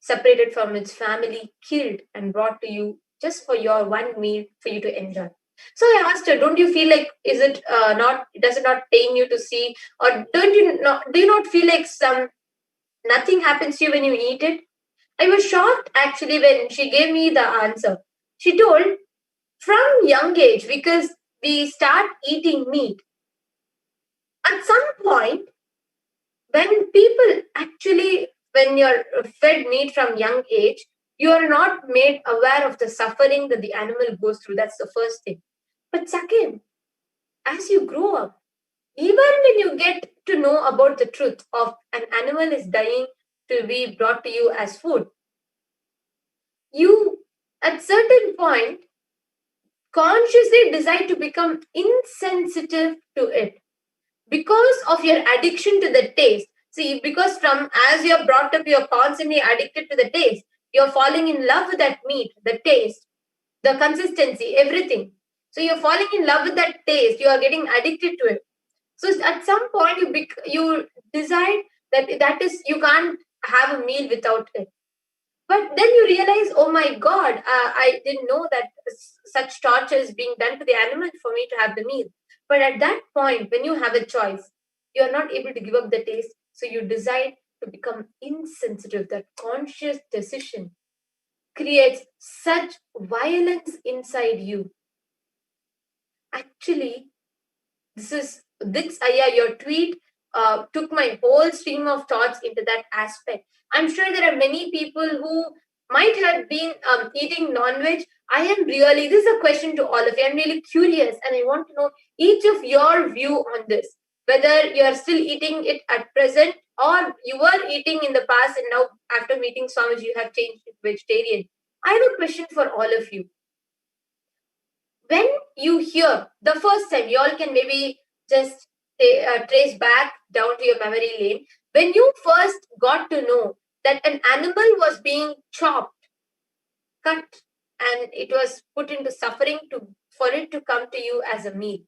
separated from its family, killed, and brought to you just for your one meal for you to enjoy. So I asked her, don't you feel like, does it not pain you to see, or do you not feel like nothing happens to you when you eat it? I was shocked actually when she gave me the answer. She told, from young age, because we start eating meat, at some point, when you're fed meat from young age, you are not made aware of the suffering that the animal goes through. That's the first thing. But second, as you grow up, even when you get to know about the truth of an animal is dying to be brought to you as food, you, at certain point, consciously decide to become insensitive to it because of your addiction to the taste. See, because from as you're brought up, you're constantly addicted to the taste. You're falling in love with that meat, the taste, the consistency, everything. So you're falling in love with that taste. You are getting addicted to it. So at some point, you decide that is, you can't have a meal without it. But then you realize, oh my God, I didn't know that such torture is being done to the animal for me to have the meal. But at that point, when you have a choice, you are not able to give up the taste. So you decide to become insensitive. That conscious decision creates such violence inside you. Actually, this Ayya, your tweet took my whole stream of thoughts into that aspect. I'm sure there are many people who might have been eating non-veg. This is a question to all of you. I'm really curious and I want to know each of your view on this. Whether you are still eating it at present or you were eating in the past and now after meeting Swamiji you have changed to vegetarian. I have a question for all of you. When you hear the first time, you all can maybe just trace back down to your memory lane. When you first got to know that an animal was being chopped, cut, and it was put into suffering for it to come to you as a meal.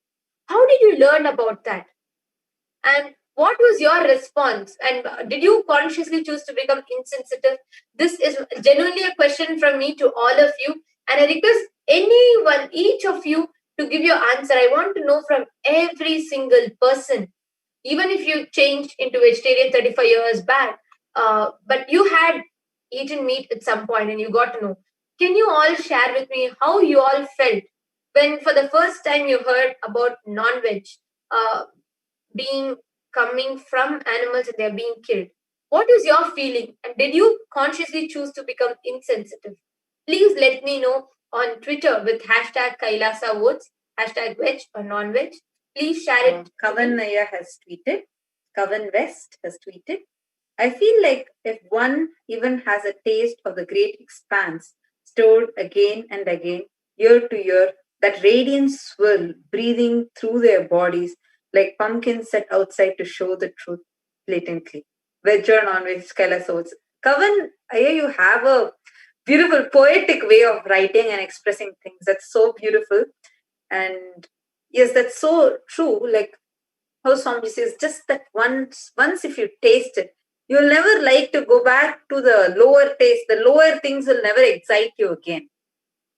How did you learn about that? And what was your response? And did you consciously choose to become insensitive? This is genuinely a question from me to all of you. And I request anyone, each of you, to give your answer. I want to know from every single person, even if you changed into vegetarian 35 years back, but you had eaten meat at some point and you got to know. Can you all share with me how you all felt when for the first time you heard about non-veg coming from animals and they're being killed? What was your feeling? And did you consciously choose to become insensitive? Please let me know on Twitter with hashtag Kailasa votes, hashtag veg or non-veg. Please share it. Kavan Naya has tweeted. Kavan West has tweeted. I feel like if one even has a taste of the great expanse, stored again and again, year to year, that radiant swirl breathing through their bodies like pumpkins set outside to show the truth blatantly. Veg or non-veg, Kailaasa votes. Kavan, you have a beautiful poetic way of writing and expressing things. That's so beautiful. And yes, that's so true. Like how Swamiji says, just that once if you taste it, you'll never like to go back to the lower taste. The lower things will never excite you again.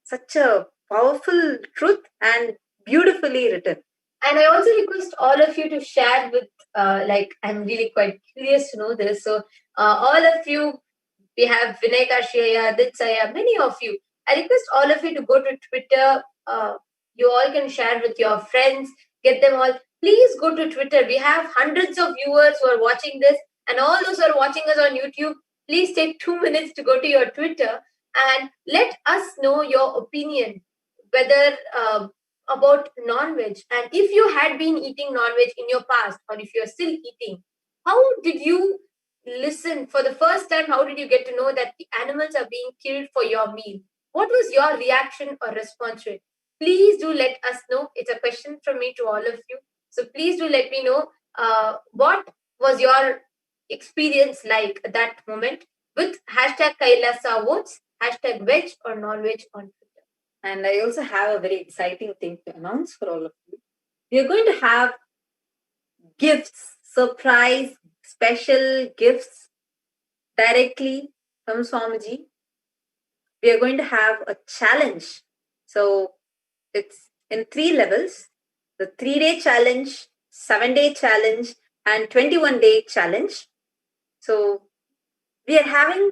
Such a powerful truth and beautifully written. And I also request all of you to share with, I'm really quite curious to know this. So all of you, we have Vinay Kashiyaya, Ditsaya, many of you. I request all of you to go to Twitter. You all can share with your friends, get them all. Please go to Twitter. We have hundreds of viewers who are watching this, and all those who are watching us on YouTube, please take 2 minutes to go to your Twitter and let us know your opinion, whether about non-veg. And if you had been eating non-veg in your past, or if you're still eating, how did you listen for the first time? How did you get to know that the animals are being killed for your meal? What was your reaction or response to it? Please do let us know. It's a question from me to all of you. So please do let me know what was your experience like at that moment with hashtag Kailasa votes, hashtag veg or non-veg on Twitter. And I also have a very exciting thing to announce for all of you. We are going to have gifts, surprise, special gifts directly from Swamiji. We are going to have a challenge. So it's in 3 levels. The 3-day challenge, 7-day challenge, and 21-day challenge. So we are having,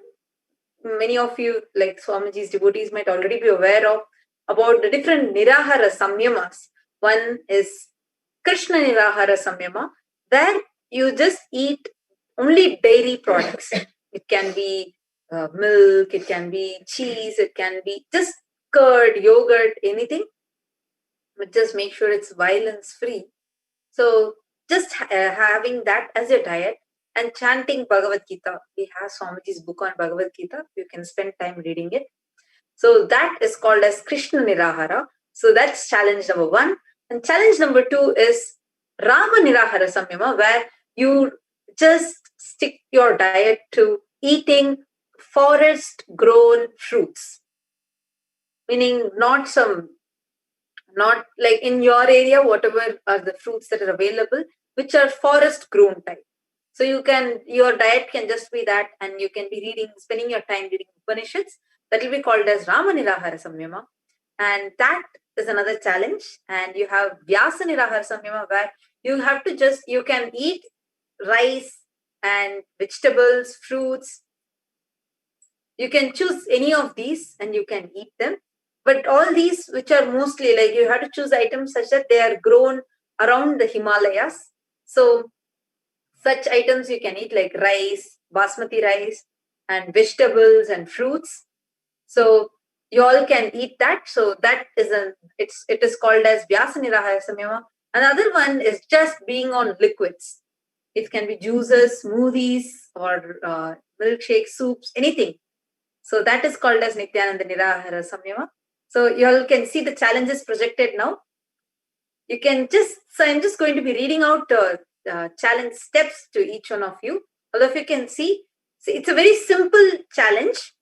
many of you, like Swamiji's devotees, might already be aware of about the different Nirahara Samyamas. One is Krishna Nirahara Samyama, where you just eat only dairy products. It can be milk, it can be cheese, it can be just curd, yogurt, anything. But just make sure it's violence free. So just having that as your diet and chanting Bhagavad Gita. We have Swamiji's book on Bhagavad Gita. You can spend time reading it. So that is called as Krishna Nirahara. So that's challenge number 1. And challenge number 2 is Rama Nirahara Samyama, where you just stick your diet to eating forest grown fruits. Meaning not like in your area, whatever are the fruits that are available, which are forest grown type. So your diet can just be that, and you can be spending your time reading Upanishads. That will be called as Rama Nirahara Samyama. And that is another challenge. And you have Vyasa Nirahara Samyama, where you can eat rice and vegetables, fruits. You can choose any of these and you can eat them. But all these, which are mostly like, you have to choose items such that they are grown around the Himalayas. So such items you can eat, like rice, basmati rice, and vegetables and fruits. So you all can eat that. So that is it is called as Vyasa Nirahara Samyama. Another one is just being on liquids. It can be juices, smoothies, or milkshakes, soups, anything. So that is called as Nithyananda Nirahara Samyama. So you all can see the challenges projected now. You can so I'm just going to be reading out challenge steps to each one of you. All of you can see. It's a very simple challenge.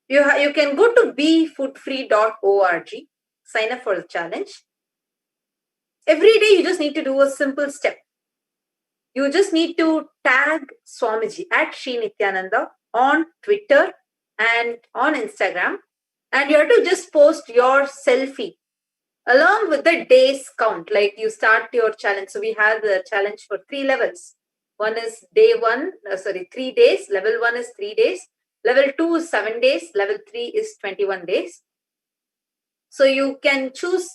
You can go to befoodfree.org, sign up for the challenge. Every day you just need to do a simple step. You just need to tag Swamiji at Sri Nithyananda on Twitter and on Instagram. And you have to just post your selfie along with the days count, like you start your challenge. So we have the challenge for 3 levels. One is 3 days. Level 1 is 3 days. Level 2 is 7 days. Level 3 is 21 days. So you can choose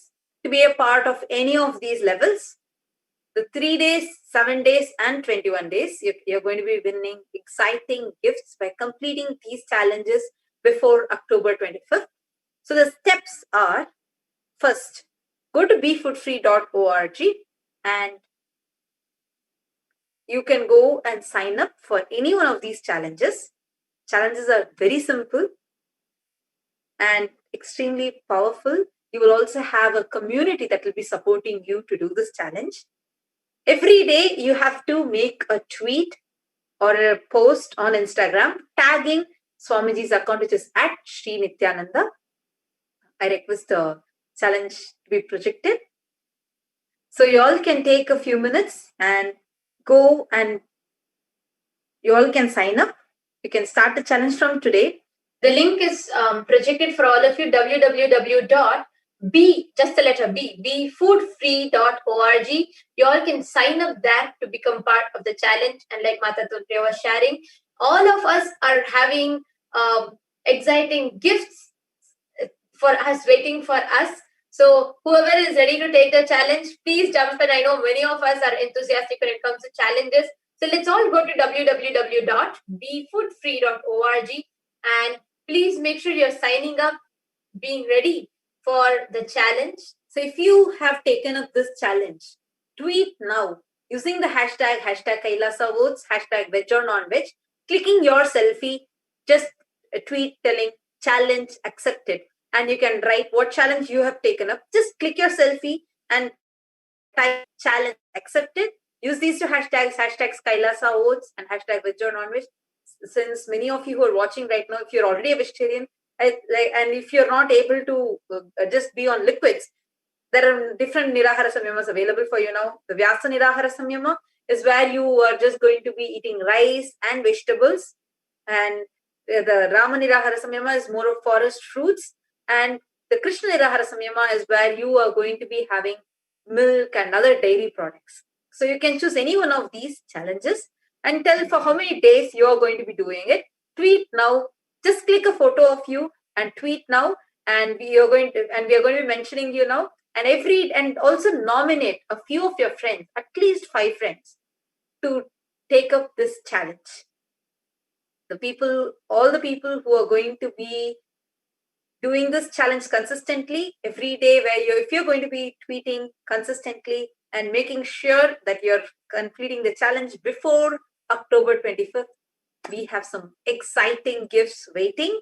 to be a part of any of these levels. The 3 days, 7 days, and 21 days, you're going to be winning exciting gifts by completing these challenges before October 25th. So the steps are, first, go to befoodfree.org and you can go and sign up for any one of these challenges. Challenges are very simple and extremely powerful. You will also have a community that will be supporting you to do this challenge. Every day you have to make a tweet or a post on Instagram tagging Swamiji's account, which is at Sri Nithyananda. I request the challenge to be projected. So you all can take a few minutes and go and you all can sign up. You can start the challenge from today. The link is projected for all of you, befoodfree.org. You all can sign up there to become part of the challenge. And like Mata Tulpriya was sharing, all of us are having exciting gifts for us, waiting for us. So whoever is ready to take the challenge, please jump in. I know many of us are enthusiastic when it comes to challenges. So let's all go to www.befoodfree.org and please make sure you're signing up, being ready for the challenge. So if you have taken up this challenge, tweet now using the hashtag Kailasa votes, hashtag veg or non-veg, clicking your selfie, just a tweet telling challenge accepted. And you can write what challenge you have taken up. Just click your selfie and type challenge accepted. Use these two hashtags Kailasa votes and hashtag veg or non-veg. Since many of you who are watching right now, if you're already a vegetarian, and if you're not able to just be on liquids, there are different Nirahara Samyamas available for you now. The Vyasa Nirahara Samyama is where you are just going to be eating rice and vegetables. And the Rama Nirahara Samyama is more of forest fruits. And the Krishna Nirahara Samyama is where you are going to be having milk and other dairy products. So you can choose any one of these challenges and tell for how many days you are going to be doing it. Tweet now. Just click a photo of you and tweet now, and we are going to be mentioning you now. And also nominate a few of your friends, at least 5 friends, to take up this challenge. All the people who are going to be doing this challenge consistently every day, if you're going to be tweeting consistently and making sure that you're completing the challenge before October 25th, we have some exciting gifts waiting.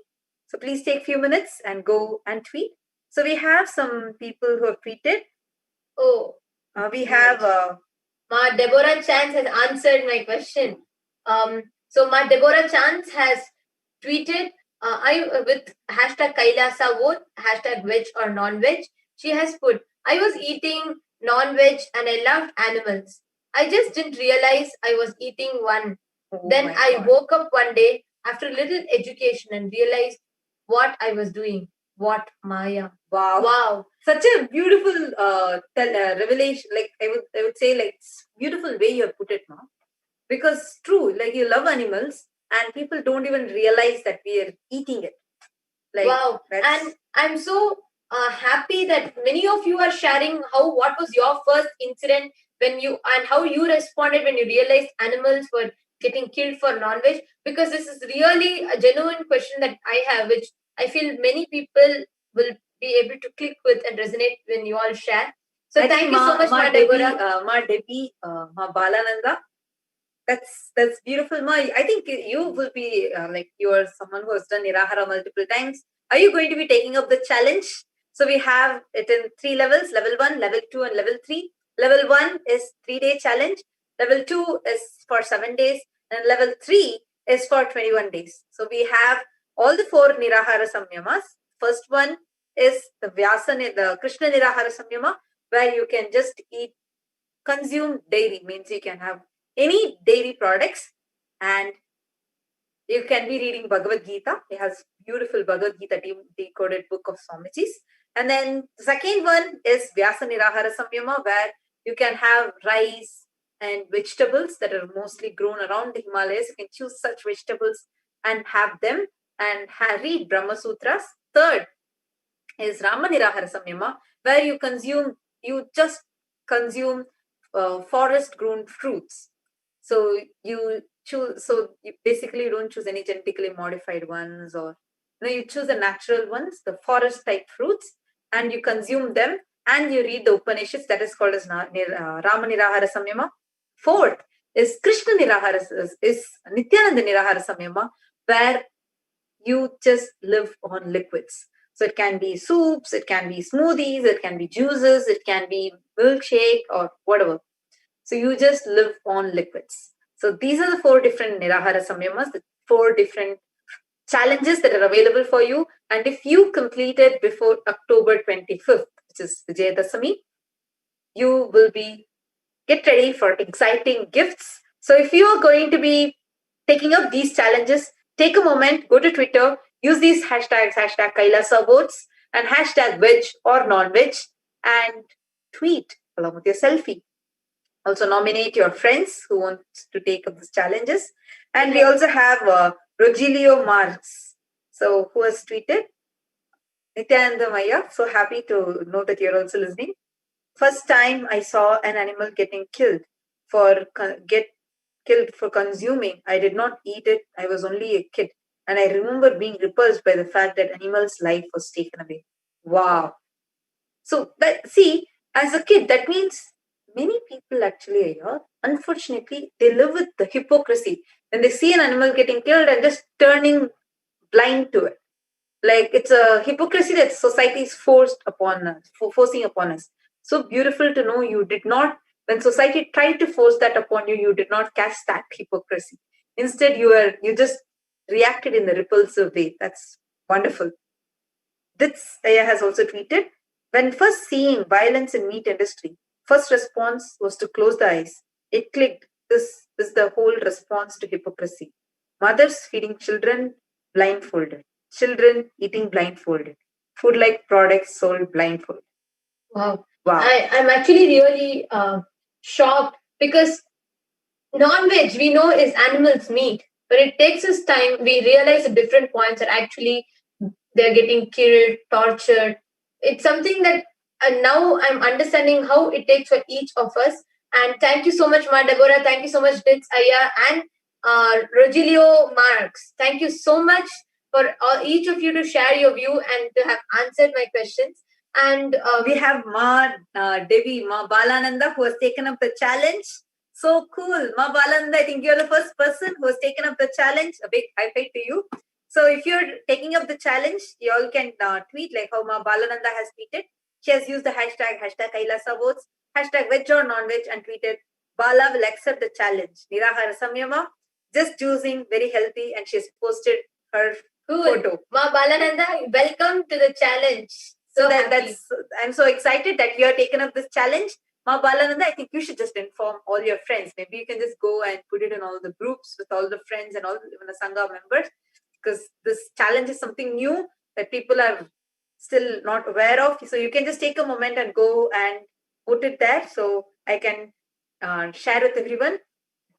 So please take a few minutes and go and tweet. So we have some people who have tweeted. We have Ma Deborah Chance has answered my question. So Ma Deborah Chance has tweeted with hashtag Kailasa vote, hashtag veg or non-veg. She has put, I was eating non-veg and I loved animals. I just didn't realize I was eating one. Then I woke up one day after a little education and realized what I was doing. What Maya. Wow. Such a beautiful revelation. Like I would say, like, it's beautiful way you have put it, Mom. Because true, like, you love animals and people don't even realize that we are eating it. Like, wow. And I'm so happy that many of you are sharing what was your first incident and how you responded when you realized animals were getting killed for non-veg, because this is really a genuine question that I have, which I feel many people will be able to click with and resonate when you all share. So thank you so much, Ma Deborah. Ma Debbie, Ma Balananda. That's beautiful, Ma. I think you will be you are someone who has done Nirahara multiple times. Are you going to be taking up the challenge? So we have it in 3 levels: level 1, level 2, and level 3. Level 1 is 3-day challenge. Level 2 is for 7 days, and level 3 is for 21 days. So we have all the 4 Nirahara Samyamas. First one is the the Krishna Nirahara Samyama, where you can just consume dairy, means you can have any dairy products, and you can be reading Bhagavad Gita. It has beautiful Bhagavad Gita decoded book of Swamiji's. And then the second one is Vyasa Nirahara Samyama, where you can have rice and vegetables that are mostly grown around the Himalayas. You can choose such vegetables and have them and read Brahma Sutras. Third is Rama Nirahara Samyama, where you just consume forest grown fruits. So you basically don't choose any genetically modified ones, or you choose the natural ones, the forest type fruits, and you consume them, and you read the Upanishads. That is called as Rama Nirahara Samyama. Fourth is Krishna Nirahara, is Nithyananda Nirahara Samyama, where you just live on liquids. So it can be soups, it can be smoothies, it can be juices, it can be milkshake or whatever. So you just live on liquids. So these are the 4 different Nirahara Samyamas, the 4 different challenges that are available for you. And if you complete it before October 25th, which is Vijayadasami, you will get ready for exciting gifts. So if you are going to be taking up these challenges, take a moment, go to Twitter, use these hashtags, hashtag Kailasa votes and hashtag veg or non-veg, and tweet along with your selfie. Also nominate your friends who want to take up these challenges. And we also have Rogelio Marx, so who has tweeted, Nithyananda Maya, so happy to know that you're also listening. First time I saw an animal getting killed for consuming. I did not eat it. I was only a kid. And I remember being repulsed by the fact that animal's life was taken away. Wow. So as a kid, that means many people actually here, unfortunately, they live with the hypocrisy. When they see an animal getting killed and just turning blind to it. Like it's a hypocrisy that society is forcing upon us. So beautiful to know you did not, when society tried to force that upon you, you did not catch that hypocrisy. Instead, you just reacted in the repulsive way. That's wonderful. This has also tweeted, when first seeing violence in meat industry, first response was to close the eyes. It clicked. This is the whole response to hypocrisy. Mothers feeding children blindfolded. Children eating blindfolded. Food-like products sold blindfolded. Wow. I'm actually really shocked, because non-veg we know is animals' meat, but it takes us time. We realize the different points that actually they're getting killed, tortured. It's something that now I'm understanding how it takes for each of us. And thank you so much, Ma Deborah. Thank you so much, Ditz Aya and Rogelio Marx. Thank you so much for each of you to share your view and to have answered my questions. And we have Ma Devi, Ma Balananda, who has taken up the challenge. So cool. Ma Balananda, I think you're the first person who has taken up the challenge. A big high five to you. So if you're taking up the challenge, you all can tweet like how Ma Balananda has tweeted. She has used the hashtag KAILASA votes, hashtag veg or non-veg, and tweeted, Bala will accept the challenge. Nirahara Samyama, just choosing very healthy, and she has posted her photo. Ma Balananda, welcome to the challenge. So I'm so excited that you have taken up this challenge. Ma Balananda, I think you should just inform all your friends. Maybe you can just go and put it in all the groups with all the friends and all the Sangha members, because this challenge is something new that people are still not aware of. So you can just take a moment and go and put it there so I can share with everyone.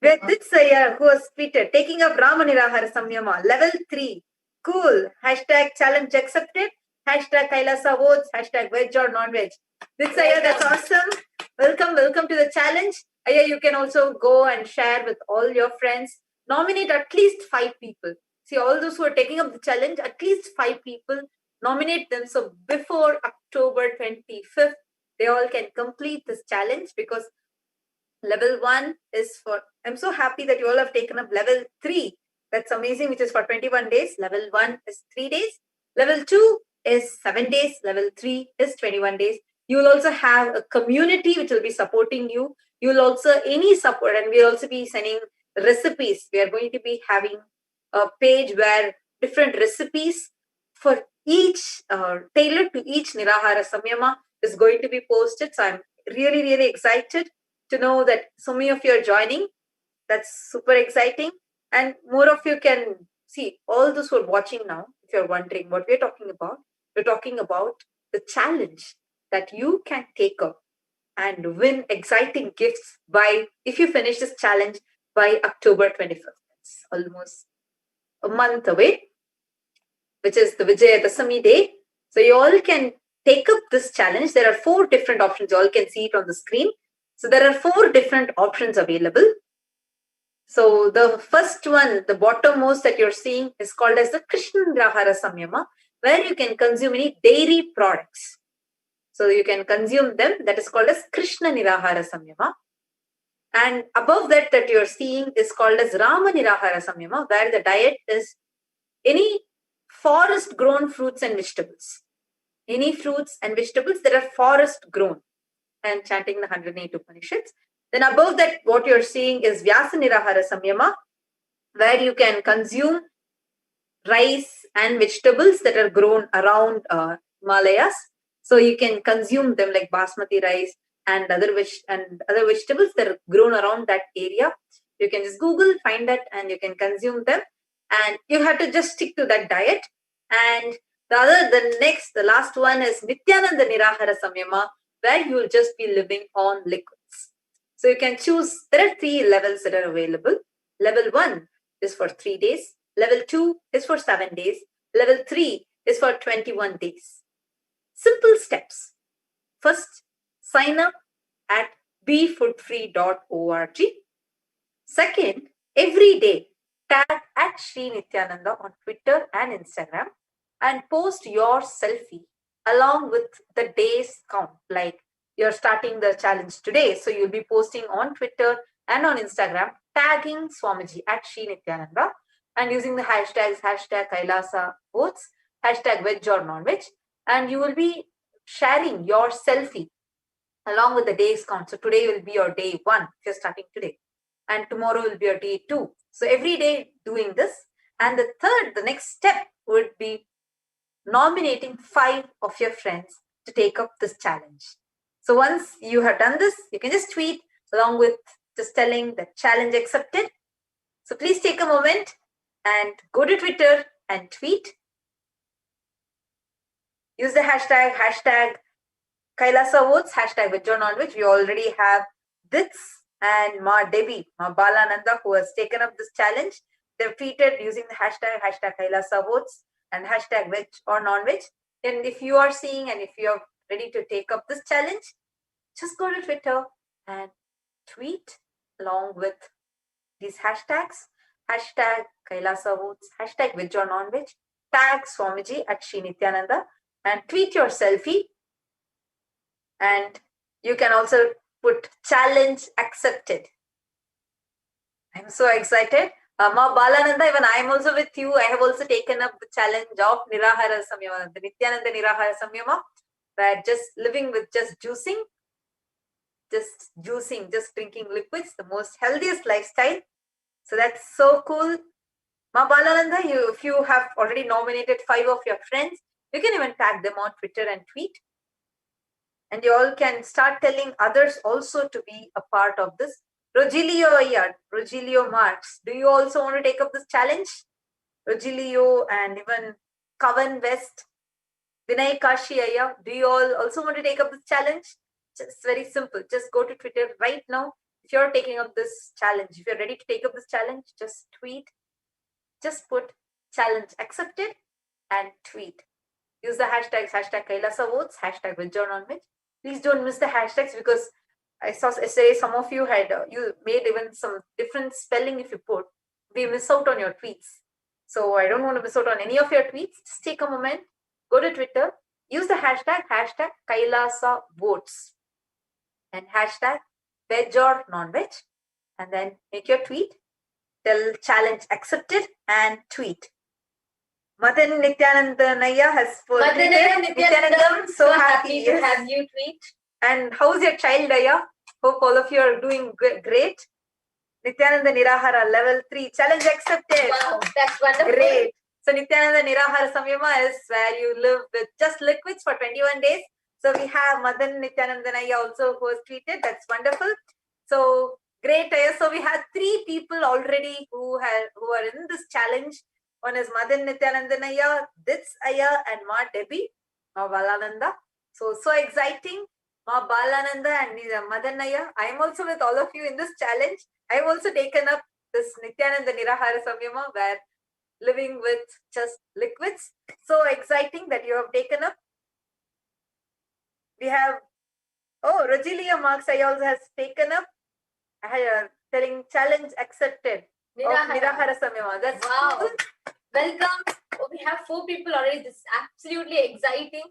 Vithitsaya, who has tweeted, taking up Rama Nirahara Samyama, level 3. Cool. Hashtag challenge accepted. Hashtag Kailasa votes, hashtag veg or non-veg. This Aya, that's awesome. Welcome to the challenge. Aya, you can also go and share with all your friends. Nominate at least 5 people. See, all those who are taking up the challenge, at least 5 people, nominate them. So before October 25th, they all can complete this challenge, because level 1 is for, I'm so happy that you all have taken up level 3. That's amazing, which is for 21 days. Level 1 is 3 days. Level 2 is 7 days. Level 3 is 21 days. You will also have a community which will be supporting you. You will also, any support, and we'll also be sending recipes. We are going to be having a page where different recipes for each, tailored to each Nirahara Samyama is going to be posted. So I'm really, really excited to know that so many of you are joining. That's super exciting. And more of you can see, all those who are watching now, if you're wondering what we're talking about the challenge that you can take up and win exciting gifts by, if you finish this challenge by October 25th. It's almost a month away, which is the Vijayadasami day. So you all can take up this challenge. There are 4 different options. You all can see it on the screen. So there are 4 different options available. So the first one, the bottommost that you're seeing, is called as the Krishna Nirahara Samyama, where you can consume any dairy products. So you can consume them. That is called as Krishna Nirahara Samyama. And above that you're seeing is called as Rama Nirahara Samyama, where the diet is any forest grown fruits and vegetables. Any fruits and vegetables that are forest grown, and chanting the 108 Upanishads. Then above that, what you're seeing is Vyasa Nirahara Samyama, where you can consume rice and vegetables that are grown around Himalayas. So you can consume them like basmati rice and other vegetables that are grown around that area. You can just Google, find that, and you can consume them. And you have to just stick to that diet. And the last one is Nithyananda Nirahara Samyama, where you will just be living on liquids. So you can choose, there are 3 levels that are available. Level 1 is for 3 days. Level 2 is for 7 days. Level 3 is for 21 days. Simple steps. First, sign up at befoodfree.org. Second, every day, tag at Sri Nithyananda on Twitter and Instagram and post your selfie along with the day's count. Like, you're starting the challenge today, so you'll be posting on Twitter and on Instagram, tagging Swamiji at Sri Nithyananda and using the hashtags hashtag Kailasa votes, hashtag veg or non-veg, and you will be sharing your selfie along with the day's count. So today will be your day 1 if you're starting today, and tomorrow will be your day 2. So every day doing this. And the next step would be nominating 5 of your friends to take up this challenge. So once you have done this, you can just tweet along with just telling the challenge accepted. So please take a moment and go to Twitter and tweet. Use the hashtag Kailasa votes, hashtag veg or non-veg. We already have Dits and Ma Devi, Ma Balananda, who has taken up this challenge. They've tweeted using the hashtag Kailasa votes and hashtag veg or non-veg. And if you are seeing and if you are ready to take up this challenge, just go to Twitter and tweet along with these hashtags, hashtag Kailasa votes, hashtag veg or non-veg, tag Swamiji at Sri Nithyananda and tweet your selfie. And you can also put challenge accepted. I'm so excited. Ma Balananda, even I am also with you. I have also taken up the challenge of Nirahara Samyama, the Nithyananda Nirahara Samyama, where just living with just juicing, just drinking liquids, the most healthiest lifestyle. So that's so cool. Ma Balananda, if you have already nominated 5 of your friends, you can even tag them on Twitter and tweet. And you all can start telling others also to be a part of this. Rogelio Marx, do you also want to take up this challenge? Rogelio and even Kavan West, Vinay Kashi Aya, do you all also want to take up this challenge? Just very simple. Just go to Twitter right now. If you're taking up this challenge, if you're ready to take up this challenge, just tweet. Just put challenge accepted and tweet. Use the hashtags, hashtag Kailasa votes, hashtag veg or non-veg. Please don't miss the hashtags because I saw yesterday some of you had, you made even some different spelling if you put. We miss out on your tweets. So I don't want to miss out on any of your tweets. Just take a moment, go to Twitter, use the hashtag Kailasa votes and hashtag veg or non-veg, and then make your tweet. Tell challenge accepted and tweet. Madan Nithyananda Naya has tweeted. Nithyanandam, so happy to have you tweet. And how's your child, Naya? Hope all of you are doing great. Nithyananda Nirahara level 3 challenge accepted. Wow, that's wonderful. Great. So Nithyananda Nirahara Samyama is where you live with just liquids for 21 days. So we have Madan Nithyananda Naya also who has tweeted. That's wonderful. So great, Aya. So we had 3 people already who are in this challenge. One is Madan Nithyananda Naya, Dits Aya, and Ma Debbie, Ma Balananda. So exciting. Ma Balananda and Madan Naya. I am also with all of you in this challenge. I have also taken up this Nithyananda Nirahara Samyama where living with just liquids. So exciting that you have taken up. We have, Rogelia Marks I also has taken up. Telling challenge accepted. Nirahara Samyama. That's wow. Cool. Welcome. We have 4 people already. This is absolutely exciting.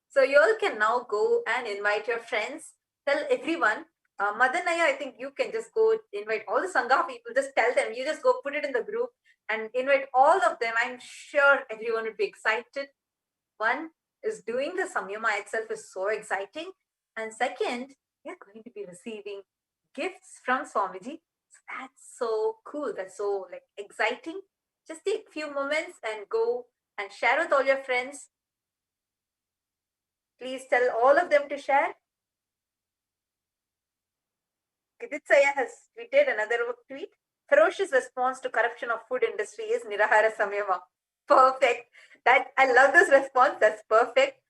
So you all can now go and invite your friends. Tell everyone. Madanaya, I think you can just go invite all the Sangha people. Just tell them. You just go put it in the group and invite all of them. I'm sure everyone would be excited. One is doing the Samyama itself is so exciting. And second, you're going to be receiving gifts from Swamiji. So that's so cool. That's so exciting. Just take a few moments and go and share with all your friends. Please tell all of them to share. Kiditsaya has tweeted another tweet. Ferocious response to corruption of food industry is Nirahara Samyama. Perfect. I love this response. That's perfect.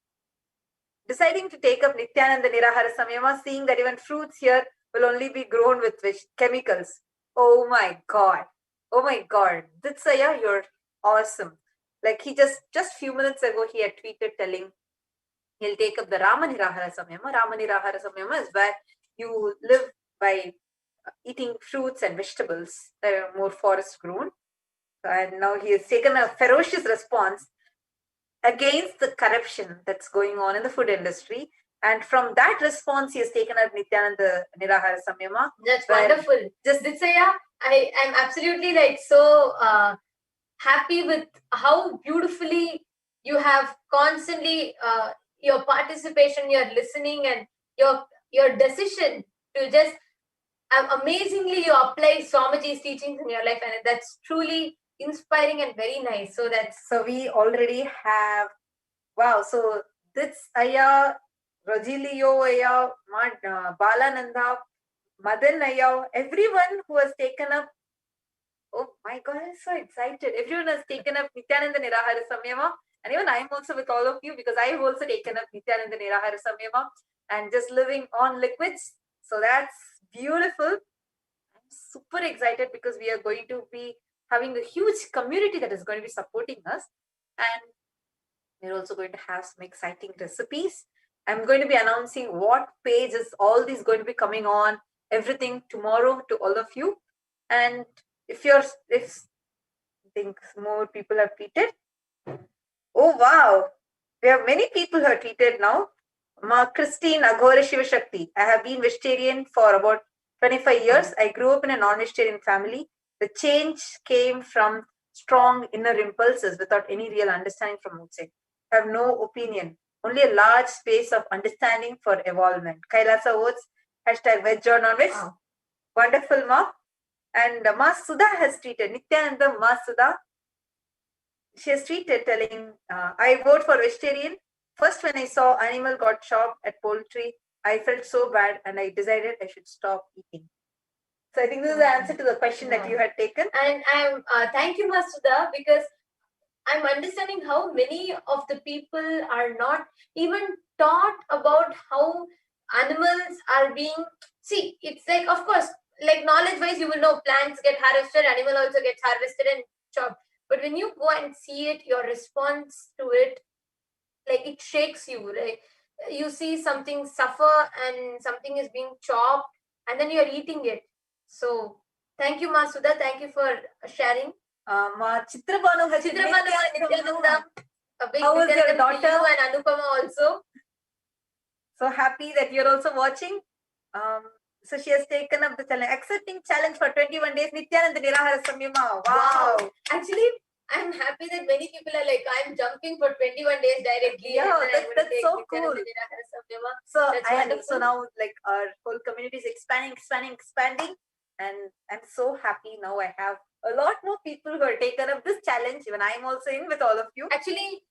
Deciding to take up Nithyananda Nirahara Samyama, seeing that even fruits here will only be grown with chemicals. Oh my God. Oh my God. Ditsaya, you're awesome. He just few minutes ago, he had tweeted telling he'll take up the Rama Nirahara Samyama. Rama Nirahara Samyama is where you live by eating fruits and vegetables that are more forest grown. And now he has taken a ferocious response against the corruption that's going on in the food industry. And from that response, he has taken up Nithyananda Nirahara Samyama. That's wonderful. Just Ditsaya, I am absolutely so happy with how beautifully you have constantly your participation, your listening, and your decision to just amazingly you apply Swamiji's teachings in your life, and that's truly inspiring and very nice. So we already have, wow. So this Aya, Rogelio Aya, Balananda, Madan Aya, everyone who has taken up. Oh my God, I'm so excited. Everyone has taken up Nithyananda Nirahara Samyama. And even I'm also with all of you because I have also taken up Nithyananda Nirahara Samyama and just living on liquids. So that's beautiful. I'm super excited because we are going to be having a huge community that is going to be supporting us. And we're also going to have some exciting recipes. I'm going to be announcing what pages all these going to be coming on, everything tomorrow to all of you. And if I think more people have tweeted. Oh, wow. We have many people who have tweeted now. Christine Aghora Shivashakti. I have been vegetarian for about 25 years. I grew up in a non-vegetarian family. The change came from strong inner impulses without any real understanding from outside. I have no opinion. Only a large space of understanding for evolvement. Kailasa votes. Hashtag veg or non-veg. Wow. Wonderful, Ma. And Ma Sudha has tweeted. Nithyananda Ma Sudha. She has tweeted telling, I vote for vegetarian. First, when I saw animal got chopped at poultry, I felt so bad and I decided I should stop eating. So I think this is the answer to the question that you had taken. And I'm thank you, Masuda, because I'm understanding how many of the people are not even taught about how animals are being. See, it's of course, knowledge-wise, you will know plants get harvested, animal also gets harvested and chopped. But when you go and see it, your response to it like it shakes you. Like you see something suffer and something is being chopped, and then you're eating it. So thank you, Ma Sudha. Thank you for sharing. Ma Chitrabhanu has Nithyananda, a big how was your Nithyananda daughter? to you and Anupama also. So happy that you're also watching. So she has taken up the challenge, accepting challenge for 21 days. Nithyananda Nirahara Samyama. Wow. Actually, I'm happy that many people are like, I'm jumping for 21 days directly. Yeah, and then that's so cool. So So now like our whole community is expanding. And I'm so happy now I have a lot more people who are taken up this challenge. Even I'm also in with all of you. Actually,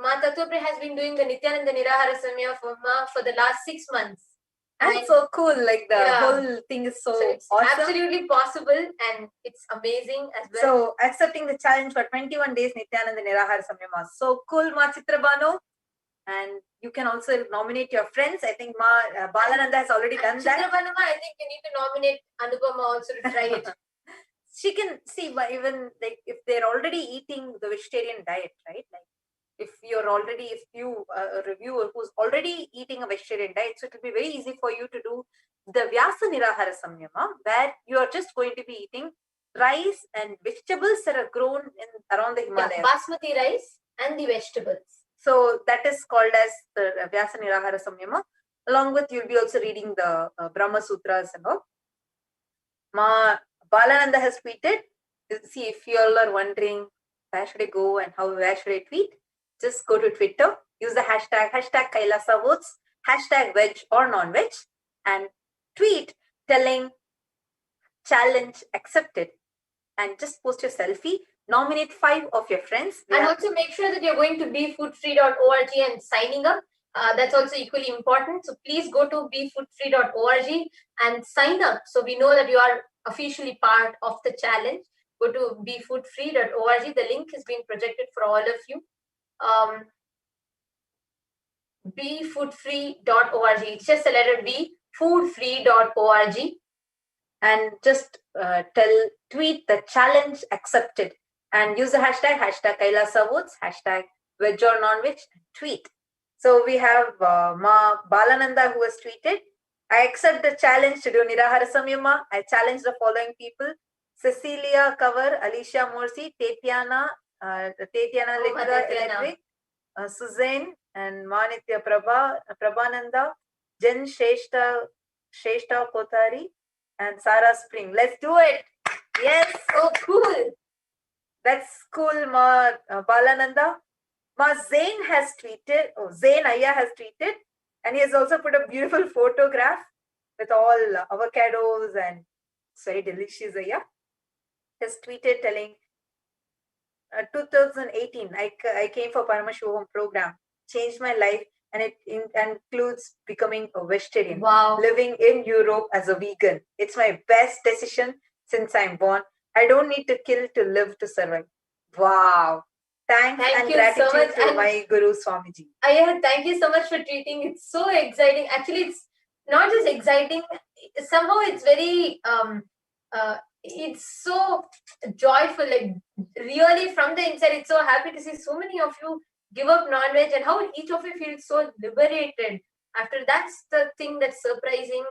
Ma Tattvapriya has been doing the Nithyananda Nirahara Samyama for the last 6 months. And so cool, like the whole thing is so it's awesome. Absolutely possible, and it's amazing as well. So accepting the challenge for 21 days Nithyananda Nirahara Samyama. So cool, Ma Chitrabhanu. And you can also nominate your friends. I think Ma Balananda has already done that. Chitrabhanu, I think you need to nominate Anupama also to try it. She can see, but even like if they're already eating the vegetarian diet, right? Like if you a reviewer who's already eating a vegetarian diet, so it will be very easy for you to do the Vyasa Nirahara Samyama, where you are just going to be eating rice and vegetables that are grown around the Himalayas. Yeah, basmati rice and the vegetables. So that is called as the Vyasa Nirahara Samyama. Along with, you'll be also reading the Brahma Sutras and all. Ma Balananda has tweeted. See, if you all are wondering where should I go and where should I tweet, just go to Twitter, use the hashtag Kailasa votes, hashtag veg or non-veg, and tweet telling challenge accepted, and just post your selfie. Nominate 5 of your friends. And also make sure that you're going to befoodfree.org and signing up. That's also equally important. So please go to befoodfree.org and sign up, so we know that you are officially part of the challenge. Go to befoodfree.org. The link is being projected for all of you. Befoodfree.org. It's just the letter B, foodfree.org. And just tweet the challenge accepted. And use the hashtag Kailasa votes, hashtag veg or non-veg, and tweet. So we have Ma Balananda who has tweeted, I accept the challenge to do Nirahara Samyama. I challenge the following people: Cecilia Cover, Alicia Morsi, Tatiana Electric, Suzanne and Manitya Prabhananda, Jen Sheshta Kothari, and Sarah Spring. Let's do it. Yes. Oh, cool. That's cool, Ma Balananda. Ma Zain has tweeted, Zain Ayya has tweeted, and he has also put a beautiful photograph with all avocados, and it's very delicious, Ayya. He has tweeted telling, 2018, I came for Paramashivoham program, changed my life, and it includes becoming a vegetarian. Wow. Living in Europe as a vegan. It's my best decision since I'm born. I don't need to kill to live to survive. Wow. Thank and you gratitude so much. to my Guru Swamiji. Thank you so much for tweeting. It's so exciting. Actually, it's not just exciting. Somehow it's very, it's so joyful. Like really from the inside, it's so happy to see so many of you give up non-veg, and how each of you feels so liberated after. That's the thing that's surprising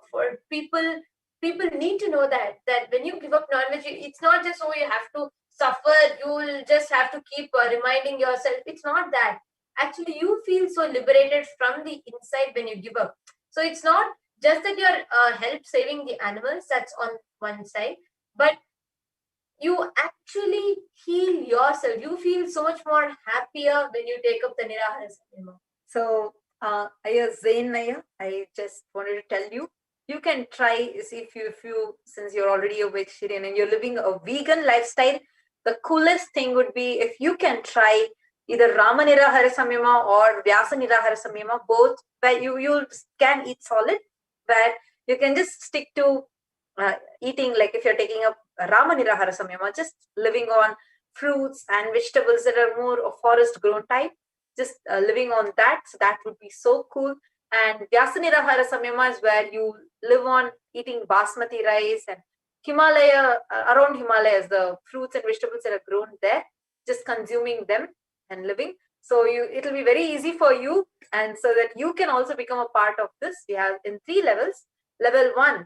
for people. People need to know that when you give up non-veg, it's not just, you have to suffer, you'll just have to keep reminding yourself. It's not that. Actually, you feel so liberated from the inside when you give up. So it's not just that you're help saving the animals, that's on one side, but you actually heal yourself. You feel so much more happier when you take up the Nirahara Samyama. So, Ayya Zain Ayya, I just wanted to tell you, you can try, if you since you're already a vegetarian and you're living a vegan lifestyle, the coolest thing would be if you can try either Rama Nirahara Samyama or Vyasa Nirahara Samyama, both, where you can eat solid, where you can just stick to eating, like if you're taking up Rama Nirahara Samyama, just living on fruits and vegetables that are more of forest grown type, just living on that. So that would be so cool. And Vyasa Nirahara Samyama is where you live on eating basmati rice and Himalaya, around Himalayas, the fruits and vegetables that are grown there, just consuming them and living. So it'll be very easy for you, and so that you can also become a part of this. We have in 3 levels. Level 1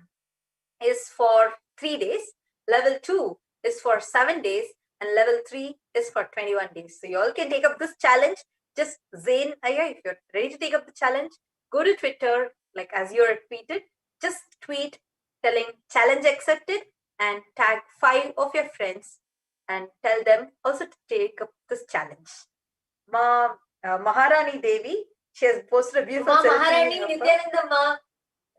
is for 3 days. Level 2 is for 7 days. And level 3 is for 21 days. So you all can take up this challenge. Just Zain Aya, if you're ready to take up the challenge, go to Twitter, like as you're tweeted, just tweet telling challenge accepted and tag 5 of your friends and tell them also to take up this challenge. Maharani Devi, she has posted a beautiful selfie. Maharani Nithyananda Ma,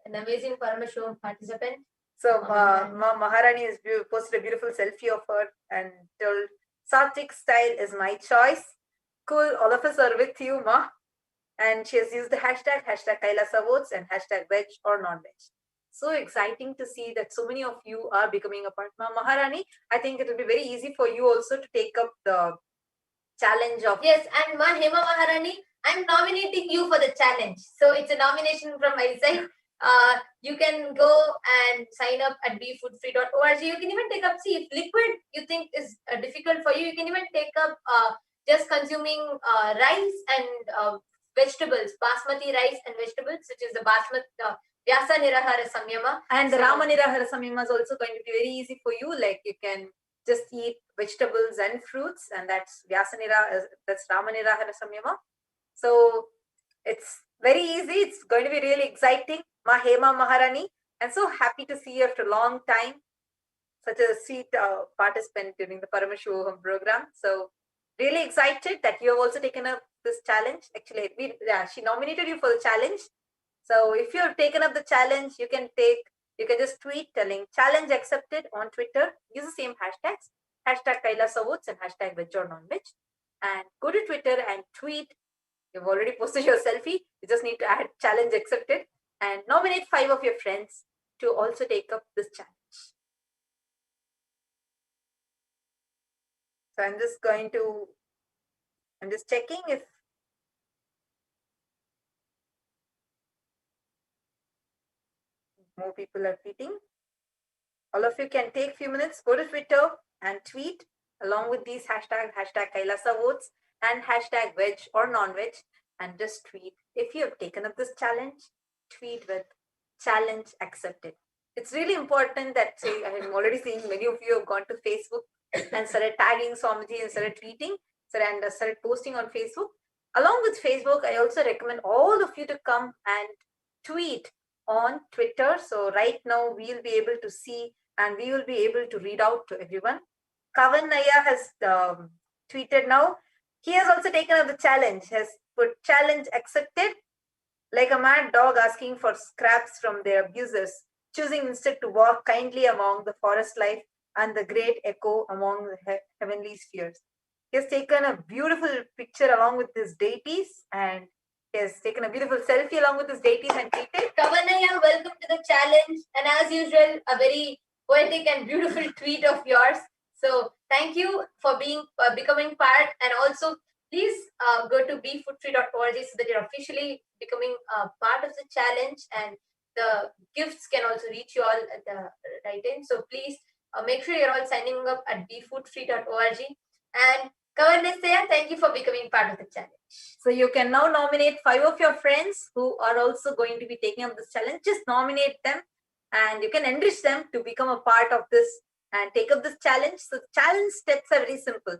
an amazing Paramashivoham participant. So Maharani has posted a beautiful selfie of her and told, Satvik style is my choice. Cool, all of us are with you, Ma. And she has used the hashtag Kailasa votes and hashtag veg or non-veg. So exciting to see that so many of you are becoming a part. Maharani, I think it will be very easy for you also to take up the challenge of... Yes, and Hema Maharani, I'm nominating you for the challenge. So it's a nomination from my side. You can go and sign up at befoodfree.org. You can even take up, see, if liquid you think is difficult for you, you can even take up just consuming rice and vegetables, basmati rice and vegetables, which is the basmati Vyasa Nirahara Samyama. And the Rama Nirahara Samyama is also going to be very easy for you. Like you can just eat vegetables and fruits, and that's Vyasa Nirahara, that's Rama Nirahara Samyama. So it's very easy. It's going to be really exciting. Hema Maharani, I'm so happy to see you after a long time. Such a sweet participant during the Paramashivoham program. So really excited that you have also taken up this challenge. Actually, she nominated you for the challenge. So if you have taken up the challenge, you can just tweet telling challenge accepted on Twitter. Use the same hashtags, hashtag Kailasa votes and hashtag veg or non-veg. And go to Twitter and tweet. You've already posted your selfie. You just need to add challenge accepted and nominate 5 of your friends to also take up this challenge. So I'm just checking if more people are tweeting. All of you can take a few minutes, go to Twitter and tweet along with these hashtags, hashtag Kailasa votes and hashtag veg or non-veg, and just tweet. If you have taken up this challenge, tweet with challenge accepted. It's really important that, I'm already seeing many of you have gone to Facebook and started tagging Swamiji and started tweeting and started posting on Facebook. Along with Facebook, I also recommend all of you to come and tweet on Twitter. So right now we'll be able to see and we will be able to read out to everyone. Kavan Naya has tweeted now. He has also taken up the challenge, has put challenge accepted, like a mad dog asking for scraps from their abusers, choosing instead to walk kindly among the forest life and the great echo among the heavenly spheres. He has taken a beautiful picture along with his deities, and he has taken a beautiful selfie along with his deities and tweeted. Kavanaya, welcome to the challenge. And as usual, a very poetic and beautiful tweet of yours. So thank you for becoming part, and also please go to befoodtree.org so that you're officially becoming part of the challenge, and the gifts can also reach you all at the right time. So please make sure you're all signing up at befoodtree.org. And Kavanaya, thank you for becoming part of the challenge. So you can now nominate 5 of your friends who are also going to be taking up this challenge. Just nominate them and you can enrich them to become a part of this and take up this challenge. So the challenge steps are very simple.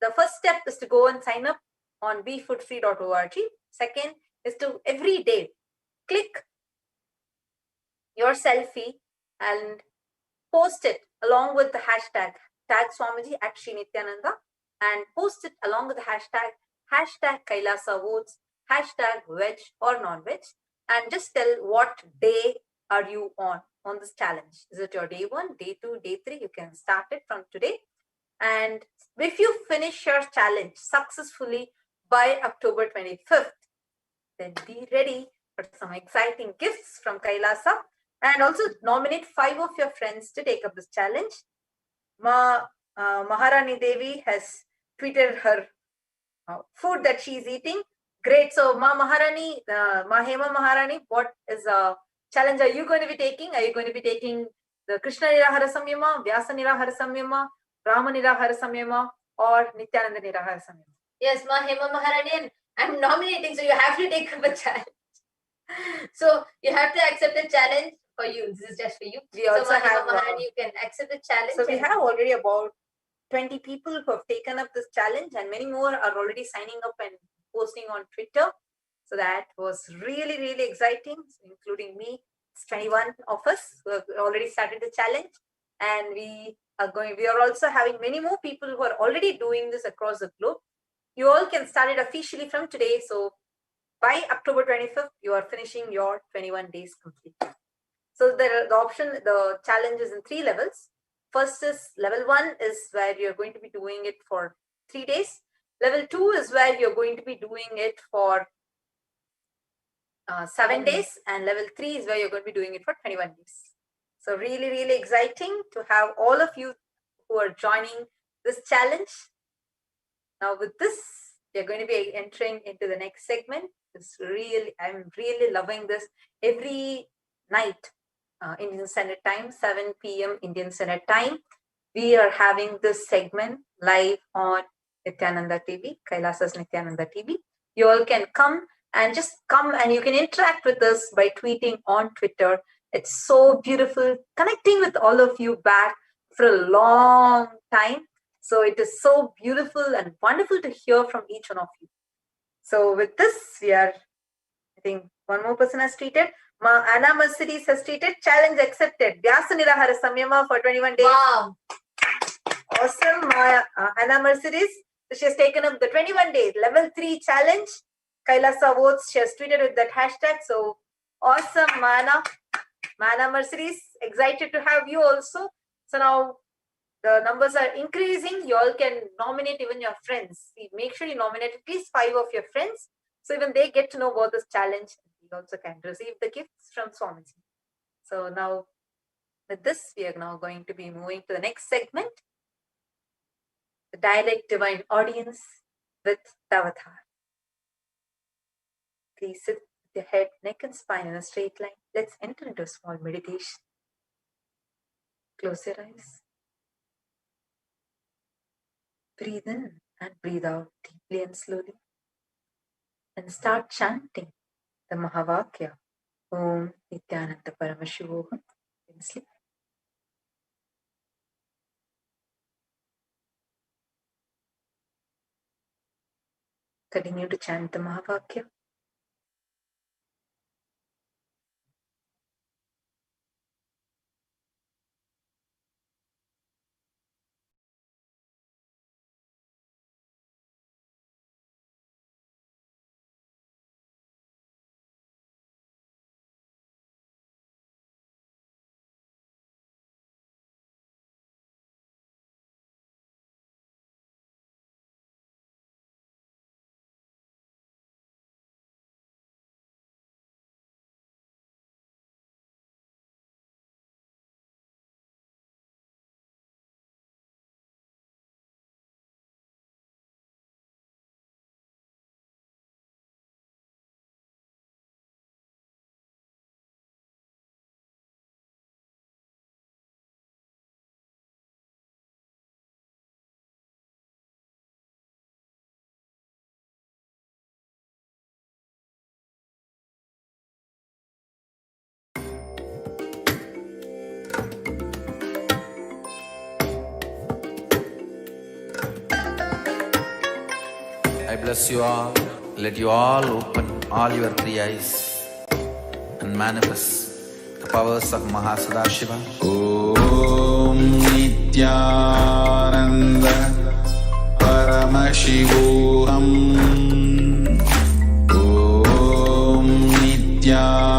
The first step is to go and sign up on befoodfree.org. Second is to every day click your selfie and post it along with the hashtag, tag Swamiji at Sri Nithyananda, and post it along with the hashtag Kailasa votes, hashtag veg or non-veg, and just tell what day are you on this challenge. Is it your day 1, day 2, day 3? You can start it from today. And if you finish your challenge successfully by October 25th, then be ready for some exciting gifts from Kailasa, and also nominate 5 of your friends to take up this challenge. Maharani Devi has tweeted her food that she's eating. Great. So Maharani, Hema Maharani, what is a challenge are you going to be taking? Are you going to be taking the Krishna Nirahara Samyama, Vyasa Nirahara Samyama, Rama Nirahara Samyama, or Nithyananda Nirahara Samyama? Yes, Mahima Maharanian, I'm nominating, so you have to take up a challenge. So you have to accept a challenge for you. This is just for you. We also Mahima have, Maharani, you can accept the challenge. So we have already about 20 people who have taken up this challenge, and many more are already signing up and posting on Twitter. So that was really, really exciting, including me. It's 21 of us who have already started the challenge, and we are also having many more people who are already doing this across the globe. You all can start it officially from today. So by October 25th, you are finishing your 21 days completely. So the challenge is in 3 levels. First is level 1 is where you're going to be doing it for 3 days. Level 2 is where you're going to be doing it for 7 days. And level 3 is where you're going to be doing it for 21 days. So really, really exciting to have all of you who are joining this challenge. Now with this, we are going to be entering into the next segment. I'm really loving this. Every night, Indian Standard Time, 7 p.m. Indian Standard Time, we are having this segment live on Nithyananda TV, Kailasa's Nithyananda TV. You all can come and you can interact with us by tweeting on Twitter. It's so beautiful connecting with all of you back for a long time. So it is so beautiful and wonderful to hear from each one of you. So with this, I think one more person has tweeted. Anna Mercedes has tweeted, challenge accepted. Vyasa Nirahara Samyama for 21 days. Wow. Awesome. Anna Mercedes. So she has taken up the 21 days level 3 challenge. Kailasa votes. She has tweeted with that hashtag. So awesome, Mana Mercedes. Excited to have you also. So now the numbers are increasing. You all can nominate even your friends. Make sure you nominate at least 5 of your friends. So even they get to know about this challenge. You also can receive the gifts from Swamiji. So now with this, we are now going to be moving to the next segment. The direct divine audience with Tavatar. Please sit with your head, neck and spine in a straight line. Let's enter into a small meditation. Close your eyes. Breathe in and breathe out deeply and slowly. And start chanting the Mahavakya, Om Nithyananda Paramashivoham. Sleep. Continue to chant the Mahavakya. I bless you all. Let you all open all your 3 eyes and manifest the powers of Mahasadashiva. Om Nithyananda Paramashivoham. Om Nithyananda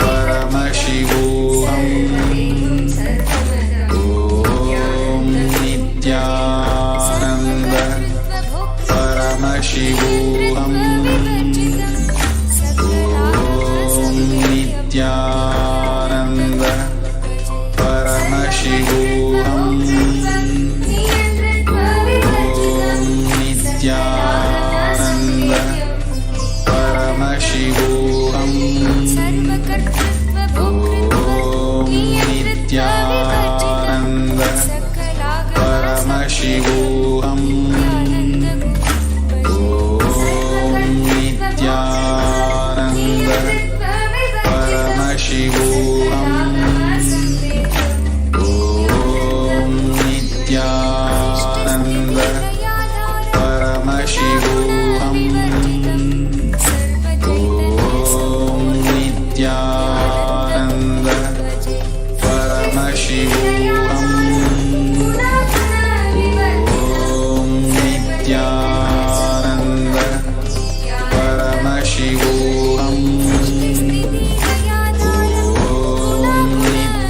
Paramashivoham. Om Nithyananda Paramashivoham. Om Nithyananda Paramashivoham. Om Nithyananda Paramashivoham. Om Nithyananda Paramashivoham.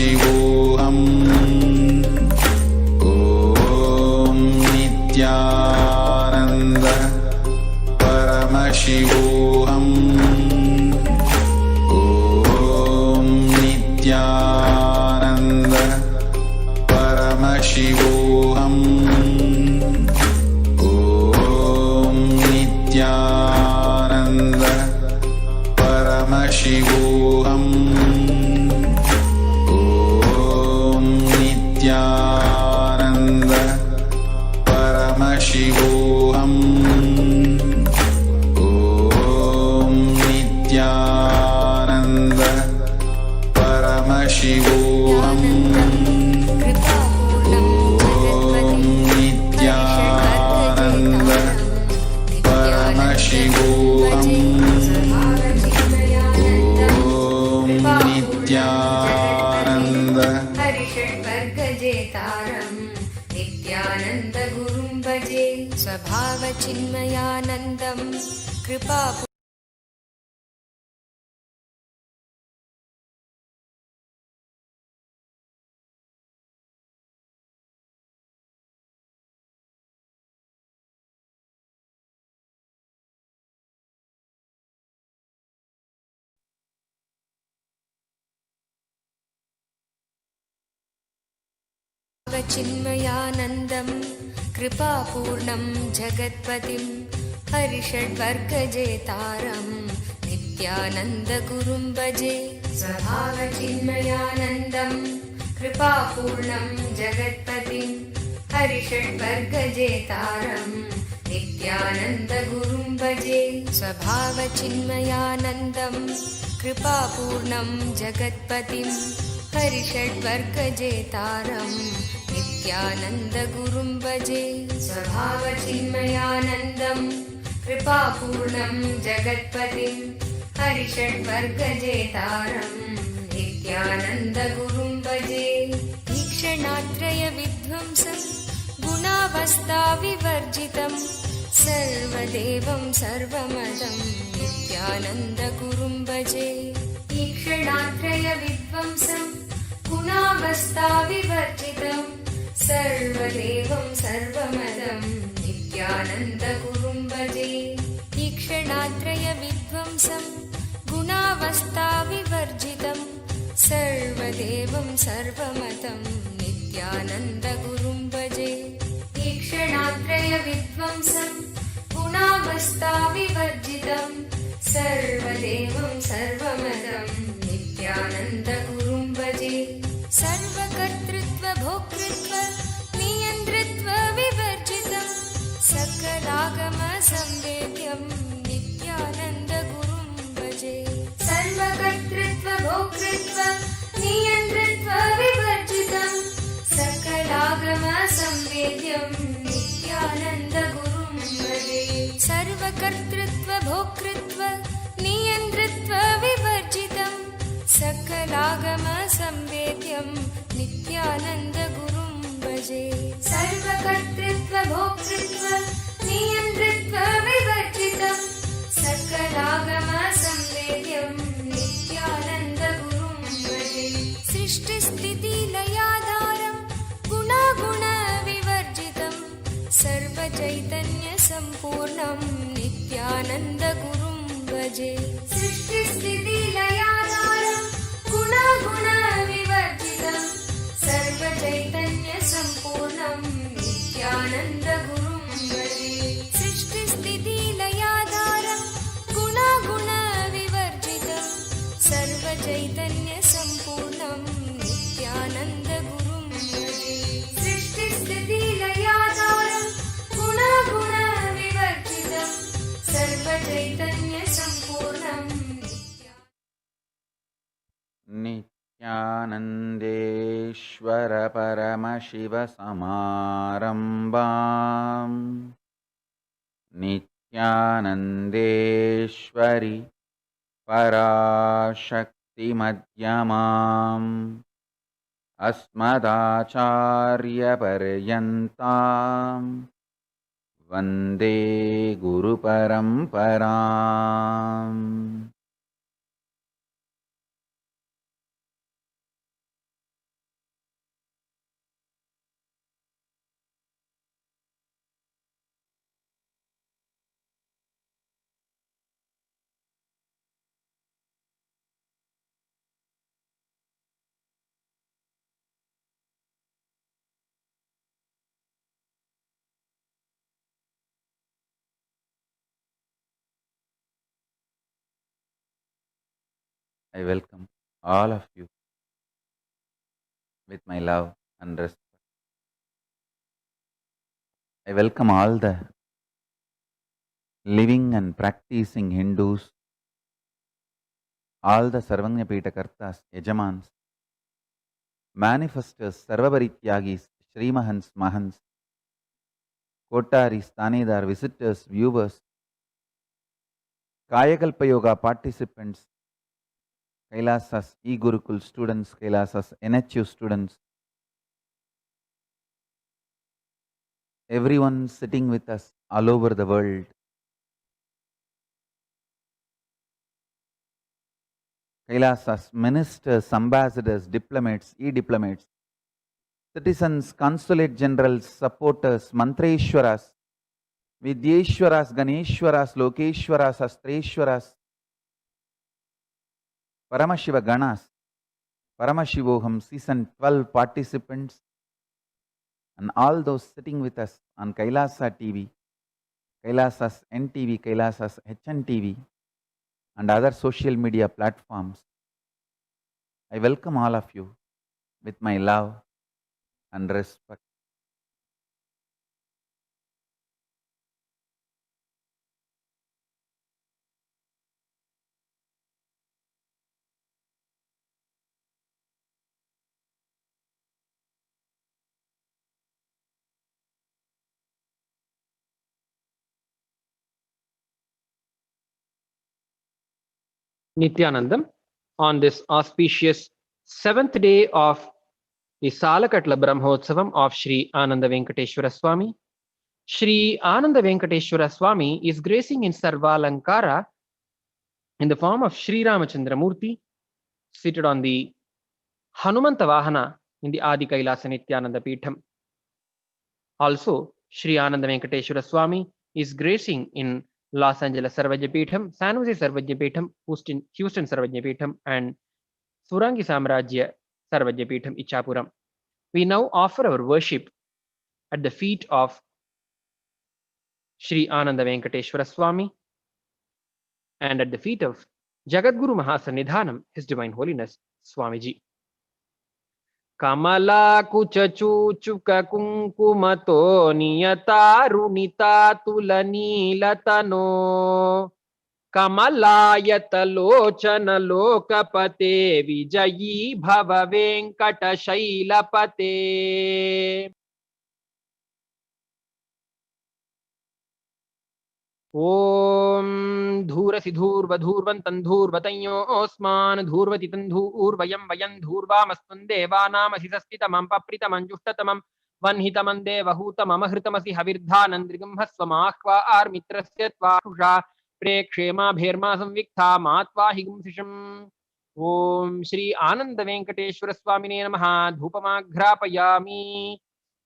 Paramashivoham. Om Nithyananda Paramashivoham. Om Nithyananda Paramashivoham. Om Nithyananda Paramashivoham. Om Nithyananda Paramashivoham. Om Nithyananda Paramashivoham. Om Nithyananda Paramashivoham. Nithyananda Parishadvargajeetaram Nithyananda Gurum Bhaje Swabhava Chinmayanandam Kripa Chinmayanandam Kripapurnam Jagatpatim Parishadvargajeetaram Nithyananda Gurum Bhaje Swabhava Chinmayanandam Kripapurnam Jagatpatim Parishadvargajeetaram Nithyananda Gurum Bhaje Swabhava Chinmayanandam Kripapurnam Jagatpatim Parishadvargajeetaram Nithyananda Gurum Bhaje Swabhava Chinmayanandam Kripapurnam Jagatpatim Parishadvargajeetaram Nithyananda Gurum Bhaje Ikshanatraya Vidvamsam Gunavastha Vivarjitam Sarvadevam Sarvamadam Nithyananda Gurum Bhaje Ikshanatraya Vidvamsam Gunavastha Vivarjitam Sarvadevam Sarvamadam Nithyananda Gurum Bhaje Ikshanatraya Vidvamsam Gunavastha Vivarjitam Sarvadevam Sarvamatam Nithyananda Gurum Bhaje Ikshanatraya Vidvamsam Gunavastha Vivarjitam Sarvadevam Sarvamadam Nithyananda Gurum Bhaje Sarvakartritva Bhoktritva Niyantritva Vivarjitam Sakalagama Samvedyam Nithyananda Gurum Bhaje Sarvakartritva Bhoktritva Niyantritva Vivarjitam Sakalagama Samvedyam Nithyananda Gurum Bhaje Sarvakartritva Bhoktritva Niyantritva Vivarjitam Sakalagama Samvedyam Nithyananda Gurum Bhaje Sarvakartritva Bhoktritva Niyantritva Vivarjitam Sakalagama Samvedyam Nithyananda Gurum Bhaje Srishti Sthiti Layadharam Guna Guna Vivarjitam Sarva Chaitanya Sampurnam Nithyananda Gurum Bhaje Srishti Sthiti Layadharam Guna Guna Vivarjitam Sarva Chaitanya Sampurnam Nithyananda Gurum Bhaje Srishti Sthiti Layadharam Guna Guna Vivarjitam Sarva Chaitanya Sampurnam Nithyananda Gurum Bhaje Srishti Sthiti Layadharam Guna Guna Vivarjitam Sarva Chaitanya Sampurnam Nithyanandeshwara Paramashiva Samarambam Nithyanandeshwari Parashakti Madhyamam Asmadacharya Paryantam Vande Guru Paramparam. I welcome all of you with my love and respect. I welcome all the living and practicing Hindus, all the Sarvanyapita Kartas, Yajamans, manifestors, Sarvabarityagis, Srimahans, Mahans, Kotaris, Tanedar, visitors, viewers, Kayakalpa Yoga participants, Kailasa's e-Gurukul students, Kailasa's NHU students, everyone sitting with us all over the world. Kailasa's ministers, ambassadors, diplomats, e-diplomats, citizens, consulate generals, supporters, Mantreshwaras, Vidyeshwaras, Ganeshwaras, Lokeshwaras, Astreshwaras, Paramashiva Ganas, Paramashivoham season 12 participants, and all those sitting with us on Kailasa TV, Kailasa's NTV, Kailasa's HNTV, and other social media platforms. I welcome all of you with my love and respect. Nithyanandam on this auspicious 7th day of the Salakatla Brahmotsavam of Sri Ananda Venkateshwara Swami. Sri Ananda Venkateshwara Swami is gracing in Sarvalankara in the form of Sri Ramachandra Murti, seated on the Hanumanta Vahana in the Adi Kailasa Nithyananda Peetham. Also, Sri Ananda Venkateshwara Swami is gracing in Los Angeles Sarvajya Peetham, San Jose Sarvajya Peetham, Houston Sarvajya Peetham, and Surangi Samrajya Sarvajya Peetham, Ichapuram. We now offer our worship at the feet of Sri Ananda Venkateshwara Swami and at the feet of Jagadguru Mahasannidhanam, His Divine Holiness Swamiji. Kamala kuchachuchuka kunkumato niyata tulani latano Kamalayatalochana lokapate vijayi bhava venkata shailapate. Om dhurasi dhurva dhurvantan dhurvatanyo osman dhurvati tandhurvayam vayan dhurvamastun devanam asisasthitamam papritamam jushtatamam vanhitamam devahutamam ahritamasi havirdhanandrigam hasvamahva armitrasya tvahusha प्रेक्षेमा भेर्मा संविक्ता मात्वा हिगुंसिषम्. ओम श्री आनंद वेंकटेश्वर स्वामिने नमः. धूपमाघ्रापयामि.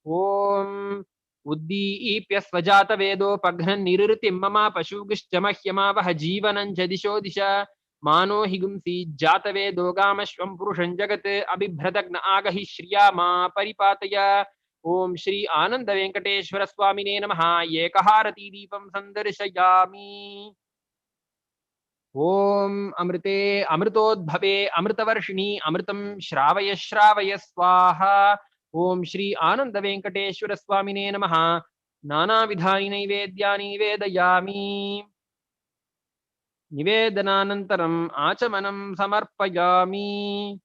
ओम उद्दीप्य स्वजात वेदोपघ्नन् निरृतिं मम पशुगिश्च मह्यमावह जीवनं च दिशो दिश. मानो हिगुंसि जात वेदोगामश्वं पुरुषं जगत् अबिभ्रदग्न आगहि श्रियामा परिपातय. ओम श्री आनंद वेंकटेश्वर स्वामिने नमः. एकहारती दीपं संदर्शयामि. ओम अमृते अमृतोद्भवे अमृतवर्षिणी अमृतं श्रावय श्रावय स्वाहा. ओम श्री आनंद वेंकटेश्वर स्वामिने नमः. नानाविधानि नैवेद्यानि निवेदयामि. निवेदनानन्तरम् आचमनं समर्पयामि.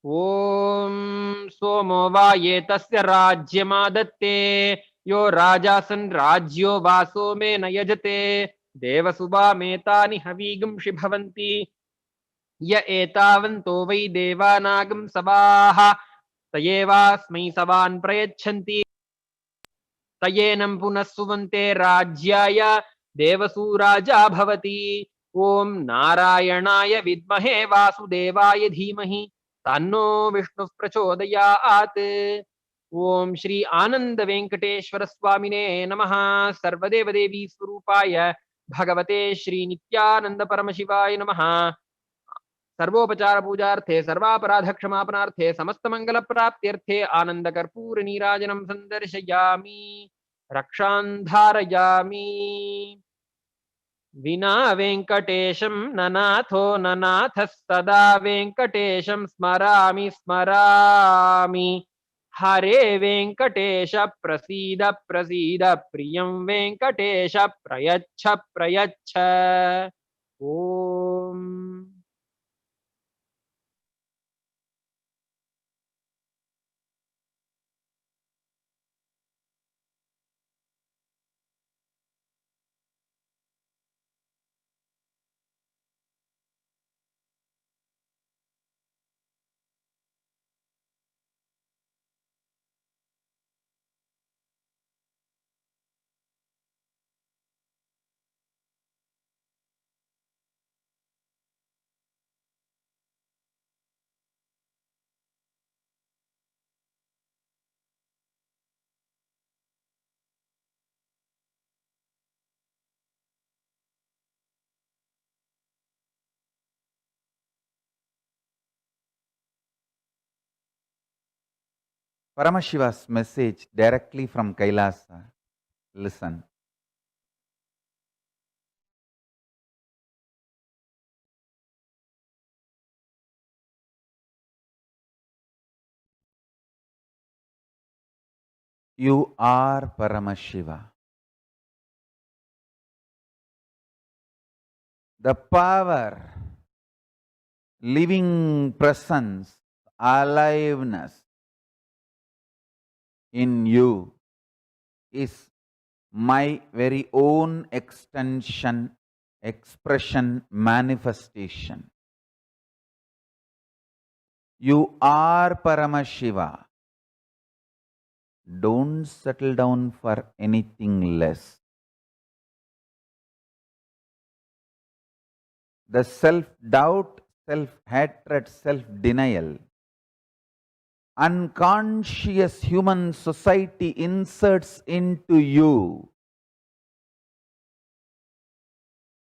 ओम सोमो वाये तस्य राज्यमादत्ते यो राजासन् राज्यो वासो मे न यजते. देवसुबा मेतानि हवीगुंषि भवन्ति य एतावन्तो वै देवानागं सवाः तयेवास्मै सवान् प्रयच्छन्ति तयेनं पुनः सुवन्ते राज्याय देवसु राजा भवति. ओम नारायणाय विद्महे वासुदेवाय धीमहि तन्नो विष्णु प्रचोदयात्. ओम श्री आनंद वेंकटेश्वर स्वामिने नमः. सर्वदेव देवी स्वरूपाय भगवते श्री नित्यानंद परमशिवाय नमः. सर्वोपचार पूजार्थे सर्वापराध क्षमापणार्थे समस्त मंगल प्राप्त्यर्थे आनंद कर्पूर नीराजनं संदर्शयामि. रक्षान् धारयामि विना वेङ्कटेशं ननाथो ननाथस्तदा वेङ्कटेशं स्मरामि स्मरामि हरे वेङ्कटेश प्रसीद प्रसीद प्रियं वेङ्कटेश प्रयच्छ प्रयच्छ ॐ Paramashiva's message directly from Kailasa. Listen. You are Paramashiva. The power, living presence, aliveness in you is my very own extension, expression, manifestation. You are Paramashiva. Don't settle down for anything less. The self-doubt, self-hatred, self-denial, unconscious human society inserts into you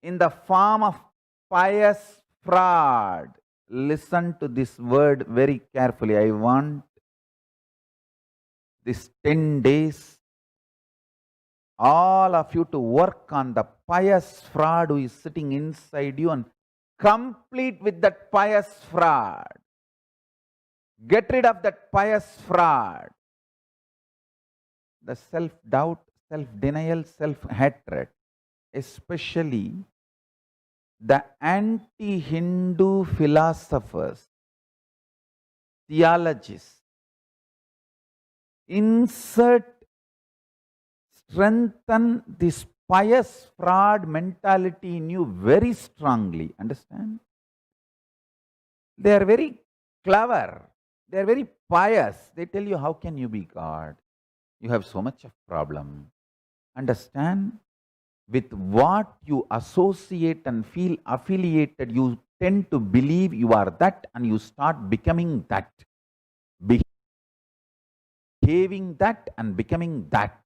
in the form of pious fraud. Listen to this word very carefully. I want this 10 days, all of you to work on the pious fraud who is sitting inside you and complete with that pious fraud. Get rid of that pious fraud. The self-doubt, self-denial, self-hatred, especially the anti-Hindu philosophers, theologists, strengthen this pious fraud mentality in you very strongly. Understand? They are very clever. They are very pious. They tell you, how can you be God? You have so much of problem. Understand? With what you associate and feel affiliated, you tend to believe you are that and you start becoming that. Behaving that and becoming that.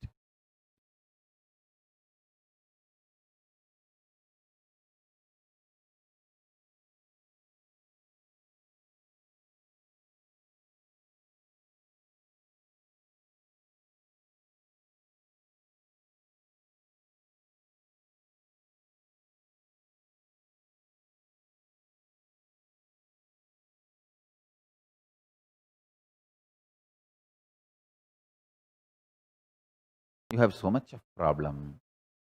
You have so much of problem.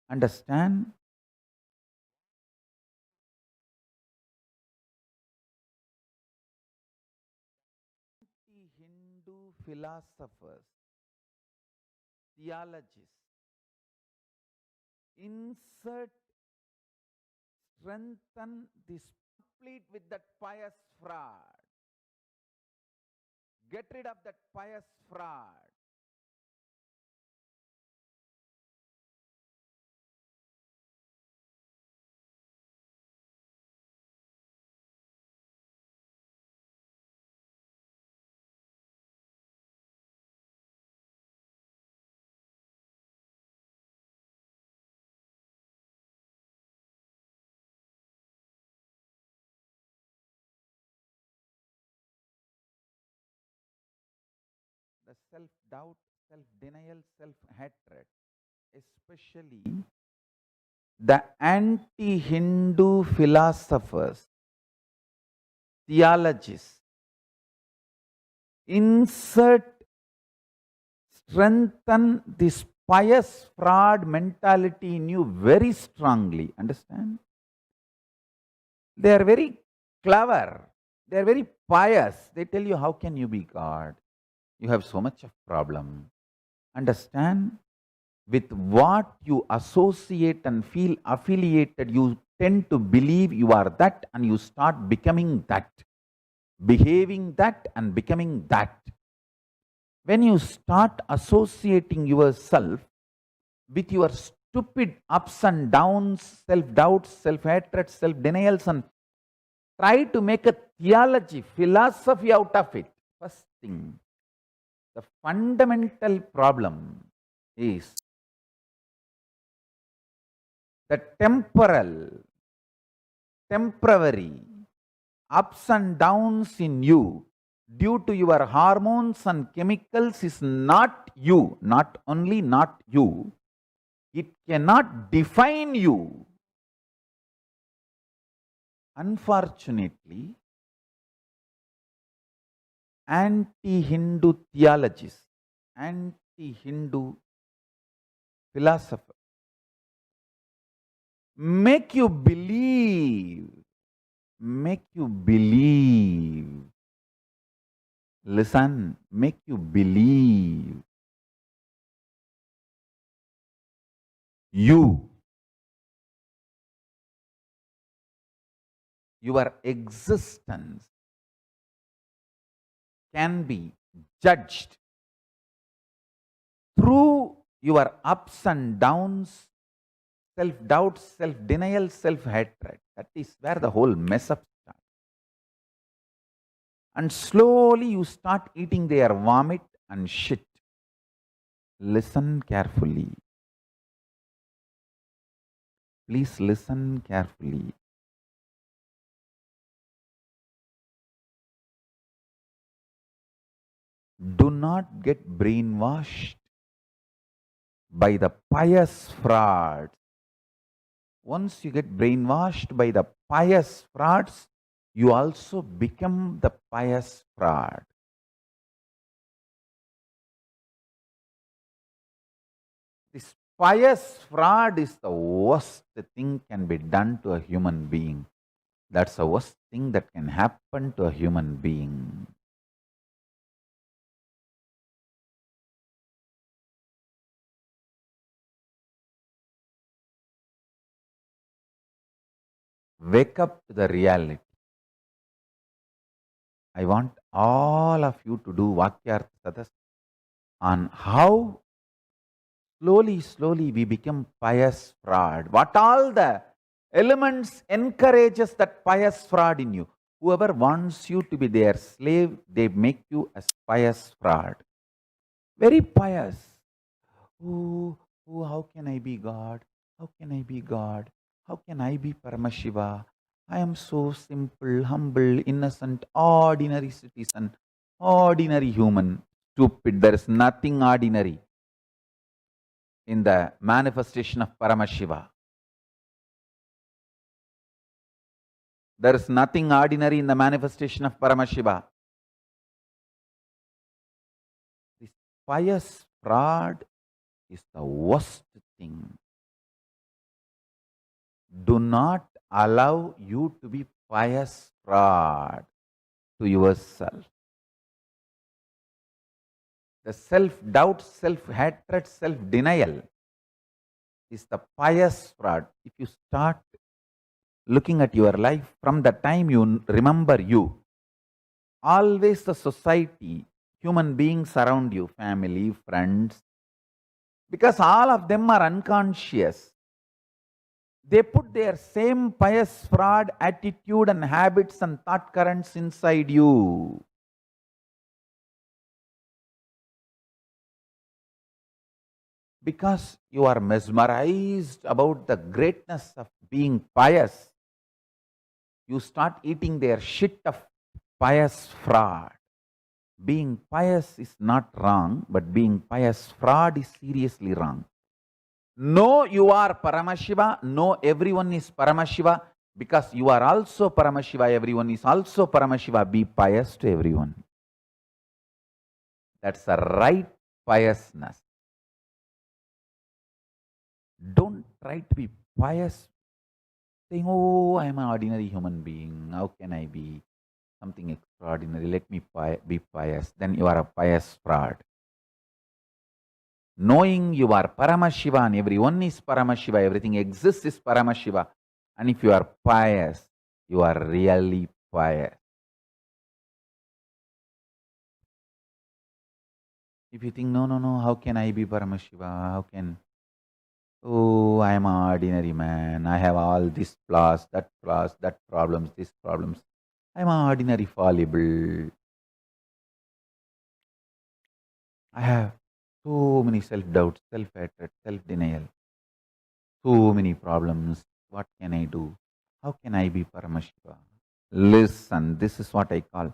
Understand? Hindu philosophers, theologists, strengthen this, complete with that pious fraud. Get rid of that pious fraud. The self-doubt, self-denial, self-hatred. especially the anti-Hindu philosophers, theologists, strengthen this pious fraud mentality in you very strongly. Understand? They are very clever. They are very pious. They tell you, how can you be God? You have so much of problem. Understand? With what you associate and feel affiliated, you tend to believe you are that, and you start becoming that, behaving that and becoming that. When you start associating yourself with your stupid ups and downs, self-doubts, self-hatred, self-denials, and try to make a theology, philosophy out of it. First thing, the fundamental problem is the temporary ups and downs in you due to your hormones and chemicals is not you, not only not you, it cannot define you. Unfortunately, anti-Hindu theologists, anti-Hindu philosophers make you believe, listen, make you believe your existence can be judged through your ups and downs, self-doubt, self-denial, self-hatred. That is where the whole mess up starts. And slowly you start eating their vomit and shit. Listen carefully. Please listen carefully. Do not get brainwashed by the pious frauds. Once you get brainwashed by the pious frauds, you also become the pious fraud. This pious fraud is the worst thing can be done to a human being. That's the worst thing that can happen to a human being. Wake up to the reality. I want all of you to do Vakyartha Sadas on how slowly we become pious fraud. What all the elements encourages that pious fraud in you. Whoever wants you to be their slave, they make you as pious fraud. Very pious. Oh, how can I be God? How can I be God? How can I be Paramashiva? I am so simple, humble, innocent, ordinary citizen, ordinary human. Stupid. There is nothing ordinary in the manifestation of Paramashiva. There is nothing ordinary in the manifestation of Paramashiva. This pious fraud is the worst thing. Do not allow you to be pious fraud to yourself. The self-doubt, self-hatred, self-denial is the pious fraud. If you start looking at your life from the time you remember you, always the society, human beings around you, family, friends, because all of them are unconscious. They put their same pious fraud attitude and habits and thought currents inside you. Because you are mesmerized about the greatness of being pious, you start eating their shit of pious fraud. Being pious is not wrong, but being pious fraud is seriously wrong. Know you are Paramashiva, know everyone is Paramashiva, because you are also Paramashiva, everyone is also Paramashiva. Be pious to everyone. That's the right piousness. Don't try to be pious, saying, oh, I am an ordinary human being. How can I be something extraordinary? Let me be pious. Then you are a pious fraud. Knowing you are Paramashiva and everyone is Paramashiva, everything exists is Paramashiva. And if you are pious, you are really pious. If you think, no, how can I be Paramashiva? How can... Oh, I am an ordinary man. I have all this flaws, that problems, these problems. I am an ordinary fallible. I have so many self-doubts, self-hatred, self-denial. So many problems. What can I do? How can I be Paramashiva? Listen, this is what I call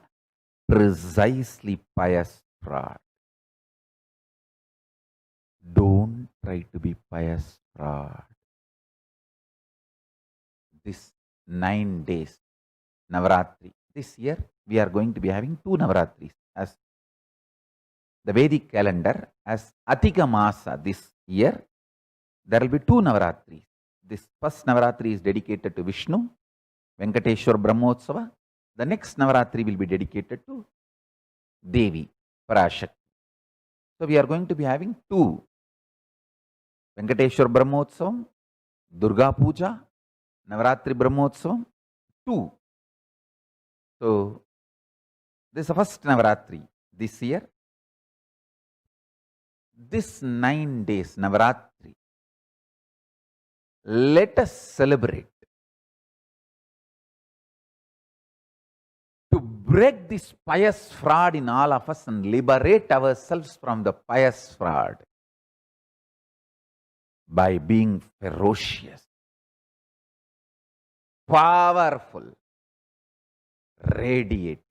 precisely pious fraud. Don't try to be pious fraud. This 9 days, Navaratri. This year, we are going to be having 2 Navaratris as the Vedic calendar, as Atika Masa. This year, there will be 2 Navaratris. This first Navaratri is dedicated to Vishnu, Venkateshwar Brahmotsava. The next Navaratri will be dedicated to Devi, Parashakti. So we are going to be having 2. Venkateshwar Brahmotsavam, Durga Puja, Navaratri Brahmotsavam, 2. So this is the first Navaratri this year. This 9 days Navaratri, let us celebrate to break this pious fraud in all of us and liberate ourselves from the pious fraud by being ferocious, powerful, radiating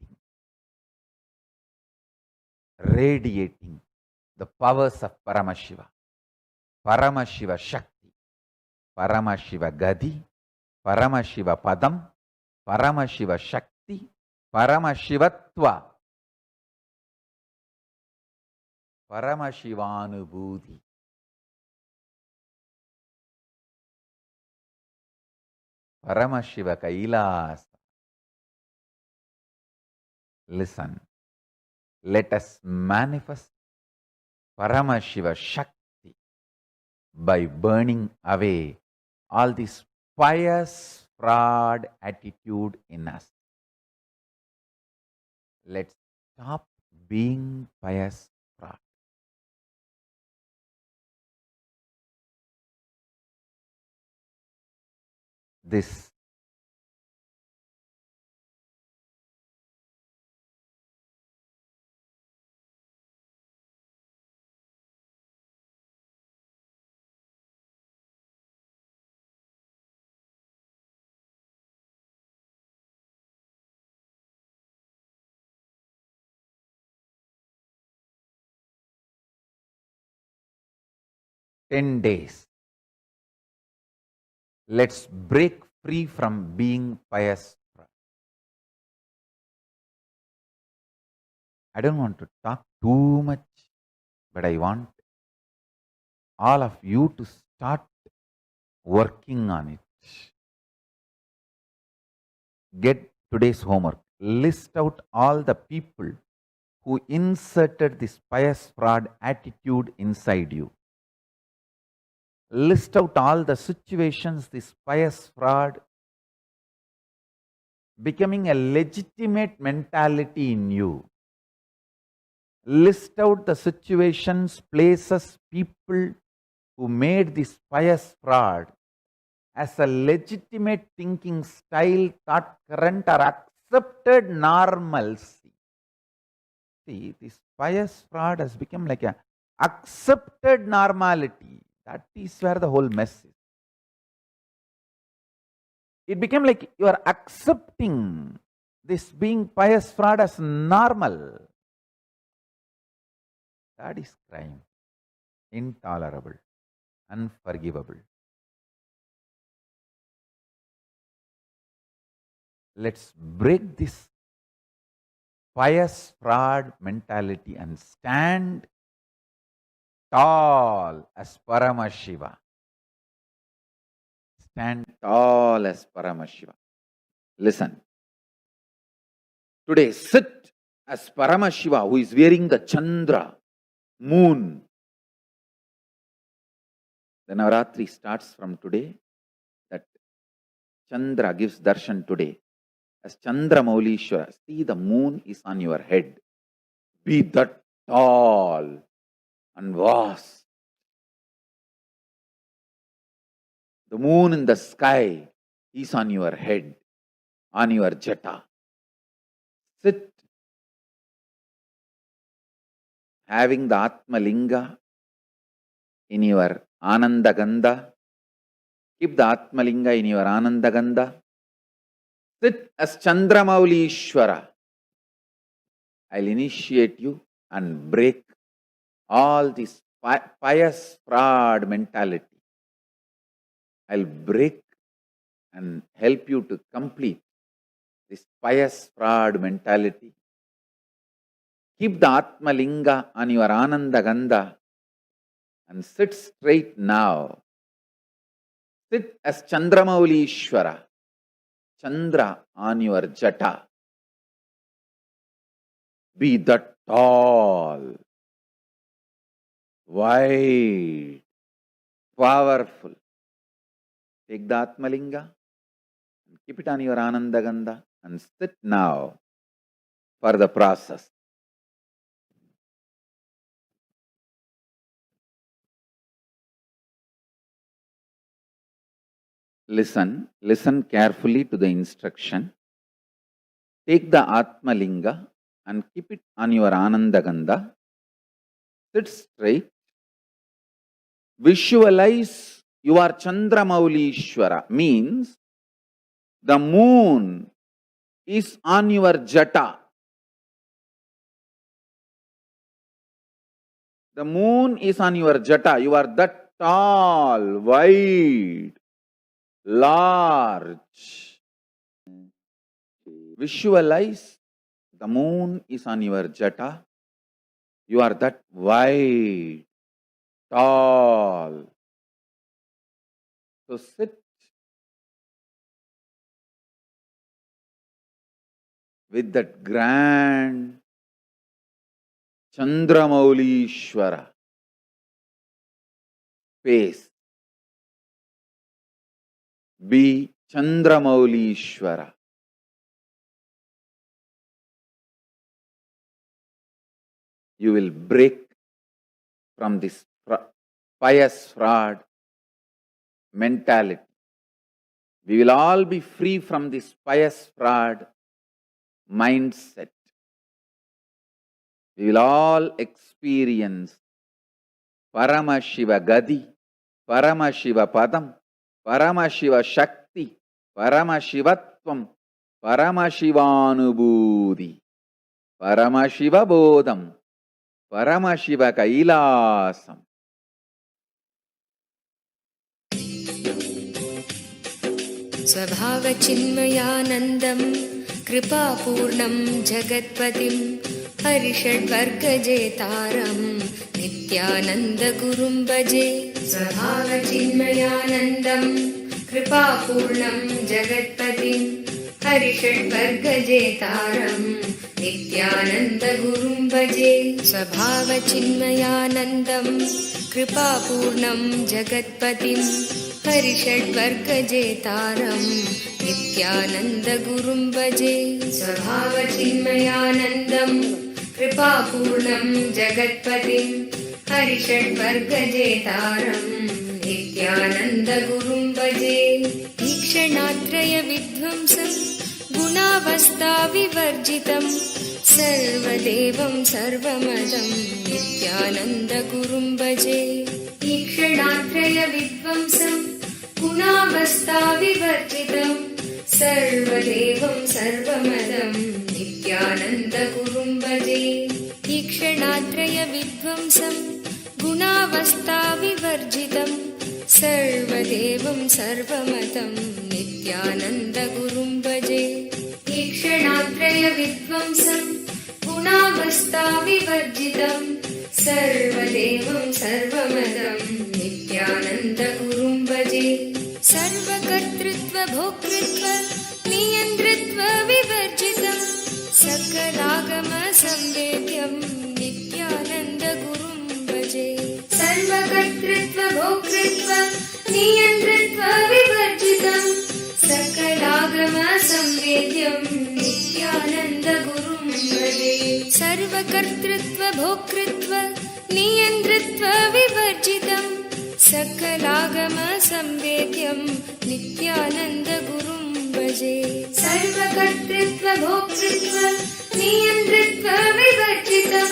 the powers of Paramashiva, Paramashiva Shakti, Paramashiva Gadi, Paramashiva Padam, Paramashiva Shakti, Paramashivatva, Paramashivanubhuti. Paramashiva Kailasa. Listen, let us manifest Paramashiva Shakti by burning away all this pious fraud attitude in us. Let's stop being pious fraud. This days. Let's break free from being pious. I don't want to talk too much, but I want all of you to start working on it. Get today's homework. List out all the people who inserted this pious fraud attitude inside you. List out all the situations this pious fraud becoming a legitimate mentality in you. List out the situations, places, people who made this pious fraud as a legitimate thinking style, thought current, or accepted normalcy. See, this pious fraud has become like a accepted normality. That is where the whole mess is. It became like you are accepting this being pious fraud as normal. That is crime. Intolerable. unforgivable. Let's break this pious fraud mentality and stand tall as Paramashiva. Stand tall as Paramashiva. Listen. Today, sit as Paramashiva, who is wearing the Chandra, moon. The Navaratri starts from today. That Chandra gives darshan today. As Chandra Maulishwara, see the moon is on your head. Be that tall and vast. The moon in the sky is on your head, on your jata. Sit, having the Atma Linga in your Ananda Gandha. Keep the Atma Linga in your Ananda Gandha. Sit as Chandramaulishwara. I'll initiate you and break all this pious fraud mentality. I'll break and help you to complete this pious fraud mentality. Keep the Atma Linga on your Ananda Gandha and sit straight now. Sit as Chandramaulishwara. Chandra on your jata. Be that tall, wide, powerful. Take the Atma Linga and keep it on your Ananda Gandha and sit now for the process. Listen carefully to the instruction. Take the Atma Linga and keep it on your Ananda Gandha. Sit straight. Visualize you are Chandramaulishwara, means the moon is on your jata. The moon is on your jata. You are that tall, wide, large. Visualize the moon is on your jata. You are that wide, tall. So sit with that grand Chandramaulishwara face. Be Chandramaulishwara. You will break from this pious fraud mentality. We will all be free from this pious fraud mindset. We will all experience Paramashiva Gadi, Paramashiva Padam, Paramashiva Shakti, Paramashivatvam, Paramashivanubudhi, Paramashiva Bodham, Paramashiva Kailasam. स्वभावचिन्मयानन्दं कृपापूर्णं जगत्पतिं हरिषड्वर्गजेतारं नित्यानन्दगुरुं भजे. स्वभावचिन्मयानन्दं कृपापूर्णं जगत्पतिं हरिषड्वर्गजेतारं नित्यानन्दगुरुं भजे. स्वभावचिन्मयानन्दं कृपापूर्णं जगत्पतिं हरिषड्वर्गजेतारं नित्यानन्दगुरुं भजे. स्वभावचिन्मयानन्दं कृपापूर्णं जगत्पतिं हरिषड्वर्गजेतारं नित्यानन्दगुरुं भजे. ईक्षणात्रयविध्वंसं गुणावस्थाविवर्जितं सर्वदेवं सर्वमदं नित्यानन्दगुरुं भजे. ईक्षणात्रयविध्वंसं गुणावस्थाविवर्जितं सर्वदेवं सर्वमदं नित्यानन्दगुरुं भजे. ईक्षणात्रयविध्वंसं गुणावस्थाविवर्जितं सर्वदेवं सर्वमतं नित्यानन्दगुरुं भजे ईक्षणात्रयविध्वंसं गुणावस्थाविवर्जितं सर्वदेवं सर्वमतं नित्यानन्दगुरुं भजे सर्वकर्तृत्व भोक्तृत्व नियन्त्रित्व विवर्जितं सकलागम संवेद्यं नित्यानन्दगुरुं भजे सर्वकर्तृत्व भोक्तृत्व नियन्त्रित्व विवर्जितं सकलागम संवेद्यं नित्यानन्दगुरुं भजे सर्वकर्तृत्व भोक्तृत्व नियन्त्रित्व विवर्जितं सकलागम संवेद्यं नित्यानन्दगुरुं भजे सर्वकर्तृत्व भोक्तृत्व नियन्त्रित्व विवर्जितं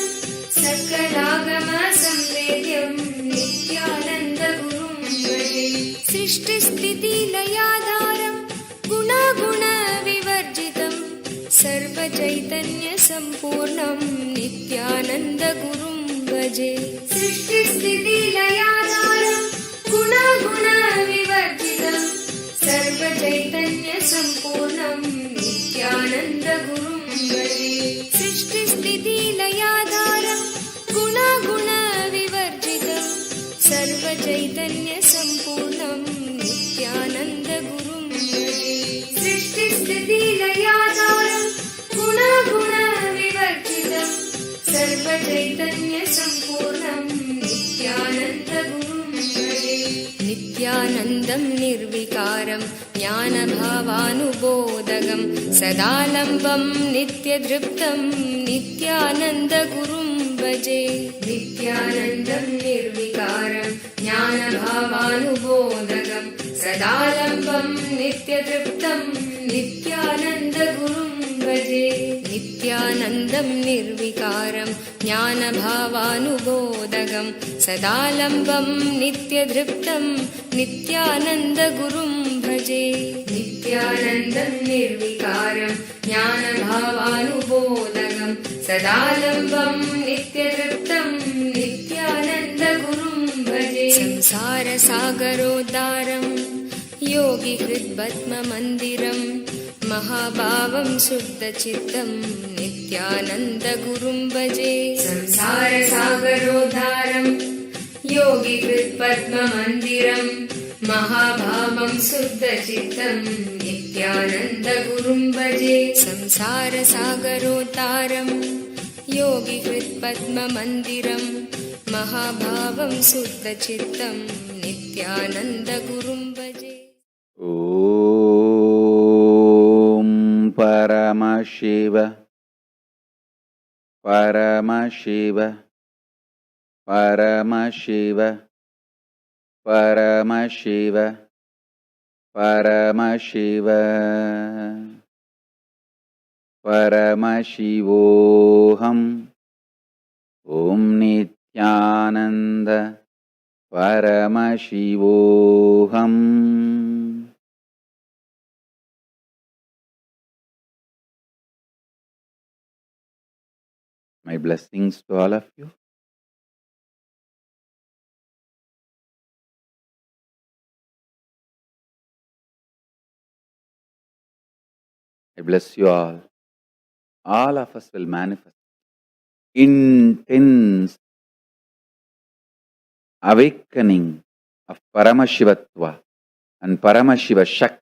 सकलागम संवेद्यं नित्यानन्दगुरुं भजे सृष्टिस्थितिलयाधारं गुणागुणविवर्जितं सर्वचैतन्यसम्पूर्णं नित्यानन्दगुरुं भजे सृष्टिस्थितिलयाधारं गुणागुणविवर्जितं सर्वचैतन्यसम्पूर्णं नित्यानन्दगुरुं भजे सृष्टिस्थितिलयाधारं गुणागुणविवर्जितं सर्वचैतन्यसम्पूर्णं नित्यानन्दगुरुं भजे सृष्टिस्थितिलयाधारं गुणागुणविवर्जितं सर्वचैतन्यसम्पूर्णं नित्यानन्दगुरुं भजे नित्यानन्दं निर्विकारं ज्ञानभावानुबोधगं सदालम्बं नित्यदृप्तं नित्यानन्दगुरुं भजे नित्यानन्दं निर्विकारं ज्ञानभावानुबोधगं सदालम्बं नित्यदृप्तं नित्यानन्दगुरुं भजे नित्यानन्दं निर्विकारं ज्ञानभावानुबोधगं सदालम्बं नित्यदृप्तं नित्यानन्दगुरुं भजे नित्यानन्दं निर्विकारं ज्ञानभावानुबोधगं सदालम्बं नित्यदृप्तं नित्यानन्दगुरुं भजे संसारसागरोद्धारं योगिहृद्पद्ममन्दिरं महाभावं शुद्धचित्तं नित्यानन्दगुरुं भजे संसारसागरोद्धारं योगिहृत्पद्ममन्दिरं महाभावं शुद्धचित्तं नित्यानन्दगुरुं भजे संसारसागरोद्धारं योगिहृत्पद्ममन्दिरं महाभावं शुद्धचित्तं नित्यानन्दगुरुं भजे Paramashiv, Paramashiv, Paramashiv, Paramashiv, Paramashiv, Paramashivoham, Om Nithyananda Paramashivoham. My blessings to all of you. I bless you all. All of us will manifest intense awakening of Paramashivatva and Paramashiva Shakti.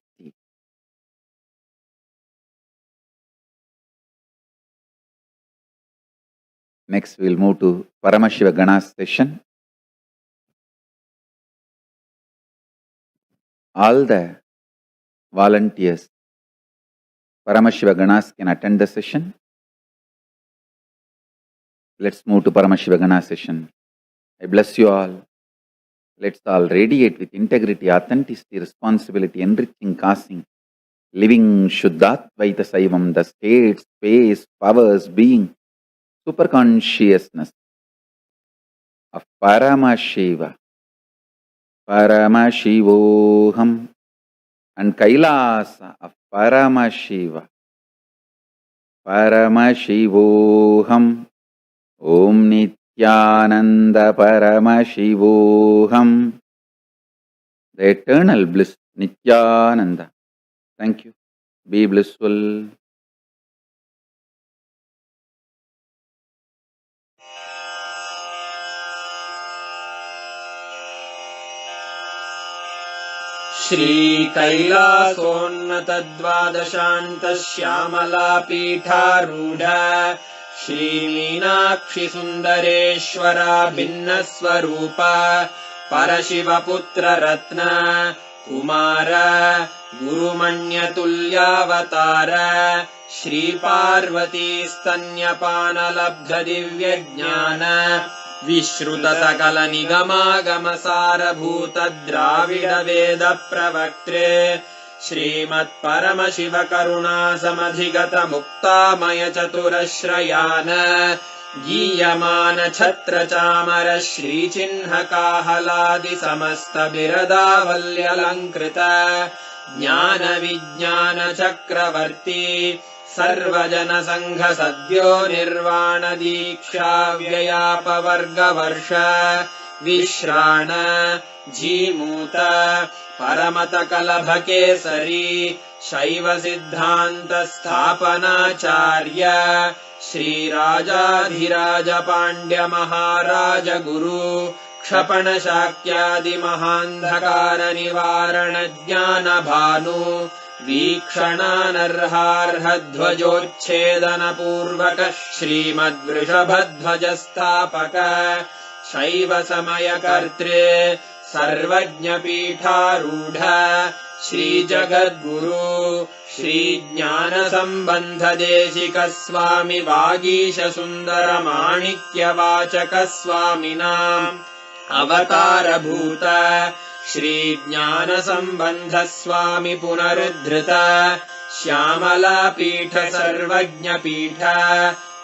Next, we'll move to Paramashiva Ganas session. All the volunteers, Paramashiva Ganas can attend the session. Let's move to Paramashiva Ganas session. I bless you all. Let's all radiate with integrity, authenticity, responsibility, enriching, causing, living Shuddhatvaita Saivam, the state, space, powers, being, super consciousness of Paramashiva, Paramashivoham, and Kailasa of Paramashiva, Paramashivoham, Om Nithyananda Paramashivoham. the eternal bliss, Nithyananda. Thank you. Be blissful. श्रीकैलासोन्नतद्वादशान्तश्यामलापीठारूढ श्रीमीनाक्षिसुन्दरेश्वरा भिन्नस्वरूप परशिवपुत्ररत्न Kumar गुरुमण्यतुल्यावतार श्रीपार्वतीस्तन्यपानलब्धदिव्यज्ञान विश्रुतसकलनिगमागमसारभूत द्राविडवेद प्रवक्त्रे श्रीमत्परमशिवकरुणासमधिगत मुक्तामय चतुरश्रयान गीयमान छत्रचामर श्रीचिह्नकाहलादि समस्त बिरदावल्यलङ्कृत ज्ञान विज्ञान चक्रवर्ती सर्वजन संघ सद्यो निर्वाण दीक्षा व्ययापवर्गवर्ष विश्राण जीमूत परमत कलभ केसरी शैव सिद्धांत स्थापनाचार्य श्रीराजाधिराज पाण्ड्य महाराज गुरु क्षपण शाक्यादि महान्धकार निवारण ज्ञान भानु वीक्षणानर्हार्हध्वजोच्छेदन पूर्वक श्रीमद्वृषभध्वजस्थापक शैव समय कर्त्रे सर्वज्ञपीठारूढ श्रीजगद्गुरु श्रीज्ञानसम्बन्ध देशिक स्वामि वागीश सुन्दर माणिक्यवाचक स्वामिनाम् अवतारभूत श्रीज्ञानसम्बन्ध स्वामि पुनरुद्धृत श्यामलापीठ सर्वज्ञपीठ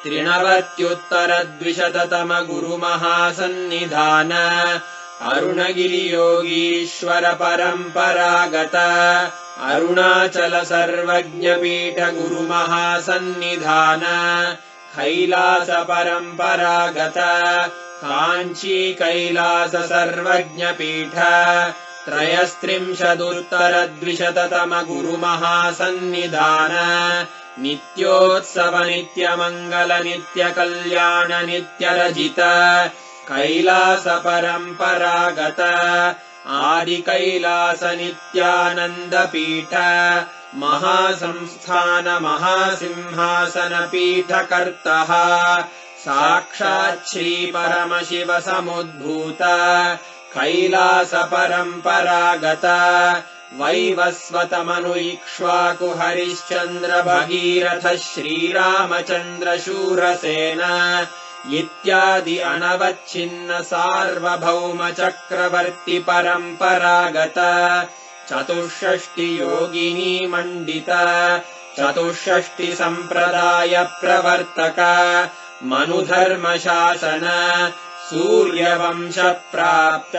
त्रिनवत्युत्तरद्विशततम गुरुमहासन्निधान अरुणगिरियोगीश्वर परम्परागत अरुणाचल सर्वज्ञपीठ गुरुमहासन्निधान कैलास परम्परागत काञ्ची कैलास सर्वज्ञपीठ त्रयस्त्रिंशदुत्तरद्विशततम गुरुमहासन्निधान नित्योत्सव नित्यमङ्गल नित्यकल्याण नित्यरजित कैलास परम्परागत आदिकैलास नित्यानन्दपीठ महासंस्थान महासिंहासन पीठकर्तः साक्षात् श्री परमशिव समुद्भूत कैलास परम्परागत वैवस्वतमनु इक्ष्वाकु हरिश्चन्द्र भगीरथ श्रीरामचन्द्र शूरसेन इत्यादि अनवच्छिन्न सार्वभौम चक्रवर्ति परम्परागत चतुष्षष्टि योगिनी मण्डित चतुष्षष्टि सम्प्रदाय प्रवर्तक मनुधर्म शासन सूर्यवंश प्राप्त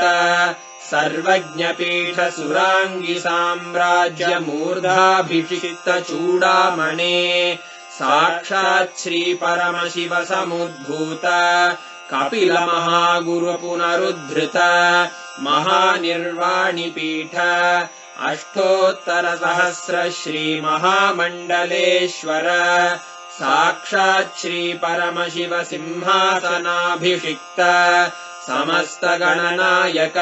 सर्वज्ञपीठ सुराङ्गी साम्राज्य मूर्धाभिषिक्त चूडामणे साक्षात् श्री परमशिव समुद्भूत कपिल महागुरु पुनरुद्धृत महानिर्वाणिपीठ अष्टोत्तर सहस्र श्री महामण्डलेश्वर साक्षात् श्री परमशिव सिंहासनाभिषिक्त समस्त गणनायक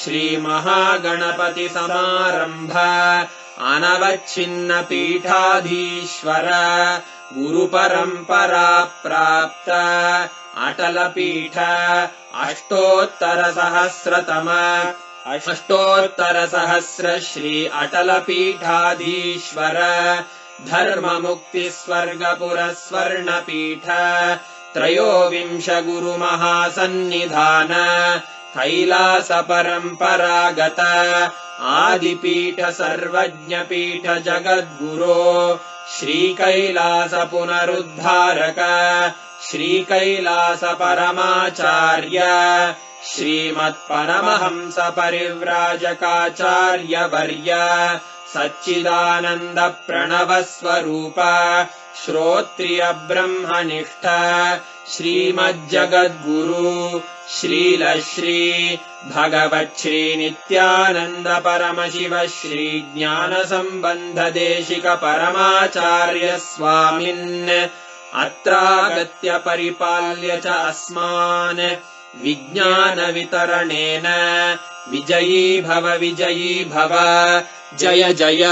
श्री महागणपति समारंभ अनवच्छिन्न पीठाधीश्वर गुरु परंपरा प्राप्त अटल पीठ अष्टोत्तर सहस्र श्री अटल पीठाधीश्वर धर्म मुक्ति स्वर्गपुर स्वर्ण पीठ त्रयोविंश गुरु महासन्निधान कैलास परम्परागत आदिपीठ सर्वज्ञपीठ जगद्गुरो श्रीकैलास पुनरुद्धारक श्रीकैलास परमाचार्य श्रीमत्परमहंस परिव्राजकाचार्य वर्य सच्चिदानन्द प्रणव स्वरूप श्रोत्रिय ब्रह्मनिष्ठ श्रीमज्जगद्गुरु श्रील श्री भगवच्छ्री नित्यानन्द परमशिव श्री ज्ञानसम्बन्ध देशिक परमाचार्य स्वामिन् अत्रागत्य परिपाल्य च अस्मान् विज्ञान वितरणेन विजयी भव जय जय।